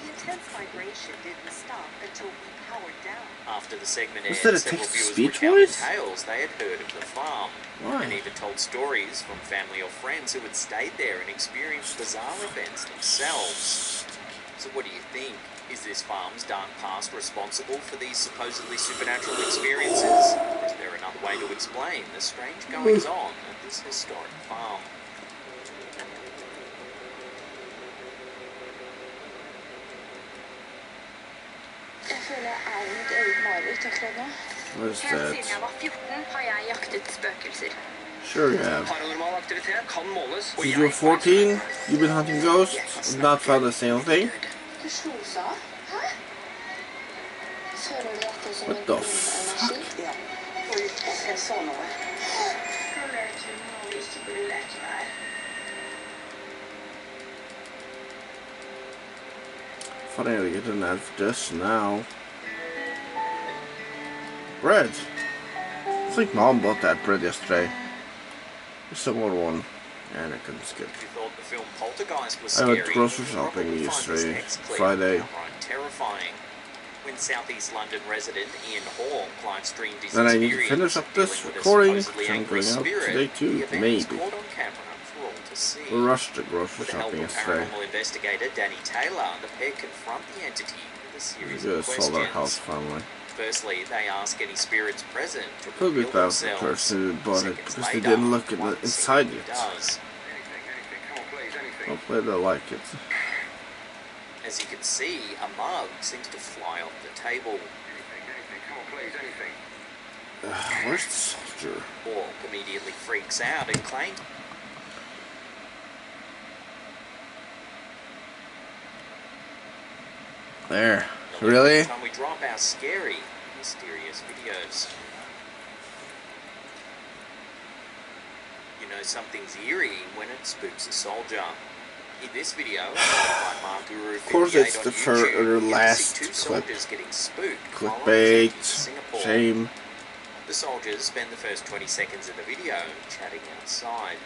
The intense vibration didn't stop until we powered down. After the segment Was aired, that a several text-to-speech viewers recounted voice? tales they had heard of the farm. Why? And even told stories from family or friends who had stayed there and experienced bizarre events themselves. So what do you think? Is this farm's dark past responsible for these supposedly supernatural experiences? Or is there another way to explain the strange goings-on at this historic farm? Jeg føler jeg er i mitt eget mareritt akkurat nå. What is Helt that? siden jeg var 14 har jeg jaktet spøkelser. Sure you have. Paranormal aktivitet kan måles. Since you were 14, you've been hunting ghosts and not found a single thing? Du slo seg av? Hæ? Føler du dette som What en the god energi? Ja. Jeg sa noe. Nå vet du noe vi ikke burde leke med her. Funny to get an ad for this now. Bread. I think Mom bought that bread yesterday. There's some more one. And I couldn't skip. If you thought the film Poltergeist was I scary, went grocery you'll probably shopping find this yesterday, next clip Friday. downright terrifying. When Southeast London resident Ian Hall live streamed his Then I need to experience finish up this dealing with a recording, supposedly which I'm angry going out spirit, today too, the event was maybe. caught on camera for all to see. We rushed to grocery With the help shopping of yesterday. paranormal investigator Danny Taylor, the pair confront the entity with a series We of just sold our house questions. finally. Firstly, they ask any spirits present to Could reveal be that the themselves. person who bought it Seconds because they later, didn't look at one the inside simply it. does. Hopefully they like it. As you can see, a mug seems to fly off the table. Where's the soldier? Hawk immediately freaks out and claims There. Really? every time we drop our scary, mysterious videos. You know something's eerie when it spooks a soldier. In this video, by Mark Guru Of course, it's the last two clip. soldiers getting spooked. Clickbait. Shame. The soldiers spend the first 20 seconds of the video chatting outside.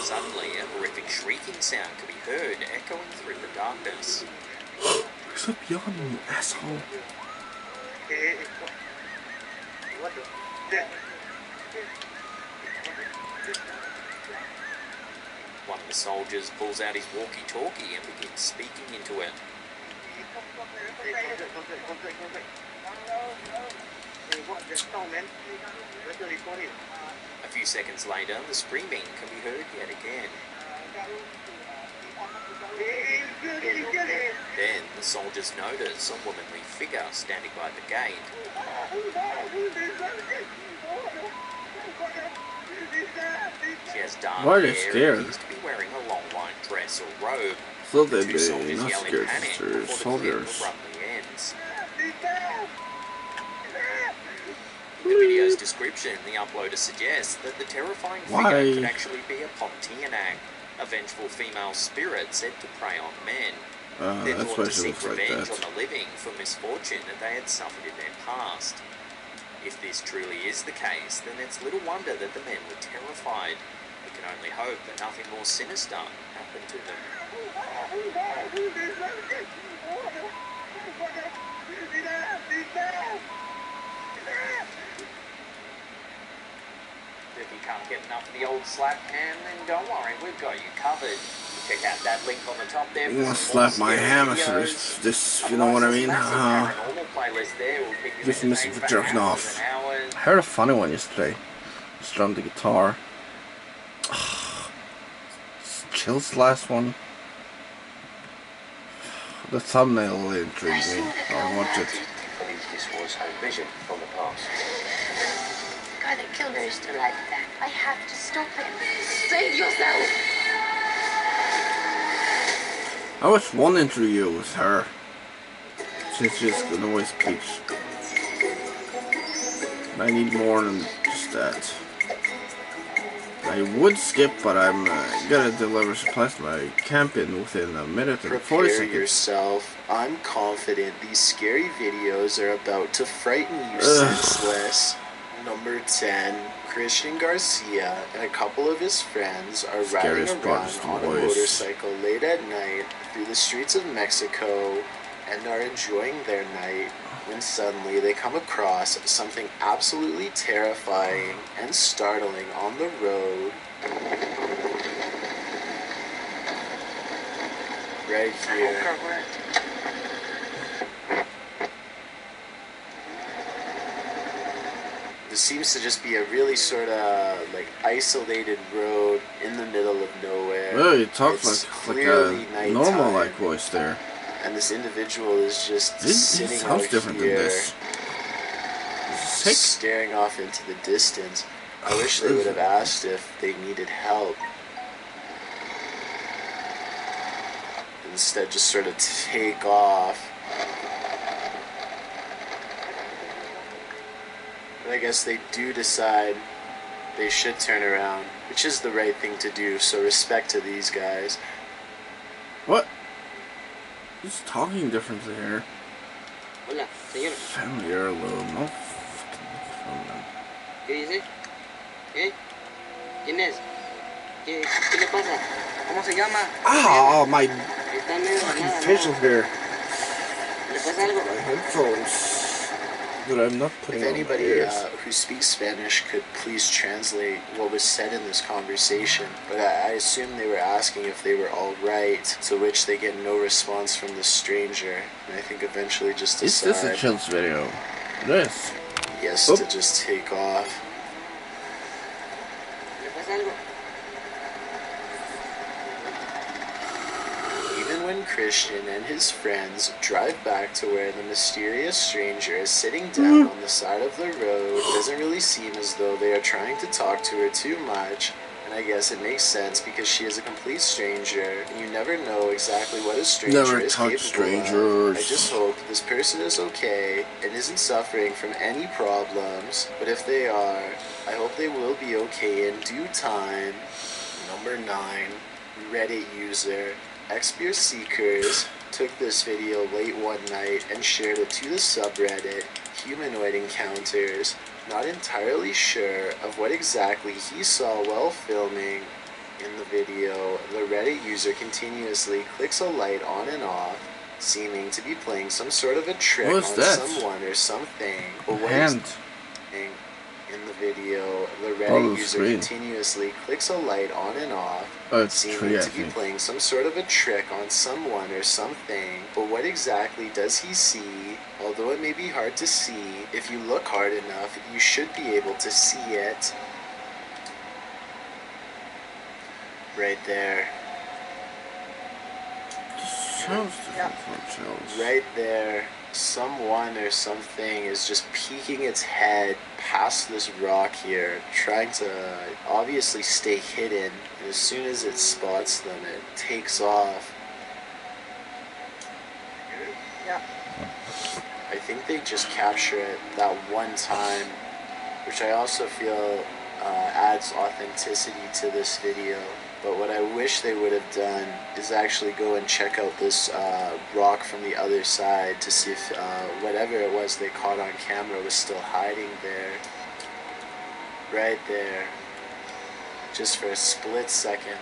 Suddenly, a horrific shrieking sound can be heard echoing through the darkness. Stop yawning, you asshole. One of the soldiers pulls out his walkie-talkie and begins speaking into it. A few seconds later, the screaming can be heard yet again. Then the soldiers notice a womanly figure standing by the gate. She has dark hair and appears to be wearing a long white dress or robe. So they'd be not scared for soldiers. In the video's description, the uploader suggests that the terrifying figure could actually be a Pontianak, a vengeful female spirit said to prey on men. They're thought to seek revenge on the living for misfortune that they had suffered in their past. If this truly is the case, then it's little wonder that the men were terrified. We can only hope that nothing more sinister happened to them. If you can't get enough of the old slap ham, then don't worry, we've got you covered. Check out that link on the top there. You want to slap my hamster, this, you know what I mean? Just missing for jerking off. I heard a funny one yesterday. Strummed the guitar. Chill's last one. The thumbnail intrigued me. I'll watch it. This was her vision from the past. The guy that killed her is still like that. I have to stop him. Save yourself! I watched one interview with her. She's just an always speech. I need more than just that. I would skip, but I'm gonna deliver supplies to my camping within a minute and 40 seconds. Prepare yourself. I'm confident these scary videos are about to frighten you senseless. Number 10. Christian Garcia and a couple of his friends are riding around on a motorcycle late at night through the streets of Mexico and are enjoying their night when suddenly they come across something absolutely terrifying and startling on the road. Right here. This seems to just be a really sort of like isolated road in the middle of nowhere. Well, you talk like a normal like voice there. And this individual is just sitting out different here, than this. staring off into the distance. I wish they would have asked if they needed help. Instead, just sort of take off. But I guess they do decide they should turn around, which is the right thing to do, so respect to these guys. What? He's talking differently here. Hola, señor. Family heirloom, no fucking them. ¿Qué dice? ¿Qué? ¿Quién es? ¿Qué le pasa? ¿Cómo se llama? Oh, my Está medio fucking nada, facial ¿no? hair. ¿Le pasa algo? My headphones that I'm not putting If on my anybody ears. who speaks Spanish could please translate what was said in this conversation, but I assume they were asking if they were all right, to which they get no response from the stranger, and I think eventually just decide... Is this a Chills video? It is. Yes, to just take off. ¿Le pasa algo? Even when Christian and his friends drive back to where the mysterious stranger is sitting down on the side of the road, it doesn't really seem as though they are trying to talk to her too much, and I guess it makes sense because she is a complete stranger, and you never know exactly what a stranger is capable of. I just hope this person is okay and isn't suffering from any problems, but if they are, I hope they will be okay in due time. Number 9, Reddit user Xbeer Seekers took this video late one night and shared it to the subreddit Humanoid Encounters. Not entirely sure of what exactly he saw while filming. In the video, the Reddit user continuously clicks a light on and off, seeming to be playing some sort of a trick on someone or something. But what in the video, the Reddit user continuously clicks a light on and off, seeming to be playing some sort of a trick on someone or something. But what exactly does he see? Although it may be hard to see, if you look hard enough, you should be able to see it. Right there. Right there. Someone or something is just peeking its head past this rock here, trying to obviously stay hidden, and as soon as it spots them, it takes off. Yeah. I think they just capture it that one time, which I also feel adds authenticity to this video. But what I wish they would have done is actually go and check out this rock from the other side to see if whatever it was they caught on camera was still hiding there. Right there. Just for a split second.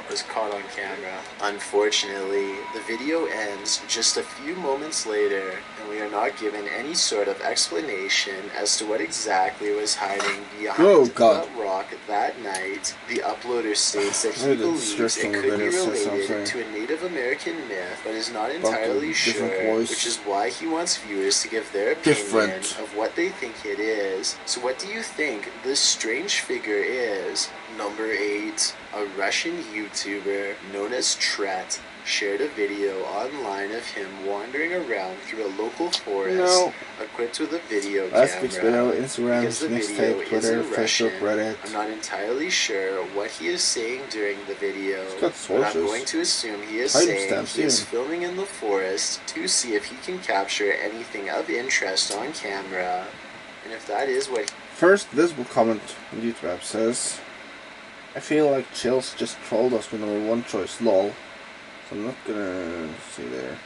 Was caught on camera. Unfortunately, the video ends just a few moments later, and we are not given any sort of explanation as to what exactly was hiding behind that rock that night. The uploader states that he believes it could be related to a Native American myth, but is not entirely sure, which is why he wants viewers to give their opinion of what they think it is. So what do you think this strange figure is? Number 8. A Russian YouTuber known as Tret shared a video online of him wandering around through a local forest equipped with a video camera. Instagram, because the video is in Russian, I'm not entirely sure what he is saying during the video, but I'm going to assume he is saying he is filming in the forest to see if he can capture anything of interest on camera. And if that is what... First visible comment on YouTube app says, I feel like Chills just trolled us with number 1 choice, lol. So I'm not gonna see there.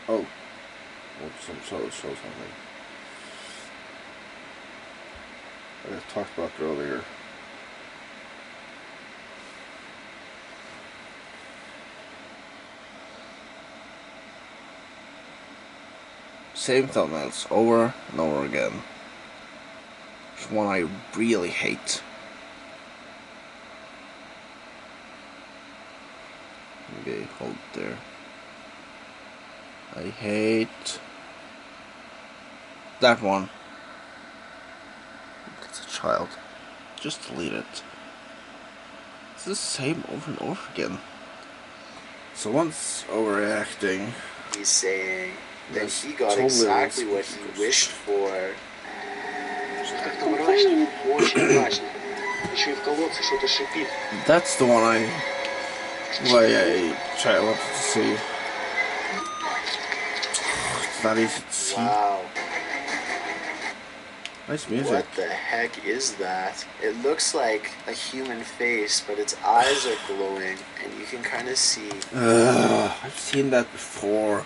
Oh. Oops, I'm sorry, show something. I talked about it earlier. Same thumbnails over and over again. It's one I really hate. Okay, hold there. I hate that one. That's a child. Just delete it. It's the same over and over again. So once overreacting. He's saying that he got exactly what he wished for. That's the one I wanted to see. It's not easy to see. Wow. Nice music. What the heck is that? It looks like a human face, but its eyes are glowing, and you can kind of see. I've seen that before.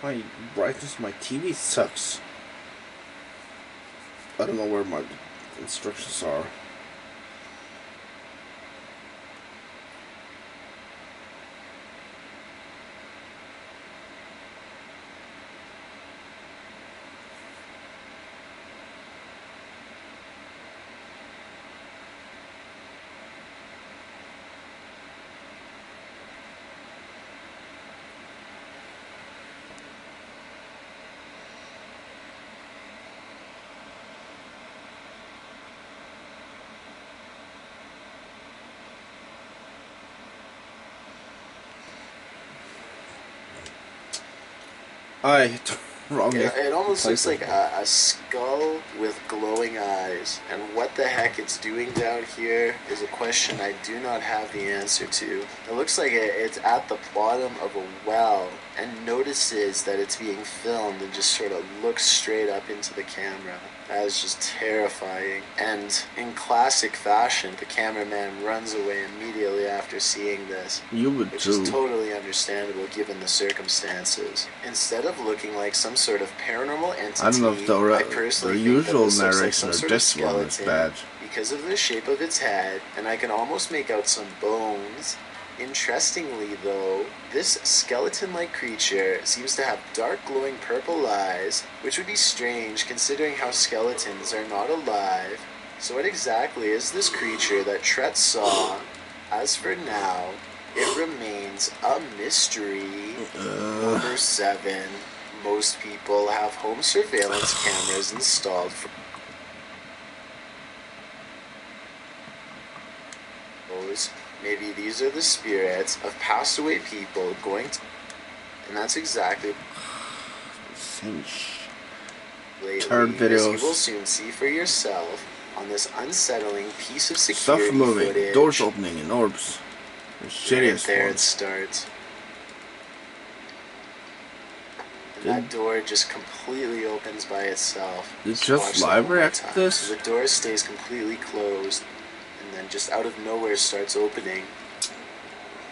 My brightness of my TV sucks. I don't know where my instructions are. Wrong. It almost looks like a skull with glowing eyes. And what the heck it's doing down here is a question I do not have the answer to. It looks like it's at the bottom of a well and notices that it's being filmed and just sort of looks straight up into the camera. That is just terrifying. And in classic fashion, the cameraman runs away immediately after seeing this. You would which too. is totally understandable given the circumstances. Instead of looking like some sort of paranormal entity, I don't know if the usual narration or this one is bad. Because of the shape of its head, and I can almost make out some bones. Interestingly though, this skeleton-like creature seems to have dark glowing purple eyes, which would be strange considering how skeletons are not alive. So what exactly is this creature that Tret saw? As for now, it remains a mystery. Number 7. Most people have home surveillance cameras installed for maybe these are the spirits of passed away people going to... And that's exactly... Turd videos. As you will soon see for yourself on this unsettling piece of security Stuff moving, footage. doors opening in orbs. Right there it starts. And that door just completely opens by itself. Did just live react to this? So the door stays completely closed. And then just out of nowhere starts opening.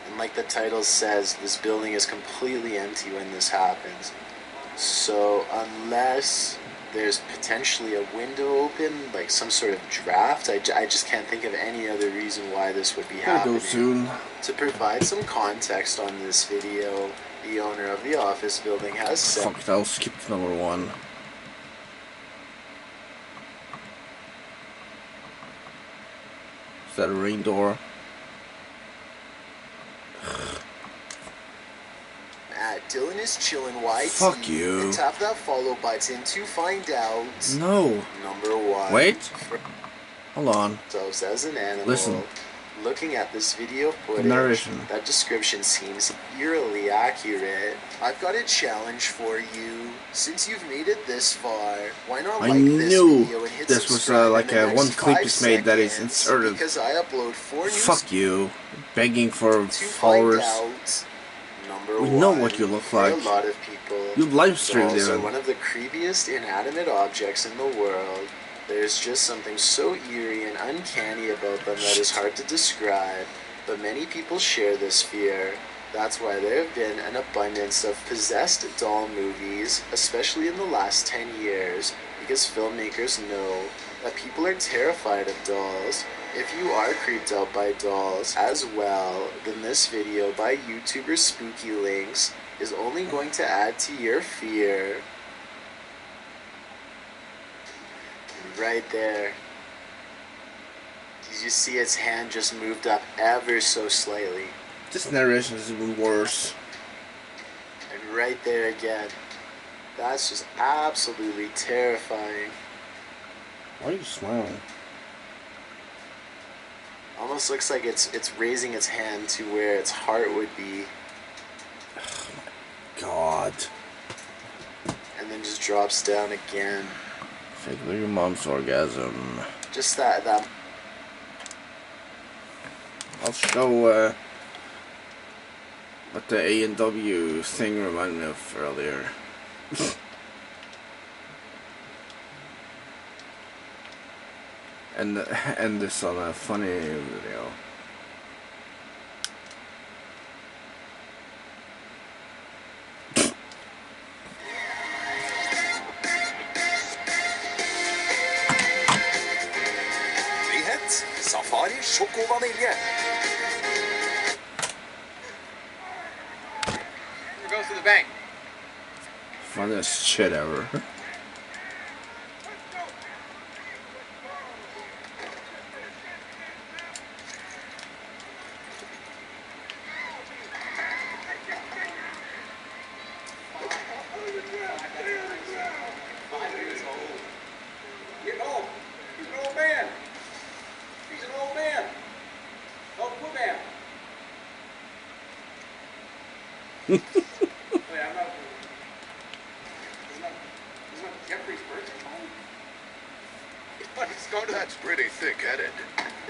And like the title says, this building is completely empty when this happens. So unless there's potentially a window open, like some sort of draft, I just can't think of any other reason why this would be happening. Go soon. To provide some context on this video, the owner of the office building has said... Fuck, I'll skip to number 1. Is that a rain door? Dylan is chillin' YT. Fuck you. And tap that follow button to find out. No. Number 1. Wait. Hold on. As an animal. Listen. Looking at this video footage, narration. That description seems eerily accurate. I've got a challenge for you. Since you've made it this far, why not like this video and hit this was subscribe like in the a one next clip 5 is made that is seconds, inserted. Because I upload 4 new Fuck you. Begging for to followers. find out. Number We 1, know what you look like. For a lot of people, You live streamed dolls are even. one of the creepiest inanimate objects in the world. There's just something so eerie and uncanny about them that is hard to describe, but many people share this fear. That's why there have been an abundance of possessed doll movies, especially in the last 10 years, because filmmakers know that people are terrified of dolls. If you are creeped out by dolls as well, then this video by YouTuber Spooky Links is only going to add to your fear. Right there. Did you see its hand just moved up ever so slightly? This narration is even worse. And right there again. That's just absolutely terrifying. Why are you smiling? Almost looks like it's raising its hand to where its heart would be. Oh my god. And then just drops down again. Fake your mom's orgasm. Just that I'll show what the A&W thing reminded me of earlier. and end this on a funny video. Frihet, safari, sjokk og vanilje. Here goes to the bank. Funniest shit ever. That's pretty thick-headed,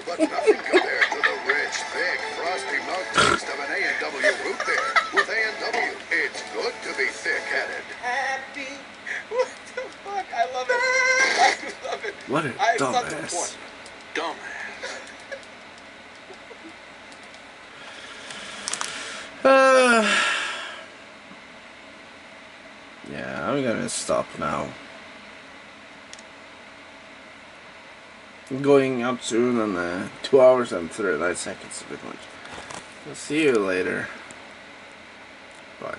but nothing compared to the rich, big, frosty milk taste of an A&W root beer. With A&W, it's good to be thick-headed. Happy. What the fuck? I love it. I love it. What a dumbass. Yeah, I'm gonna stop now. I'm going up soon on 2 hours and 39 seconds a bit much. I'll see you later. Bye.